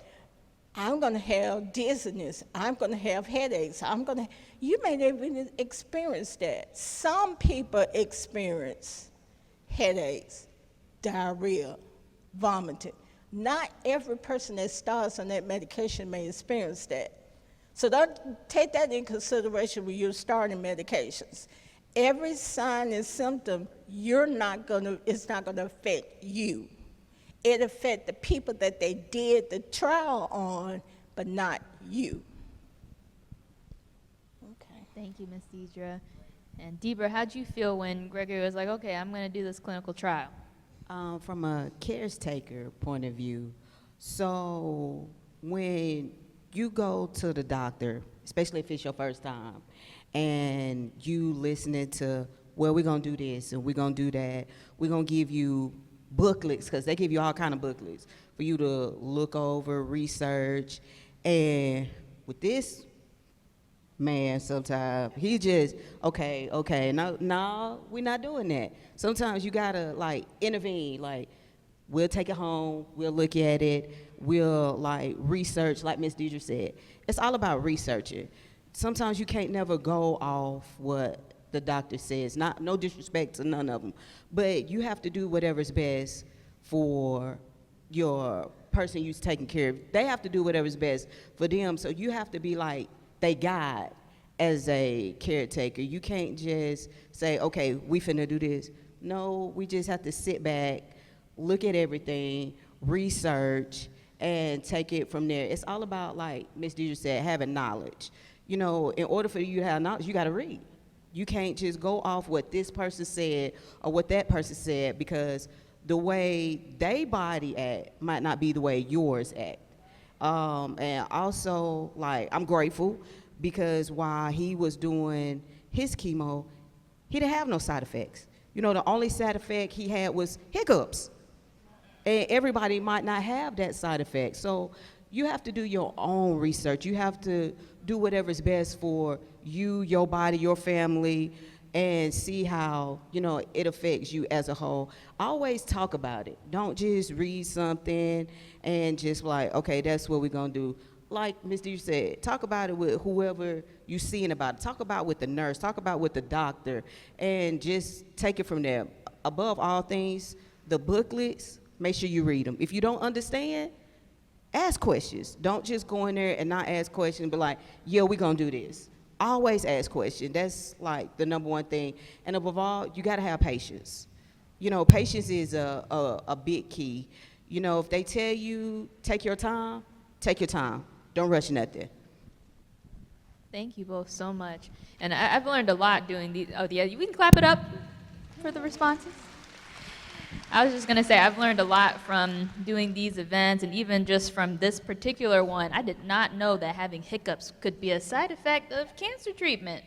I'm going to have dizziness, I'm going to have headaches, you may not even experience that. Some people experience headaches, diarrhea, vomiting. Not every person that starts on that medication may experience that. So don't take that in consideration when you're starting medications. Every sign and symptom, it's not gonna affect you. It affects the people that they did the trial on, but not you. Okay. Thank you, Ms. Deidre. And Deborah, how'd you feel when Gregory was like, okay, I'm going to do this clinical trial? From a caretaker point of view, so when you go to the doctor, especially if it's your first time, and you listening to, well, we're going to do this and we're going to do that, we're going to give you booklets, because they give you all kind of booklets for you to look over, research, and with this man, sometimes he just, okay, no, we're not doing that. Sometimes you gotta like intervene, like we'll take it home, we'll look at it, we'll like research, like Miss Deidre said. It's all about researching. Sometimes you can't never go off what the doctor says, no disrespect to none of them, but you have to do whatever's best for your person you're taking care of. They have to do whatever's best for them, so you have to be like they guide as a caretaker. You can't just say, okay, we finna do this. No, we just have to sit back, look at everything, research, and take it from there. It's all about, like Ms. Deidre said, having knowledge. You know, in order for you to have knowledge, you gotta read. You can't just go off what this person said or what that person said, because the way they body act might not be the way yours act. And also, like, I'm grateful because while he was doing his chemo, he didn't have no side effects. You know, the only side effect he had was hiccups. And everybody might not have that side effect. So you have to do your own research. You have to do whatever's best for you, your body, your family, and see how, you know, it affects you as a whole. Always talk about it. Don't just read something and just like, okay, that's what we're gonna do. Like Ms. Deidre said, talk about it with whoever you're seeing about it. Talk about it with the nurse, talk about it with the doctor, and just take it from there. Above all things, the booklets, make sure you read them. If you don't understand, ask questions. Don't just go in there and not ask questions, but like, yeah, we're gonna do this. Always ask questions. That's like the number one thing. And above all, you gotta have patience. You know, patience is a big key. You know, if they tell you, take your time, take your time. Don't rush nothing. Thank you both so much. And I've learned a lot doing these. Oh, yeah, we can clap it up for the responses. I was just going to say, I've learned a lot from doing these events, and even just from this particular one. I did not know that having hiccups could be a side effect of cancer treatment.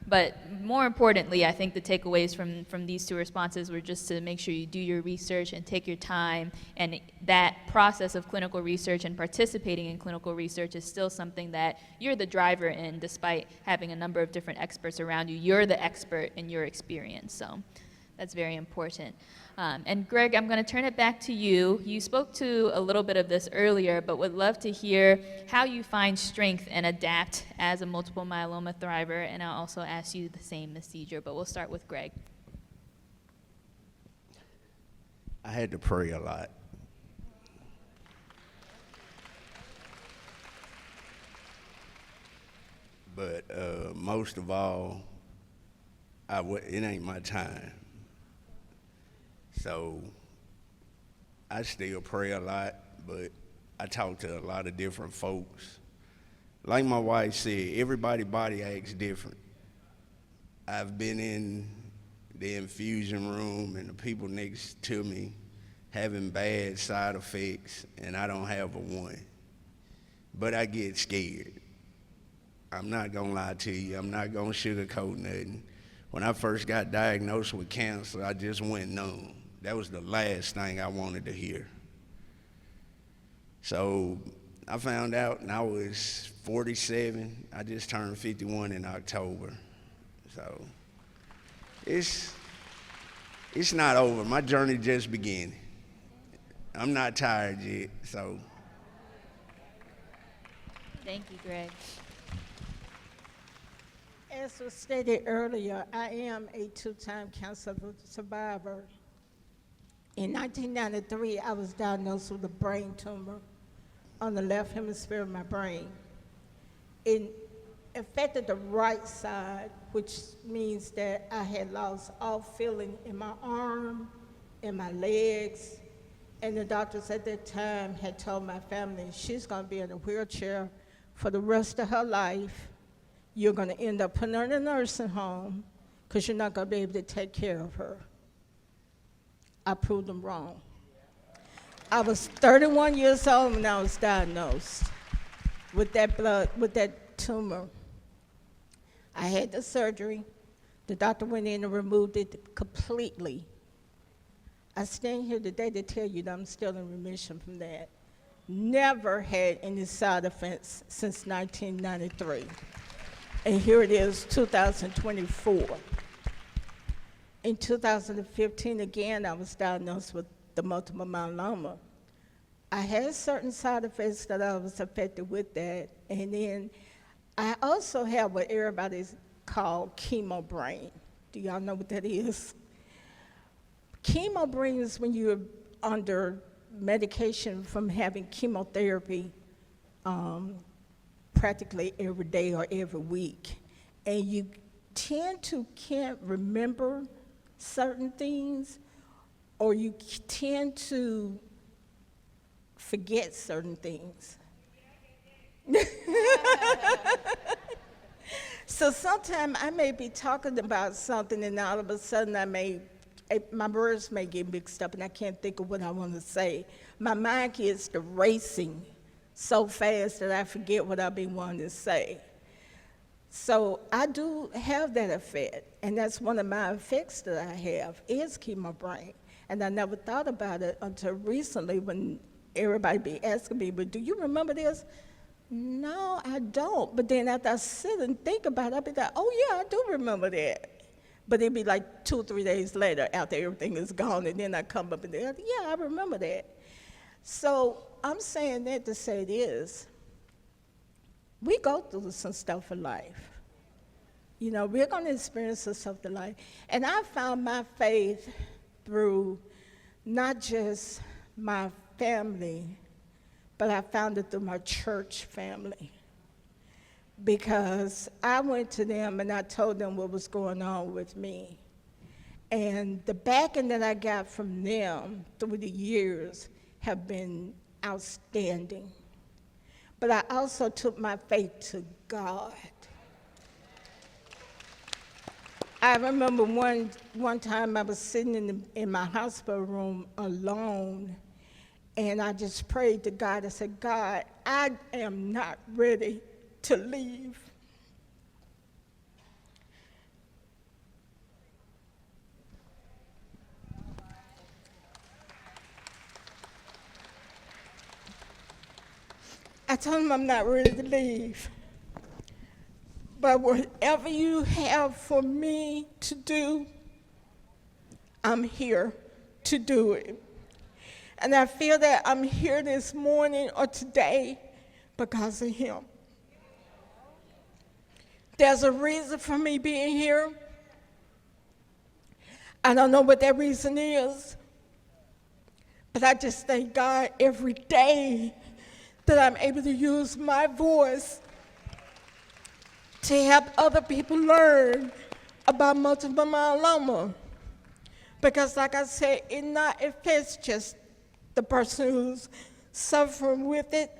But more importantly, I think the takeaways from these two responses were just to make sure you do your research and take your time. And that process of clinical research and participating in clinical research is still something that you're the driver in, despite having a number of different experts around you. You're the expert in your experience. So that's very important. And Greg, I'm going to turn it back to you. You spoke to a little bit of this earlier, but would love to hear how you find strength and adapt as a multiple myeloma thriver. And I'll also ask you the same, Ms. Deidre, but we'll start with Greg. I had to pray a lot. But most of all, it ain't my time. So I still pray a lot, but I talk to a lot of different folks. Like my wife said, everybody's body acts different. I've been in the infusion room and the people next to me having bad side effects, and I don't have a one. But I get scared. I'm not gonna lie to you. I'm not gonna sugarcoat nothing. When I first got diagnosed with cancer, I just went numb. That was the last thing I wanted to hear. So I found out, and I was 47. I just turned 51 in October. So it's not over. My journey just beginning. I'm not tired yet, so. Thank you, Greg. As was stated earlier, I am a two-time cancer survivor. In 1993, I was diagnosed with a brain tumor on the left hemisphere of my brain. It affected the right side, which means that I had lost all feeling in my arm, in my legs, and the doctors at that time had told my family she's gonna be in a wheelchair for the rest of her life. You're gonna end up putting her in a nursing home, because you're not going to be able to take care of her. I proved them wrong. I was 31 years old when I was diagnosed with that tumor. I had the surgery. The doctor went in and removed it completely. I stand here today to tell you that I'm still in remission from that. Never had any side effects since 1993. And here it is, 2024. In 2015, again, I was diagnosed with the multiple myeloma. I had certain side effects that I was affected with that. And then I also have what everybody's called chemo brain. Do y'all know what that is? Chemo brain is when you're under medication from having chemotherapy practically every day or every week. And you tend to can't remember certain things, or you tend to forget certain things. So sometimes I may be talking about something and all of a sudden my words may get mixed up and I can't think of what I want to say. My mind gets to racing so fast that I forget what I've been wanting to say. So I do have that effect, and that's one of my effects that I have is chemo brain. And I never thought about it until recently when everybody be asking me, but do you remember this? No, I don't. But then after I sit and think about it, I'll be like, oh yeah, I do remember that. But it'd be like 2 or 3 days later after everything is gone, and then I come up and say, yeah, I remember that. So I'm saying that to say this. We go through some stuff in life. You know, we're going to experience some stuff in life. And I found my faith through not just my family, but I found it through my church family. Because I went to them and I told them what was going on with me. And the backing that I got from them through the years have been outstanding. But I also took my faith to God. I remember one time I was sitting in my hospital room alone, and I just prayed to God. I said, God, I am not ready to leave. I told him I'm not ready to leave. But whatever you have for me to do, I'm here to do it. And I feel that I'm here this morning or today because of him. There's a reason for me being here. I don't know what that reason is, but I just thank God every day that I'm able to use my voice to help other people learn about multiple myeloma. Because like I said, it not affects just the person who's suffering with it.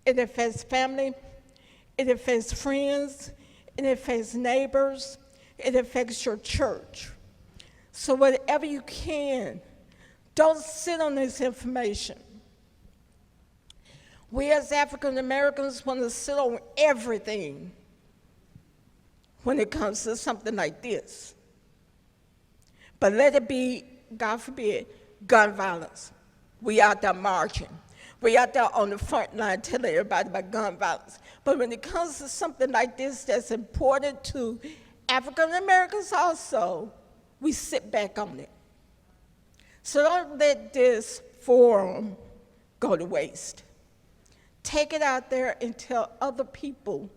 It affects family, it affects friends, it affects neighbors, it affects your church. So whatever you can, don't sit on this information. We as African Americans want to sit on everything when it comes to something like this. But let it be, God forbid, gun violence. We out there marching. We out there on the front line telling everybody about gun violence. But when it comes to something like this that's important to African Americans also, we sit back on it. So don't let this forum go to waste. Take it out there and tell other people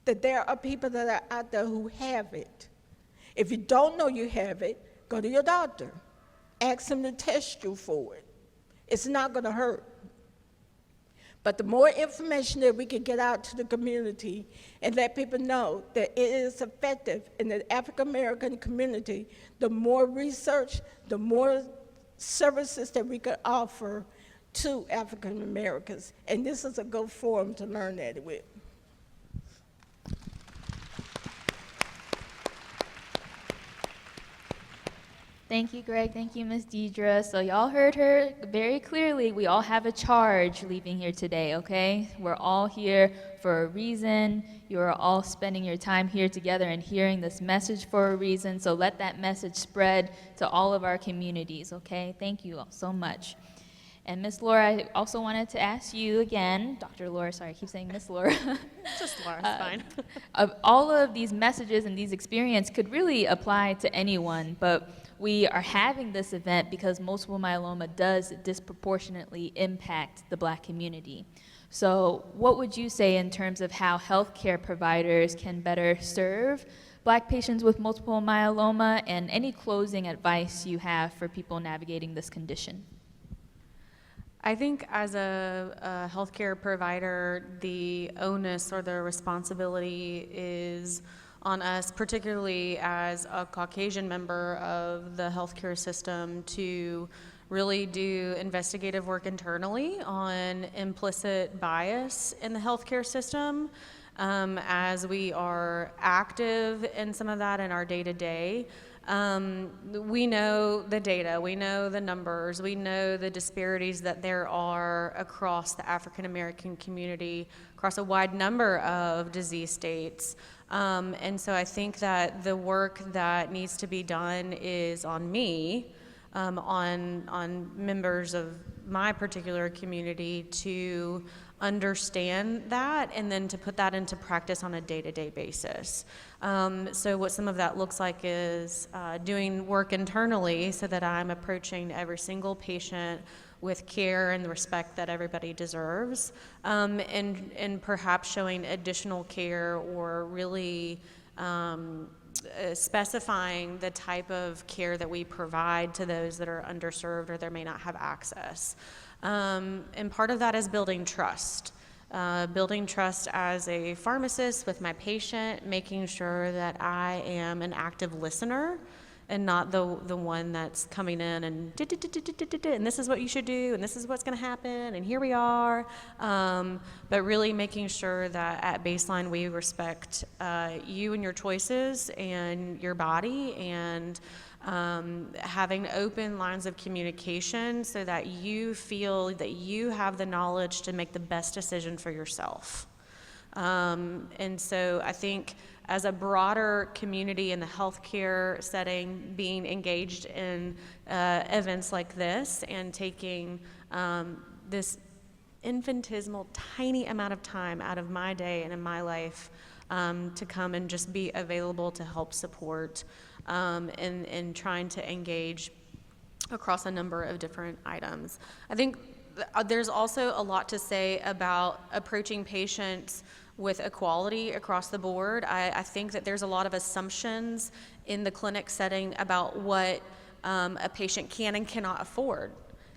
that there are people that are out there who have it. If you don't know you have it, go to your doctor. Ask him to test you for it. It's not going to hurt. But the more information that we can get out to the community and let people know that it is effective in the African American community, the more research, the more services that we can offer to African Americans. And this is a good forum to learn that with. Thank you, Greg. Thank you, Ms. Deidre. So y'all heard her very clearly. We all have a charge leaving here today, okay? We're all here for a reason. You are all spending your time here together and hearing this message for a reason. So let that message spread to all of our communities, okay? Thank you all so much. And Miss Laura, I also wanted to ask you again, Dr. Laura, sorry, I keep saying Miss Laura. Just Laura, it's fine. All of these messages and these experiences could really apply to anyone, but we are having this event because multiple myeloma does disproportionately impact the Black community. So what would you say in terms of how healthcare providers can better serve Black patients with multiple myeloma, and any closing advice you have for people navigating this condition? I think as a healthcare provider, the onus or the responsibility is on us, particularly as a Caucasian member of the healthcare system, to really do investigative work internally on implicit bias in the healthcare system, as we are active in some of that in our day-to-day. We know the data, we know the numbers, we know the disparities that there are across the African American community, across a wide number of disease states. And so I think that the work that needs to be done is on me, on members of my particular community, to understand that and then to put that into practice on a day-to-day basis. So what some of that looks like is doing work internally so that I'm approaching every single patient with care and the respect that everybody deserves, and perhaps showing additional care or really specifying the type of care that we provide to those that are underserved or that may not have access. And part of that is building trust. Building trust as a pharmacist with my patient, making sure that I am an active listener and not the one that's coming in and and this is what you should do and this is what's going to happen and here we are, but really making sure that at baseline we respect you and your choices and your body, and having open lines of communication so that you feel that you have the knowledge to make the best decision for yourself. And so I think as a broader community in the healthcare setting, being engaged in events like this and taking this infinitesimal, tiny amount of time out of my day and in my life to come and just be available to help support and trying to engage across a number of different items. I think there's also a lot to say about approaching patients with equality across the board. I think that there's a lot of assumptions in the clinic setting about what a patient can and cannot afford,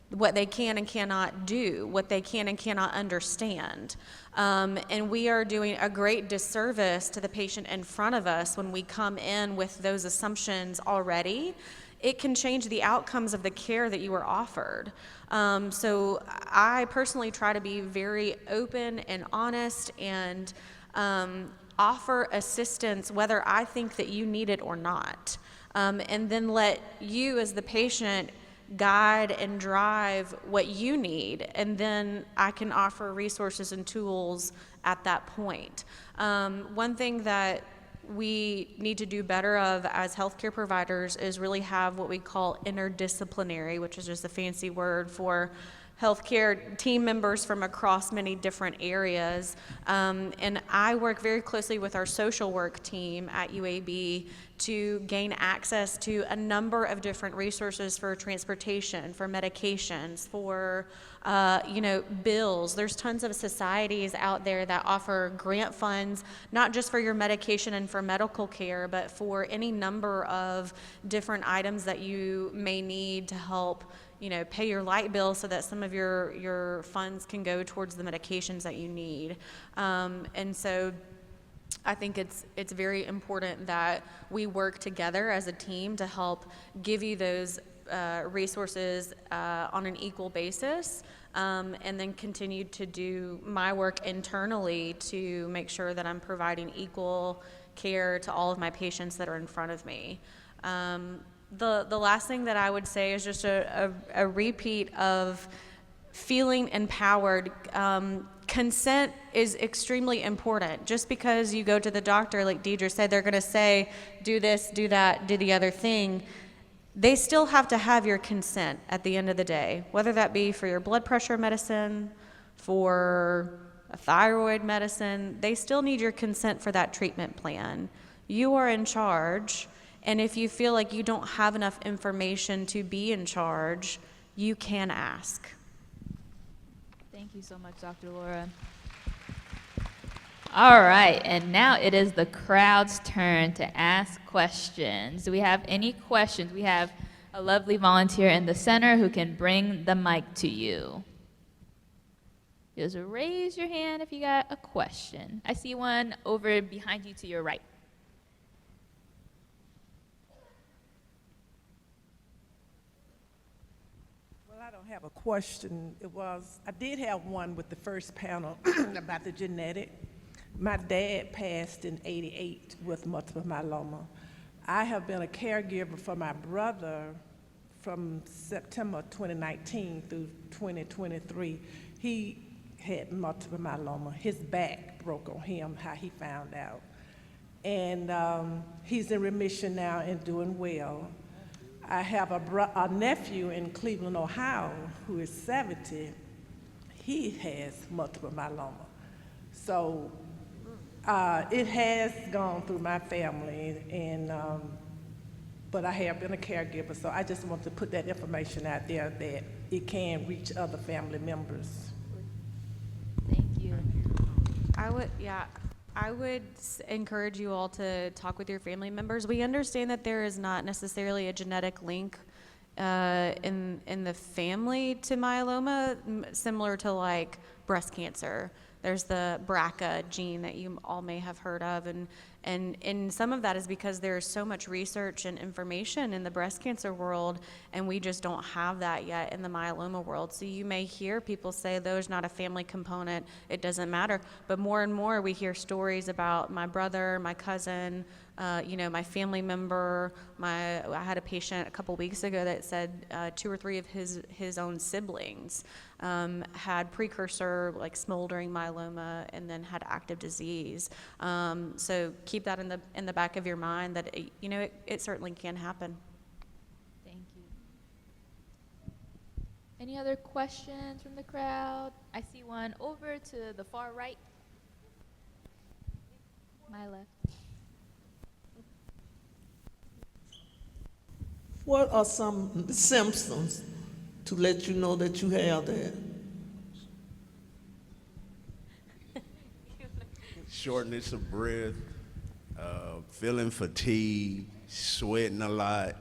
what they can and cannot do, what they can and cannot understand. And we are doing a great disservice to the patient in front of us when we come in with those assumptions already. It can change the outcomes of the care that you are offered. So I personally try to be very open and honest and offer assistance whether I think that you need it or not. And then let you as the patient guide and drive what you need, and then I can offer resources and tools at that point. One thing that we need to do better of as healthcare providers is really have what we call interdisciplinary, which is just a fancy word for healthcare team members from across many different areas. And I work very closely with our social work team at UAB to gain access to a number of different resources for transportation, for medications, for bills. There's tons of societies out there that offer grant funds, not just for your medication and for medical care, but for any number of different items that you may need to help pay your light bill so that some of your funds can go towards the medications that you need. And so I think it's very important that we work together as a team to help give you those resources on an equal basis, and then continue to do my work internally to make sure that I'm providing equal care to all of my patients that are in front of me. The last thing that I would say is just a repeat of feeling empowered. Consent is extremely important. Just because you go to the doctor, like Deidre said, they're going to say, do this, do that, do the other thing. They still have to have your consent at the end of the day, whether that be for your blood pressure medicine, for a thyroid medicine. They still need your consent for that treatment plan. You are in charge, and if you feel like you don't have enough information to be in charge, you can ask. Thank you so much, Dr. Laura. All right, and now it is the crowd's turn to ask questions. Do we have any questions? We have a lovely volunteer in the center who can bring the mic to you. Just raise your hand if you got a question. I see one over behind you to your right. I don't have a question. I did have one with the first panel about the genetic. My dad passed in '88 with multiple myeloma. I have been a caregiver for my brother from September 2019 through 2023. He had multiple myeloma. His back broke on him, how he found out. And he's in remission now and doing well. I have a nephew in Cleveland, Ohio, who is 70. He has multiple myeloma. So it has gone through my family, and but I have been a caregiver, so I just want to put that information out there that it can reach other family members. Thank you. I would encourage you all to talk with your family members. We understand that there is not necessarily a genetic link in the family to myeloma, similar to like breast cancer. There's the BRCA gene that you all may have heard of, and some of that is because there's so much research and information in the breast cancer world, and we just don't have that yet in the myeloma world. So you may hear people say there's not a family component, it doesn't matter, but more and more we hear stories about my brother, my cousin, my family member. I had a patient a couple weeks ago that said 2 or 3 of his own siblings had precursor, like smoldering myeloma, and then had active disease. So keep that in the back of your mind that it certainly can happen. Thank you. Any other questions from the crowd? I see one over to the far right. My left. What are some symptoms to let you know that you have that? Shortness of breath, feeling fatigued, sweating a lot.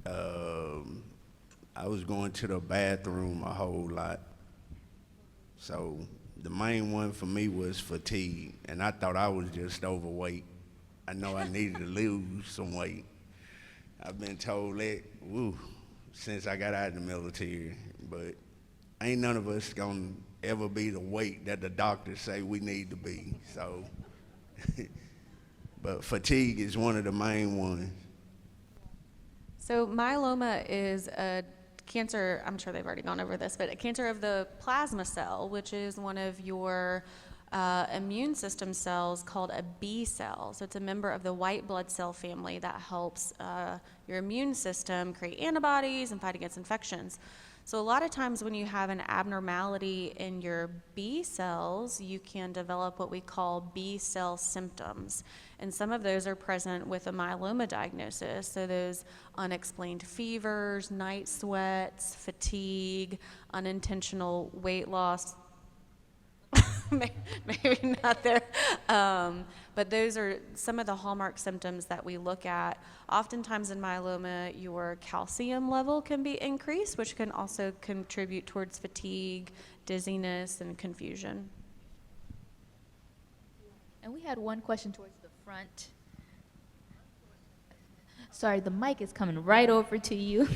I was going to the bathroom a whole lot. So the main one for me was fatigue, and I thought I was just overweight. I know I needed to lose some weight. I've been told that, since I got out of the military, but ain't none of us gonna ever be the weight that the doctors say we need to be, so. But fatigue is one of the main ones. So myeloma is a cancer, I'm sure they've already gone over this, but a cancer of the plasma cell, which is one of your immune system cells called a B cell. So it's a member of the white blood cell family that helps your immune system create antibodies and fight against infections. So a lot of times when you have an abnormality in your B cells, you can develop what we call B cell symptoms. And some of those are present with a myeloma diagnosis. So those unexplained fevers, night sweats, fatigue, unintentional weight loss. Maybe not there, but those are some of the hallmark symptoms that we look at. Oftentimes in myeloma, your calcium level can be increased, which can also contribute towards fatigue, dizziness, and confusion. And we had one question towards the front. Sorry, the mic is coming right over to you,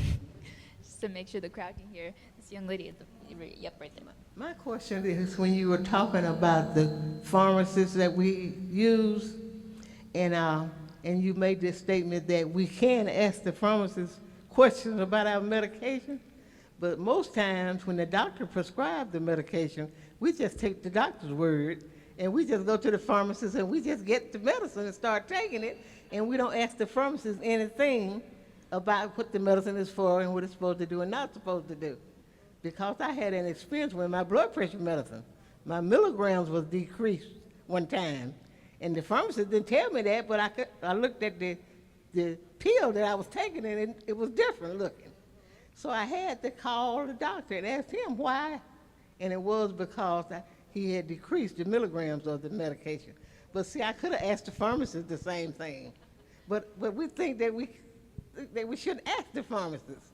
just to make sure the crowd can hear. This young lady at the, right there. My question is, when you were talking about the pharmacists that we use, and and you made this statement that we can ask the pharmacist questions about our medication, but most times when the doctor prescribes the medication, we just take the doctor's word, and we just go to the pharmacist and we just get the medicine and start taking it, and we don't ask the pharmacist anything about what the medicine is for and what it's supposed to do and not supposed to do. Because I had an experience with my blood pressure medicine. My milligrams was decreased one time, and the pharmacist didn't tell me that, but I looked at the pill that I was taking, and it was different looking. So I had to call the doctor and ask him why, and it was because he had decreased the milligrams of the medication. But see, I could have asked the pharmacist the same thing, but we think that we shouldn't ask the pharmacist.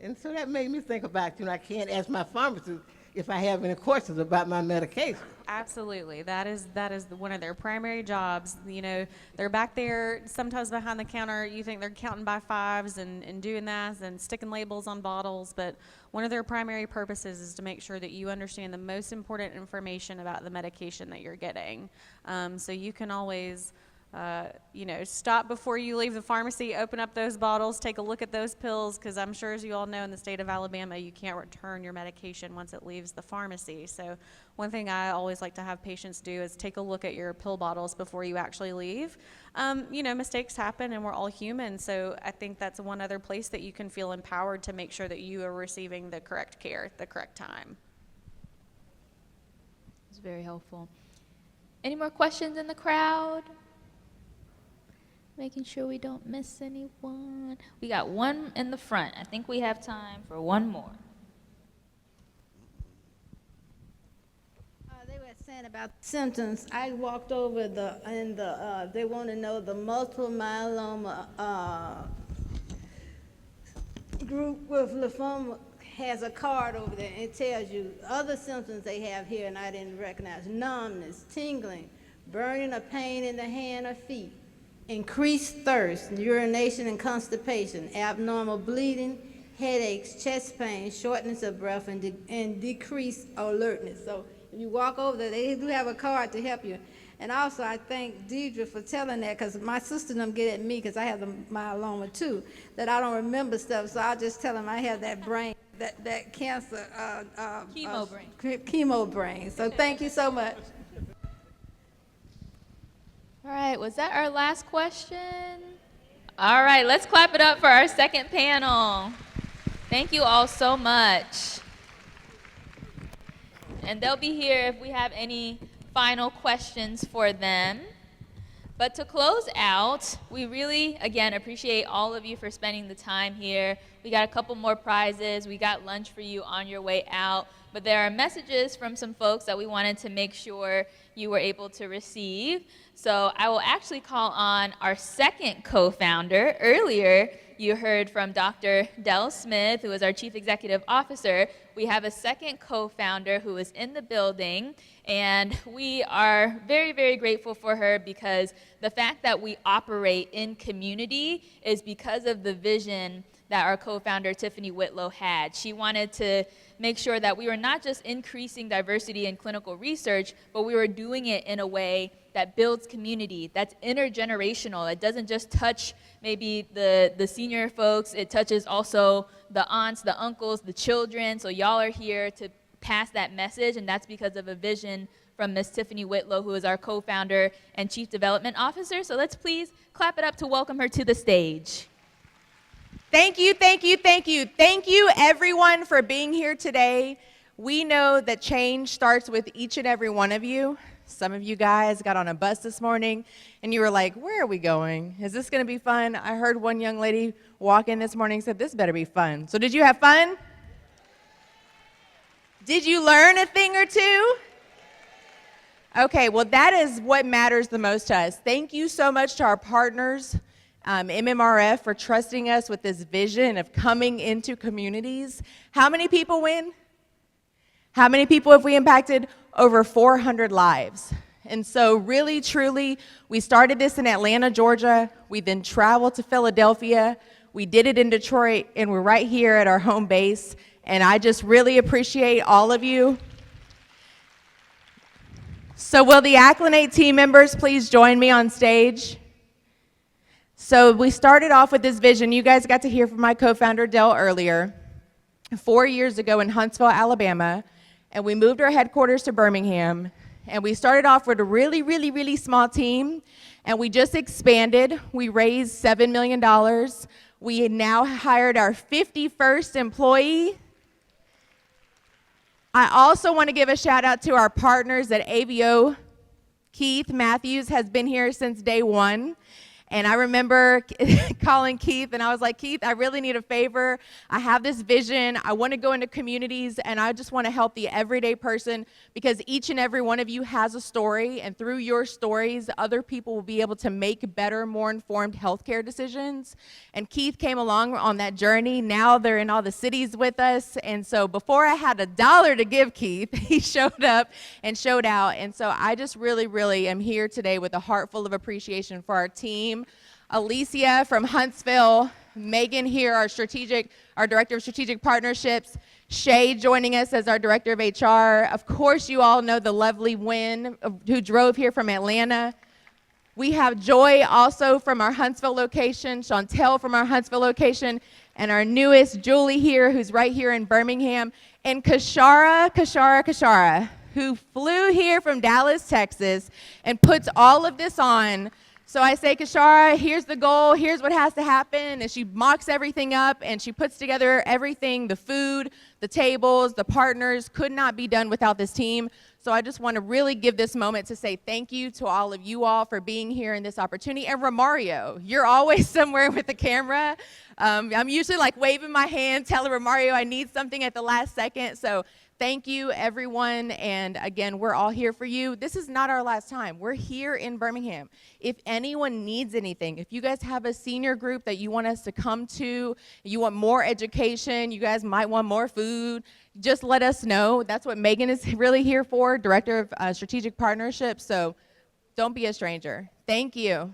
And so that made me think about, I can't ask my pharmacist if I have any questions about my medication. Absolutely. That is one of their primary jobs. They're back there sometimes behind the counter. You think they're counting by fives and doing that and sticking labels on bottles, but one of their primary purposes is to make sure that you understand the most important information about the medication that you're getting. So you can always stop before you leave the pharmacy, open up those bottles, take a look at those pills, because I'm sure, as you all know, in the state of Alabama, you can't return your medication once it leaves the pharmacy. So one thing I always like to have patients do is take a look at your pill bottles before you actually leave. Mistakes happen, and we're all human, so I think that's one other place that you can feel empowered to make sure that you are receiving the correct care at the correct time. It's very helpful. Any more questions in the crowd? Making sure we don't miss anyone. We got one in the front. I think we have time for one more. They were saying about symptoms. I walked over they want to know the multiple myeloma group with lymphoma has a card over there, and it tells you other symptoms they have here, and I didn't recognize: numbness, tingling, burning or pain in the hand or feet, increased thirst, urination and constipation, abnormal bleeding, headaches, chest pain, shortness of breath, and decreased alertness. So if you walk over there, they do have a card to help you. And also, I thank Deidre for telling that, because my sister them get at me, because I have the myeloma too, that I don't remember stuff. So I'll just tell them I have that brain, that cancer. Chemo brain. Chemo brain. So thank you so much. All right, was that our last question? All right, let's clap it up for our second panel. Thank you all so much. And they'll be here if we have any final questions for them. But to close out, we really, again, appreciate all of you for spending the time here. We got a couple more prizes. We got lunch for you on your way out. But there are messages from some folks that we wanted to make sure you were able to receive. So I will actually call on our second co-founder. Earlier, you heard from Dr. Del Smith, who is our Chief Executive Officer. We have a second co-founder who is in the building, and we are very, very grateful for her, because the fact that we operate in community is because of the vision that our co-founder Tiffany Whitlow had. She wanted to make sure that we were not just increasing diversity in clinical research, but we were doing it in a way that builds community, that's intergenerational. It doesn't just touch maybe the senior folks, it touches also the aunts, the uncles, the children. So y'all are here to pass that message, and that's because of a vision from Ms. Tiffany Whitlow, who is our co-founder and Chief Development Officer. So let's please clap it up to welcome her to the stage. Thank you, thank you, thank you. Thank you, everyone, for being here today. We know that change starts with each and every one of you. Some of you guys got on a bus this morning, and you were like, where are we going? Is this going to be fun? I heard one young lady walk in this morning and said, this better be fun. So did you have fun? Did you learn a thing or two? Okay, well, that is what matters the most to us. Thank you so much to our partners, MMRF, for trusting us with this vision of coming into communities. How many people win? How many people have we impacted? Over 400 lives. And so really, truly, we started this in Atlanta, Georgia. We then traveled to Philadelphia. We did it in Detroit, and we're right here at our home base. And I just really appreciate all of you. So will the Acclinate team members please join me on stage? So we started off with this vision. You guys got to hear from my co-founder, Dell, earlier, 4 years ago in Huntsville, Alabama, and we moved our headquarters to Birmingham, and we started off with a really, really, really small team, and we just expanded. We raised $7 million. We now hired our 51st employee. I also want to give a shout out to our partners at AVO. Keith Matthews has been here since day one. And I remember calling Keith, and I was like, Keith, I really need a favor. I have this vision. I want to go into communities, and I just want to help the everyday person, because each and every one of you has a story, and through your stories, other people will be able to make better, more informed healthcare decisions. And Keith came along on that journey. Now they're in all the cities with us. And so before I had $1 to give Keith, he showed up and showed out. And so I just really, really am here today with a heart full of appreciation for our team. Alicia from Huntsville, Megan here, our Director of Strategic Partnerships, Shay joining us as our Director of HR. Of course, you all know the lovely Wynn, who drove here from Atlanta. We have Joy also from our Huntsville location, Chantel from our Huntsville location, and our newest, Julie here, who's right here in Birmingham, and Kashara, who flew here from Dallas, Texas, and puts all of this on. So I say, Kashara, here's the goal, here's what has to happen, and she mocks everything up, and she puts together everything, the food, the tables, the partners, could not be done without this team. So I just want to really give this moment to say thank you to all of you all for being here in this opportunity. And Romario, you're always somewhere with the camera. I'm usually like waving my hand, telling Romario I need something at the last second. So thank you, everyone, and again, we're all here for you. This is not our last time. We're here in Birmingham. If anyone needs anything, if you guys have a senior group that you want us to come to, you want more education, you guys might want more food, just let us know. That's what Megan is really here for, Director of Strategic Partnerships, so don't be a stranger. Thank you.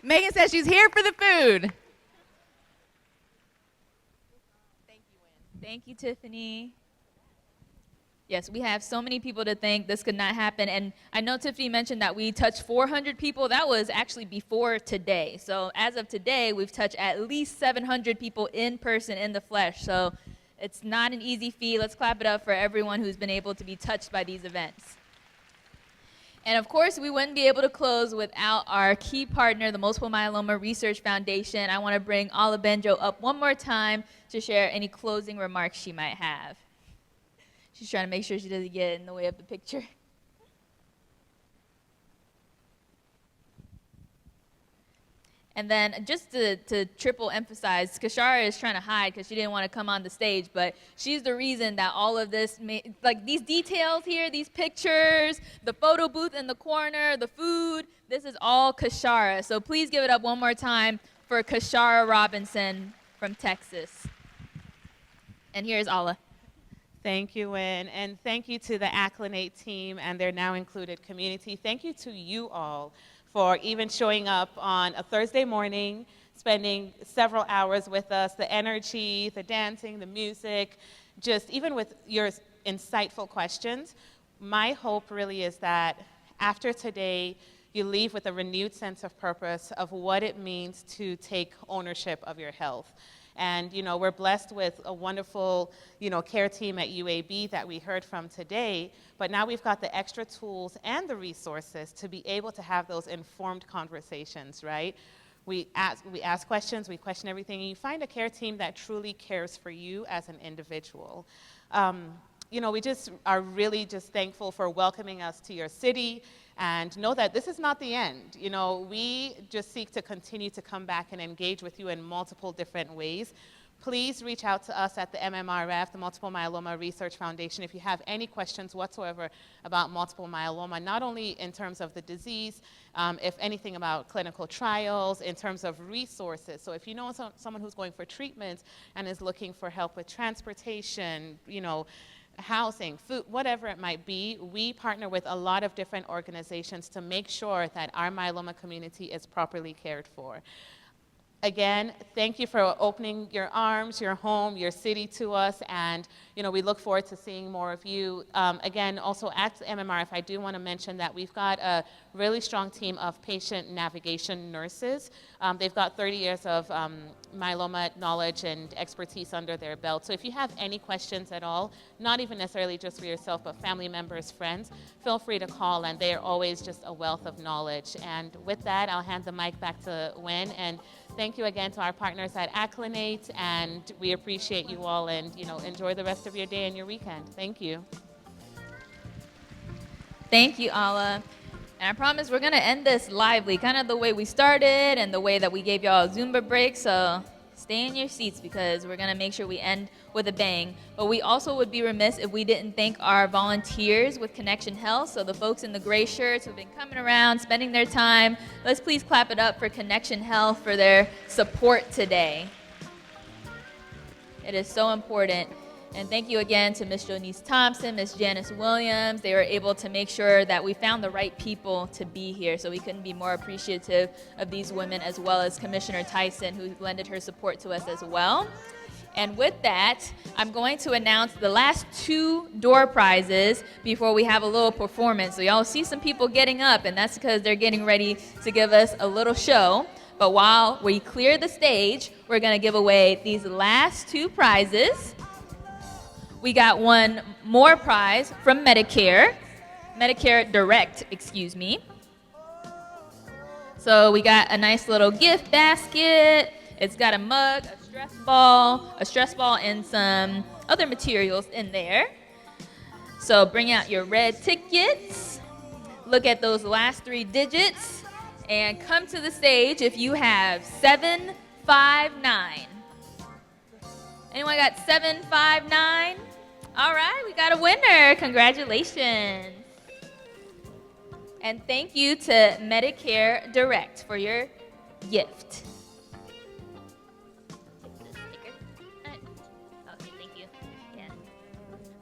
Megan says she's here for the food. Thank you, Tiffany. Yes, we have so many people to thank. This could not happen. And I know Tiffany mentioned that we touched 400 people. That was actually before today. So as of today, we've touched at least 700 people in person, in the flesh. So it's not an easy feat. Let's clap it up for everyone who's been able to be touched by these events. And of course, we wouldn't be able to close without our key partner, the Multiple Myeloma Research Foundation. I want to bring Ala Benjo up one more time to share any closing remarks she might have. She's trying to make sure she doesn't get in the way of the picture. And then just to triple emphasize, Kashara is trying to hide because she didn't want to come on the stage, but she's the reason that all of this, like these details here, these pictures, the photo booth in the corner, the food, this is all Kashara. So please give it up one more time for Kashara Robinson from Texas. And here's Ala. Thank you, Wynn, and thank you to the Acclinate team and their Now Included community. Thank you to you all for even showing up on a Thursday morning, spending several hours with us, the energy, the dancing, the music, just even with your insightful questions. My hope really is that after today, you leave with a renewed sense of purpose of what it means to take ownership of your health. And, you know, we're blessed with a wonderful, you know, care team at UAB that we heard from today, but now we've got the extra tools and the resources to be able to have those informed conversations, right? We ask questions, we question everything, and you find a care team that truly cares for you as an individual. You know, we just are really just thankful for welcoming us to your city, and know that this is not the end. You know, we just seek to continue to come back and engage with you in multiple different ways. Please reach out to us at the MMRF, the Multiple Myeloma Research Foundation, if you have any questions whatsoever about multiple myeloma, not only in terms of the disease, if anything about clinical trials, in terms of resources. So if you know someone who's going for treatments and is looking for help with transportation, you know, housing, food, whatever it might be, we partner with a lot of different organizations to make sure that our myeloma community is properly cared for. Again, thank you for opening your arms, your home, your city to us, and you know, we look forward to seeing more of you. Again, also at MMRF, I do want to mention that we've got a really strong team of patient navigation nurses. They've got 30 years of myeloma knowledge and expertise under their belt. So if you have any questions at all, not even necessarily just for yourself, but family members, friends, feel free to call, and they are always just a wealth of knowledge. And with that, I'll hand the mic back to Wynn, and thank you again to our partners at Acclinate, and we appreciate you all, and enjoy the rest of your day and your weekend. Thank you. Thank you, Ala. And I promise we're going to end this lively, kind of the way we started and the way that we gave y'all a Zumba break. So stay in your seats because we're going to make sure we end with a bang. But we also would be remiss if we didn't thank our volunteers with Connection Health. So the folks in the gray shirts who've been coming around, spending their time. Let's please clap it up for Connection Health for their support today. It is so important. And thank you again to Ms. Jonice Thompson, Ms. Janice Williams. They were able to make sure that we found the right people to be here, so we couldn't be more appreciative of these women, as well as Commissioner Tyson, who lended her support to us as well. And with that, I'm going to announce the last 2 door prizes before we have a little performance. So y'all see some people getting up, and that's because they're getting ready to give us a little show. But while we clear the stage, we're going to give away these last 2 prizes. We got one more prize from Medicare Direct, excuse me. So we got a nice little gift basket. It's got a mug, a stress ball, and some other materials in there. So bring out your red tickets. Look at those last 3 digits and come to the stage if you have 759. Anyone got 759? All right, we got a winner. Congratulations. And thank you to Medicare Direct for your gift. Okay, thank you. Yeah.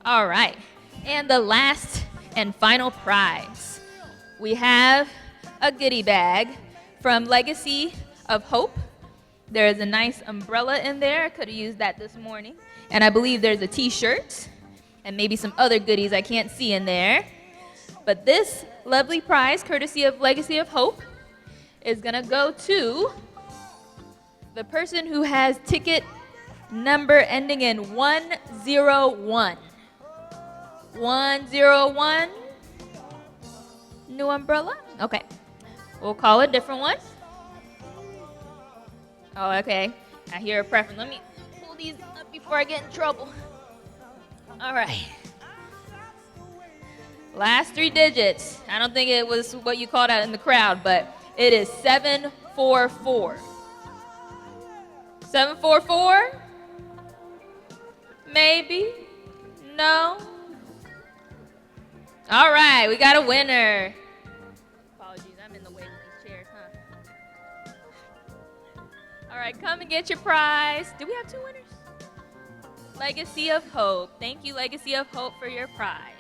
All right, and the last and final prize. We have a goodie bag from Legacy of Hope. There is a nice umbrella in there. I could have used that this morning. And I believe there's a t-shirt and maybe some other goodies I can't see in there. But this lovely prize, courtesy of Legacy of Hope, is going to go to the person who has ticket number ending in 101. 101. New umbrella? Okay. We'll call a different one. Oh, okay. I hear a preference. Let me pull these up before I get in trouble. All right. Last 3 digits. I don't think it was what you called out in the crowd, but it is 744. 744? Maybe? No? All right, we got a winner. Apologies, I'm in the way with these chairs, huh? All right, come and get your prize. Do we have 2 winners? Legacy of Hope. Thank you, Legacy of Hope, for your prize.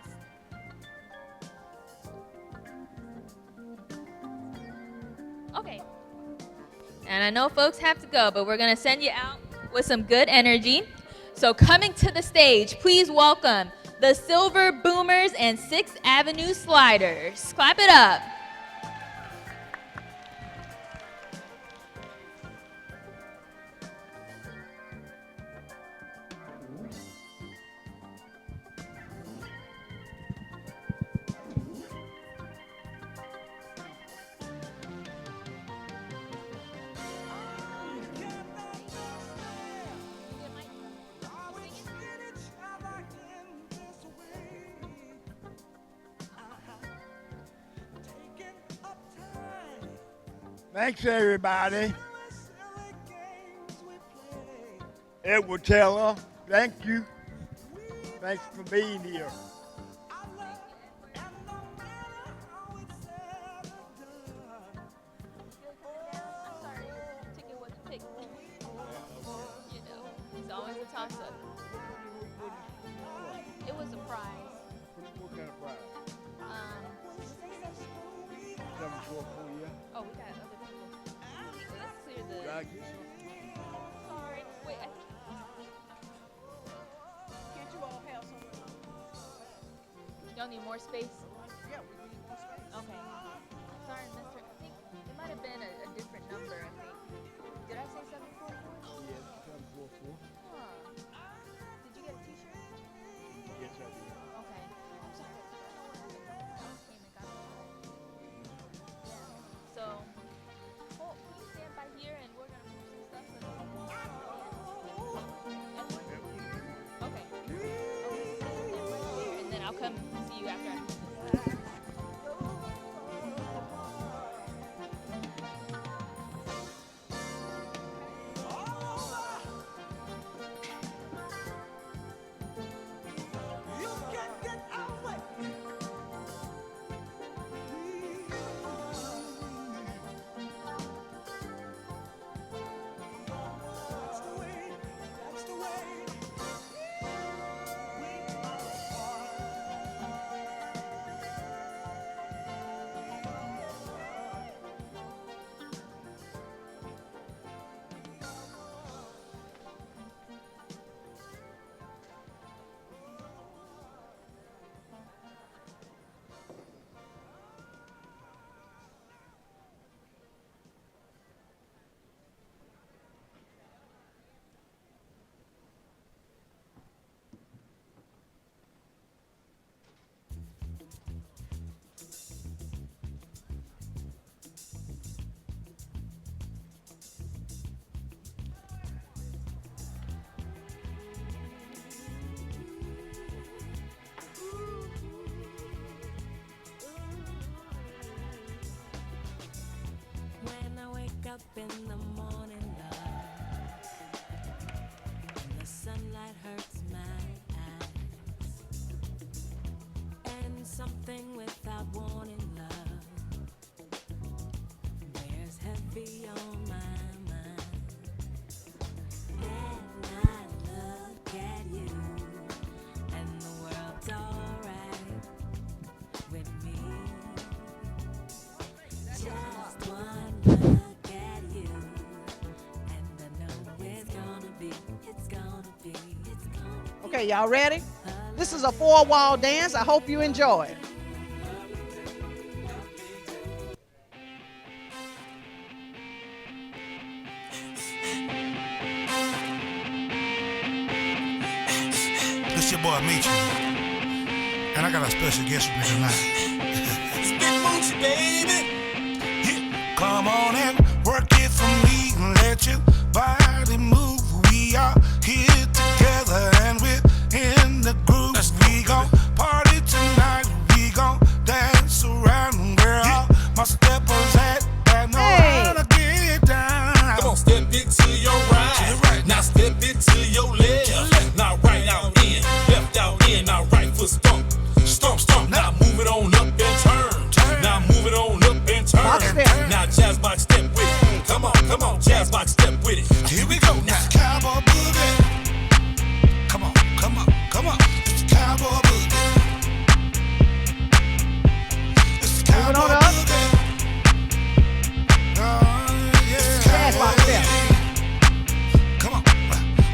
Okay. And I know folks have to go, but we're going to send you out with some good energy. So coming to the stage, please welcome the Silver Boomers and 6th Avenue Sliders. Clap it up. Thanks, everybody. Edward Taylor, thank you. Thanks for being here. It's always a toss-up. It was a prize. What kind of prize? 744, yeah? Oh, we got other people. Let's clear the... Sorry. Wait, Can't you all have some? Y'all need more space? Yeah, we need more space. Okay. So see you after. When I wake up in the morning, love, and the sunlight hurts my eyes, and something without warning, love, bears heavy on my mind. And I look at you, and the world's alright with me. Just one look at you, and I know it's gonna be. Okay, y'all ready? This is a four-wall dance. I hope you enjoy it. This your boy Meech, and I got a special guest with me tonight. Spit Moochie, baby. Yeah. Come on and work it for me and let your body move. We are here together and we're in the groove. We gon' party tonight. We gon' dance around, girl. My steppers at that know how to get down. Come on, step it to your right. Now step it to your left. Now right out in, left out in. Now right foot stomp, stomp, stomp. Now move it on up and turn. Now move it on up and turn. Now jazz box step with it. Come on, jazz box step with it. Here we go now. Cowboy boogie. Come on, come on, come on. It's cowboy boogie. It's cowboy boogie. It's cowboy boogie. Come on,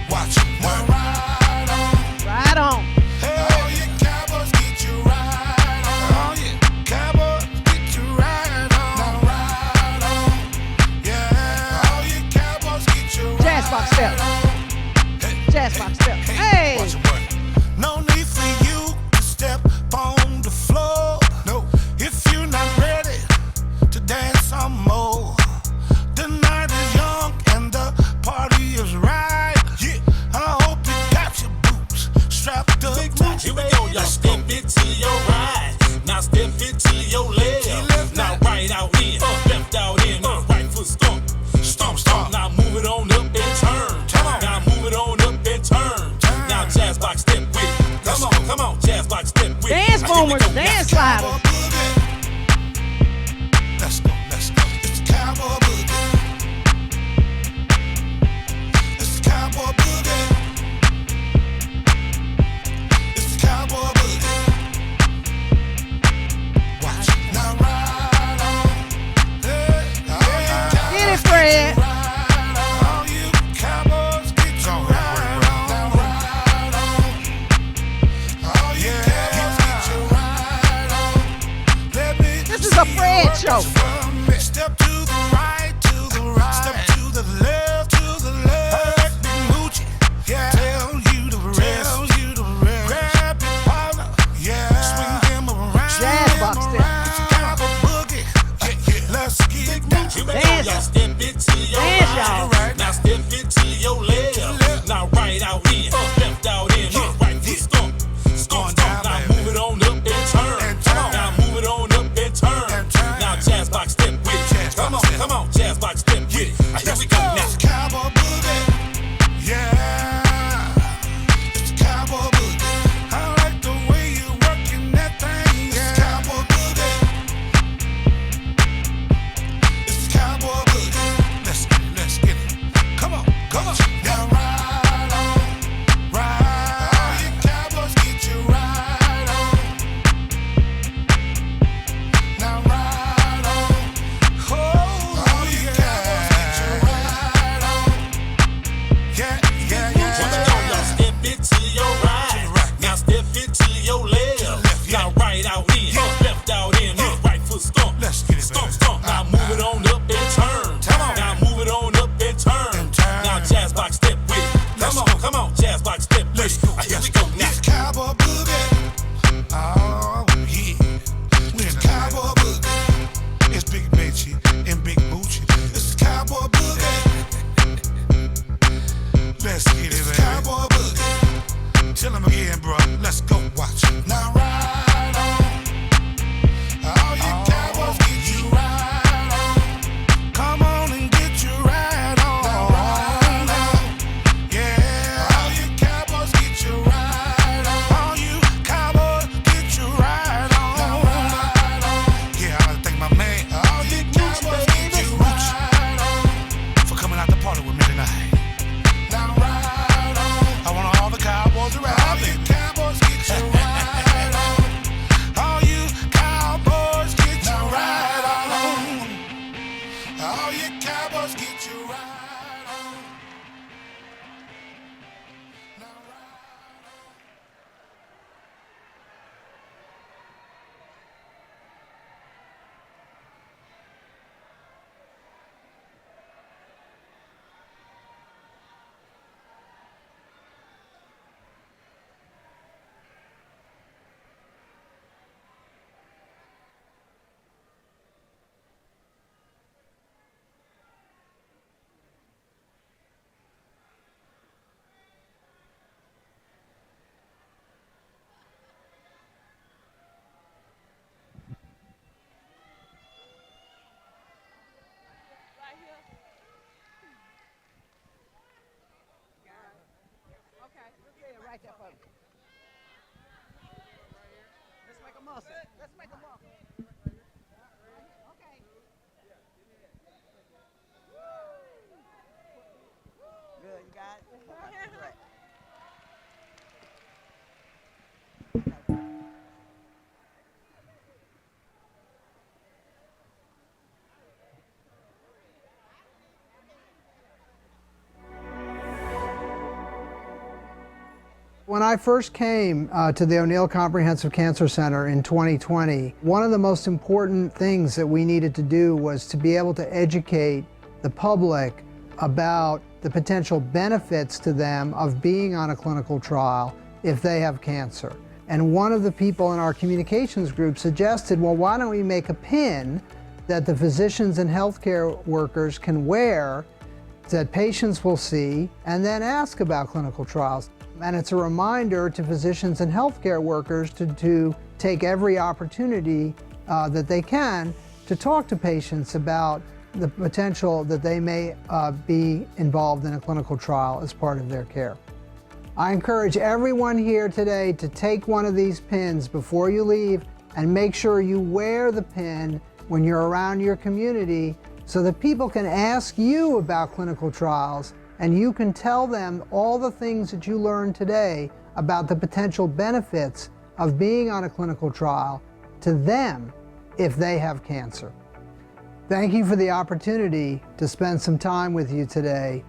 watch it work. Ride on. Right on. Hey, you cowboys get you right on. Oh yeah, cowboys get you right on. Now ride on. Yeah, all you cowboys get you right on. Jazz box step. Jazz box step. Hey. Watch it work. No need for you to step on the floor. No, if you're not ready to dance some more. The night is young and the party is right. Yeah, I hope you got your boots strapped up. Here we go, y'all. Step it to your right. Now step it to your left. Now right out in, left out in. Right foot stomp, stomp, stomp. Now move it on up and turn. Now move it on up and turn. Now jazz box step with it. Come on, jazz box step with it. Dance boomers, dance sliders. Let's go, let's go. It's cowboy boogie. It's cowboy boogie. It's cowboy boogie. Watch it now, ride on. Hey, Get it, Fred. all you cowboys get you right on. Now ride on. All you cowboys get you right Let's get it, baby. Cowboy boogie. Tell him again, bro. Let's go watch. Now ride on. All you cowboys get you ride on. Come on and get you ride on. Now ride on. Yeah. All you cowboys get you ride on. All you cowboys get you ride on. Now ride on. Yeah, I like to thank my man. All you cowboys get you ride on. For coming out to party with me tonight. Now ride on. I want all the cowboys to ride. All you cowboys get you ride on. All you cowboys get you ride on. All you cowboys get you ride on. Right there for me. Let's make a muscle. Let's make a muscle. Okay. Good, you got it? Right. When I first came to the O'Neill Comprehensive Cancer Center in 2020, one of the most important things that we needed to do was to be able to educate the public about the potential benefits to them of being on a clinical trial if they have cancer. And one of the people in our communications group suggested, well, why don't we make a pin that the physicians and healthcare workers can wear that patients will see and then ask about clinical trials. And it's a reminder to physicians and healthcare workers to take every opportunity that they can to talk to patients about the potential that they may be involved in a clinical trial as part of their care. I encourage everyone here today to take one of these pins before you leave and make sure you wear the pin when you're around your community so that people can ask you about clinical trials and you can tell them all the things that you learned today about the potential benefits of being on a clinical trial to them if they have cancer. Thank you for the opportunity to spend some time with you today.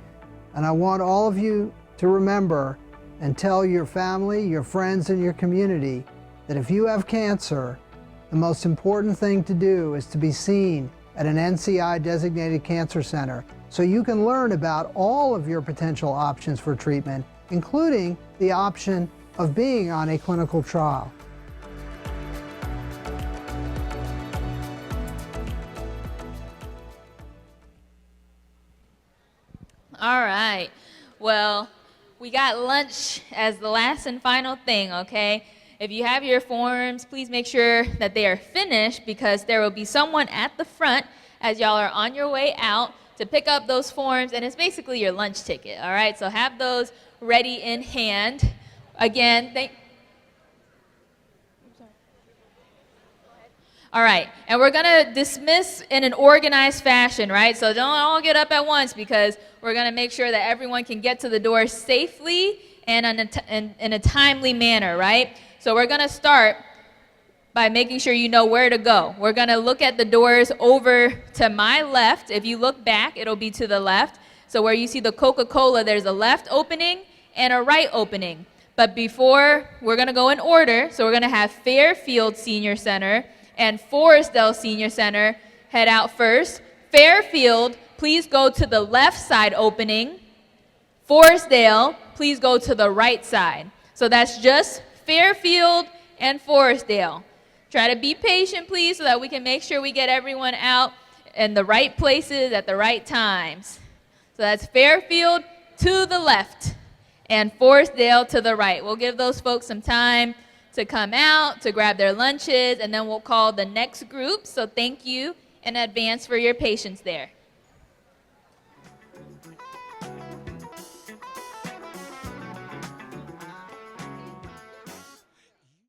And I want all of you to remember and tell your family, your friends, and your community that if you have cancer, the most important thing to do is to be seen at an NCI designated cancer center so you can learn about all of your potential options for treatment, including the option of being on a clinical trial. All right. Well, we got lunch as the last and final thing, okay? If you have your forms, please make sure that they are finished because there will be someone at the front as y'all are on your way out to pick up those forms, and it's basically your lunch ticket, all right? So have those ready in hand. Again, all right, and we're gonna dismiss in an organized fashion, right? So don't all get up at once because we're gonna make sure that everyone can get to the door safely and in a timely manner, right? So we're gonna start by making sure you know where to go. We're gonna look at the doors over to my left. If you look back, it'll be to the left. So where you see the Coca-Cola, there's a left opening and a right opening. But before, we're gonna go in order. So we're gonna have Fairfield Senior Center and Forestdale Senior Center head out first. Fairfield, please go to the left side opening. Forestdale, please go to the right side. So that's just Fairfield and Forestdale. Try to be patient, please, so that we can make sure we get everyone out in the right places at the right times. So that's Fairfield to the left. and Forestdale to the right. We'll give those folks some time to come out, to grab their lunches, and then we'll call the next group. So thank you in advance for your patience there.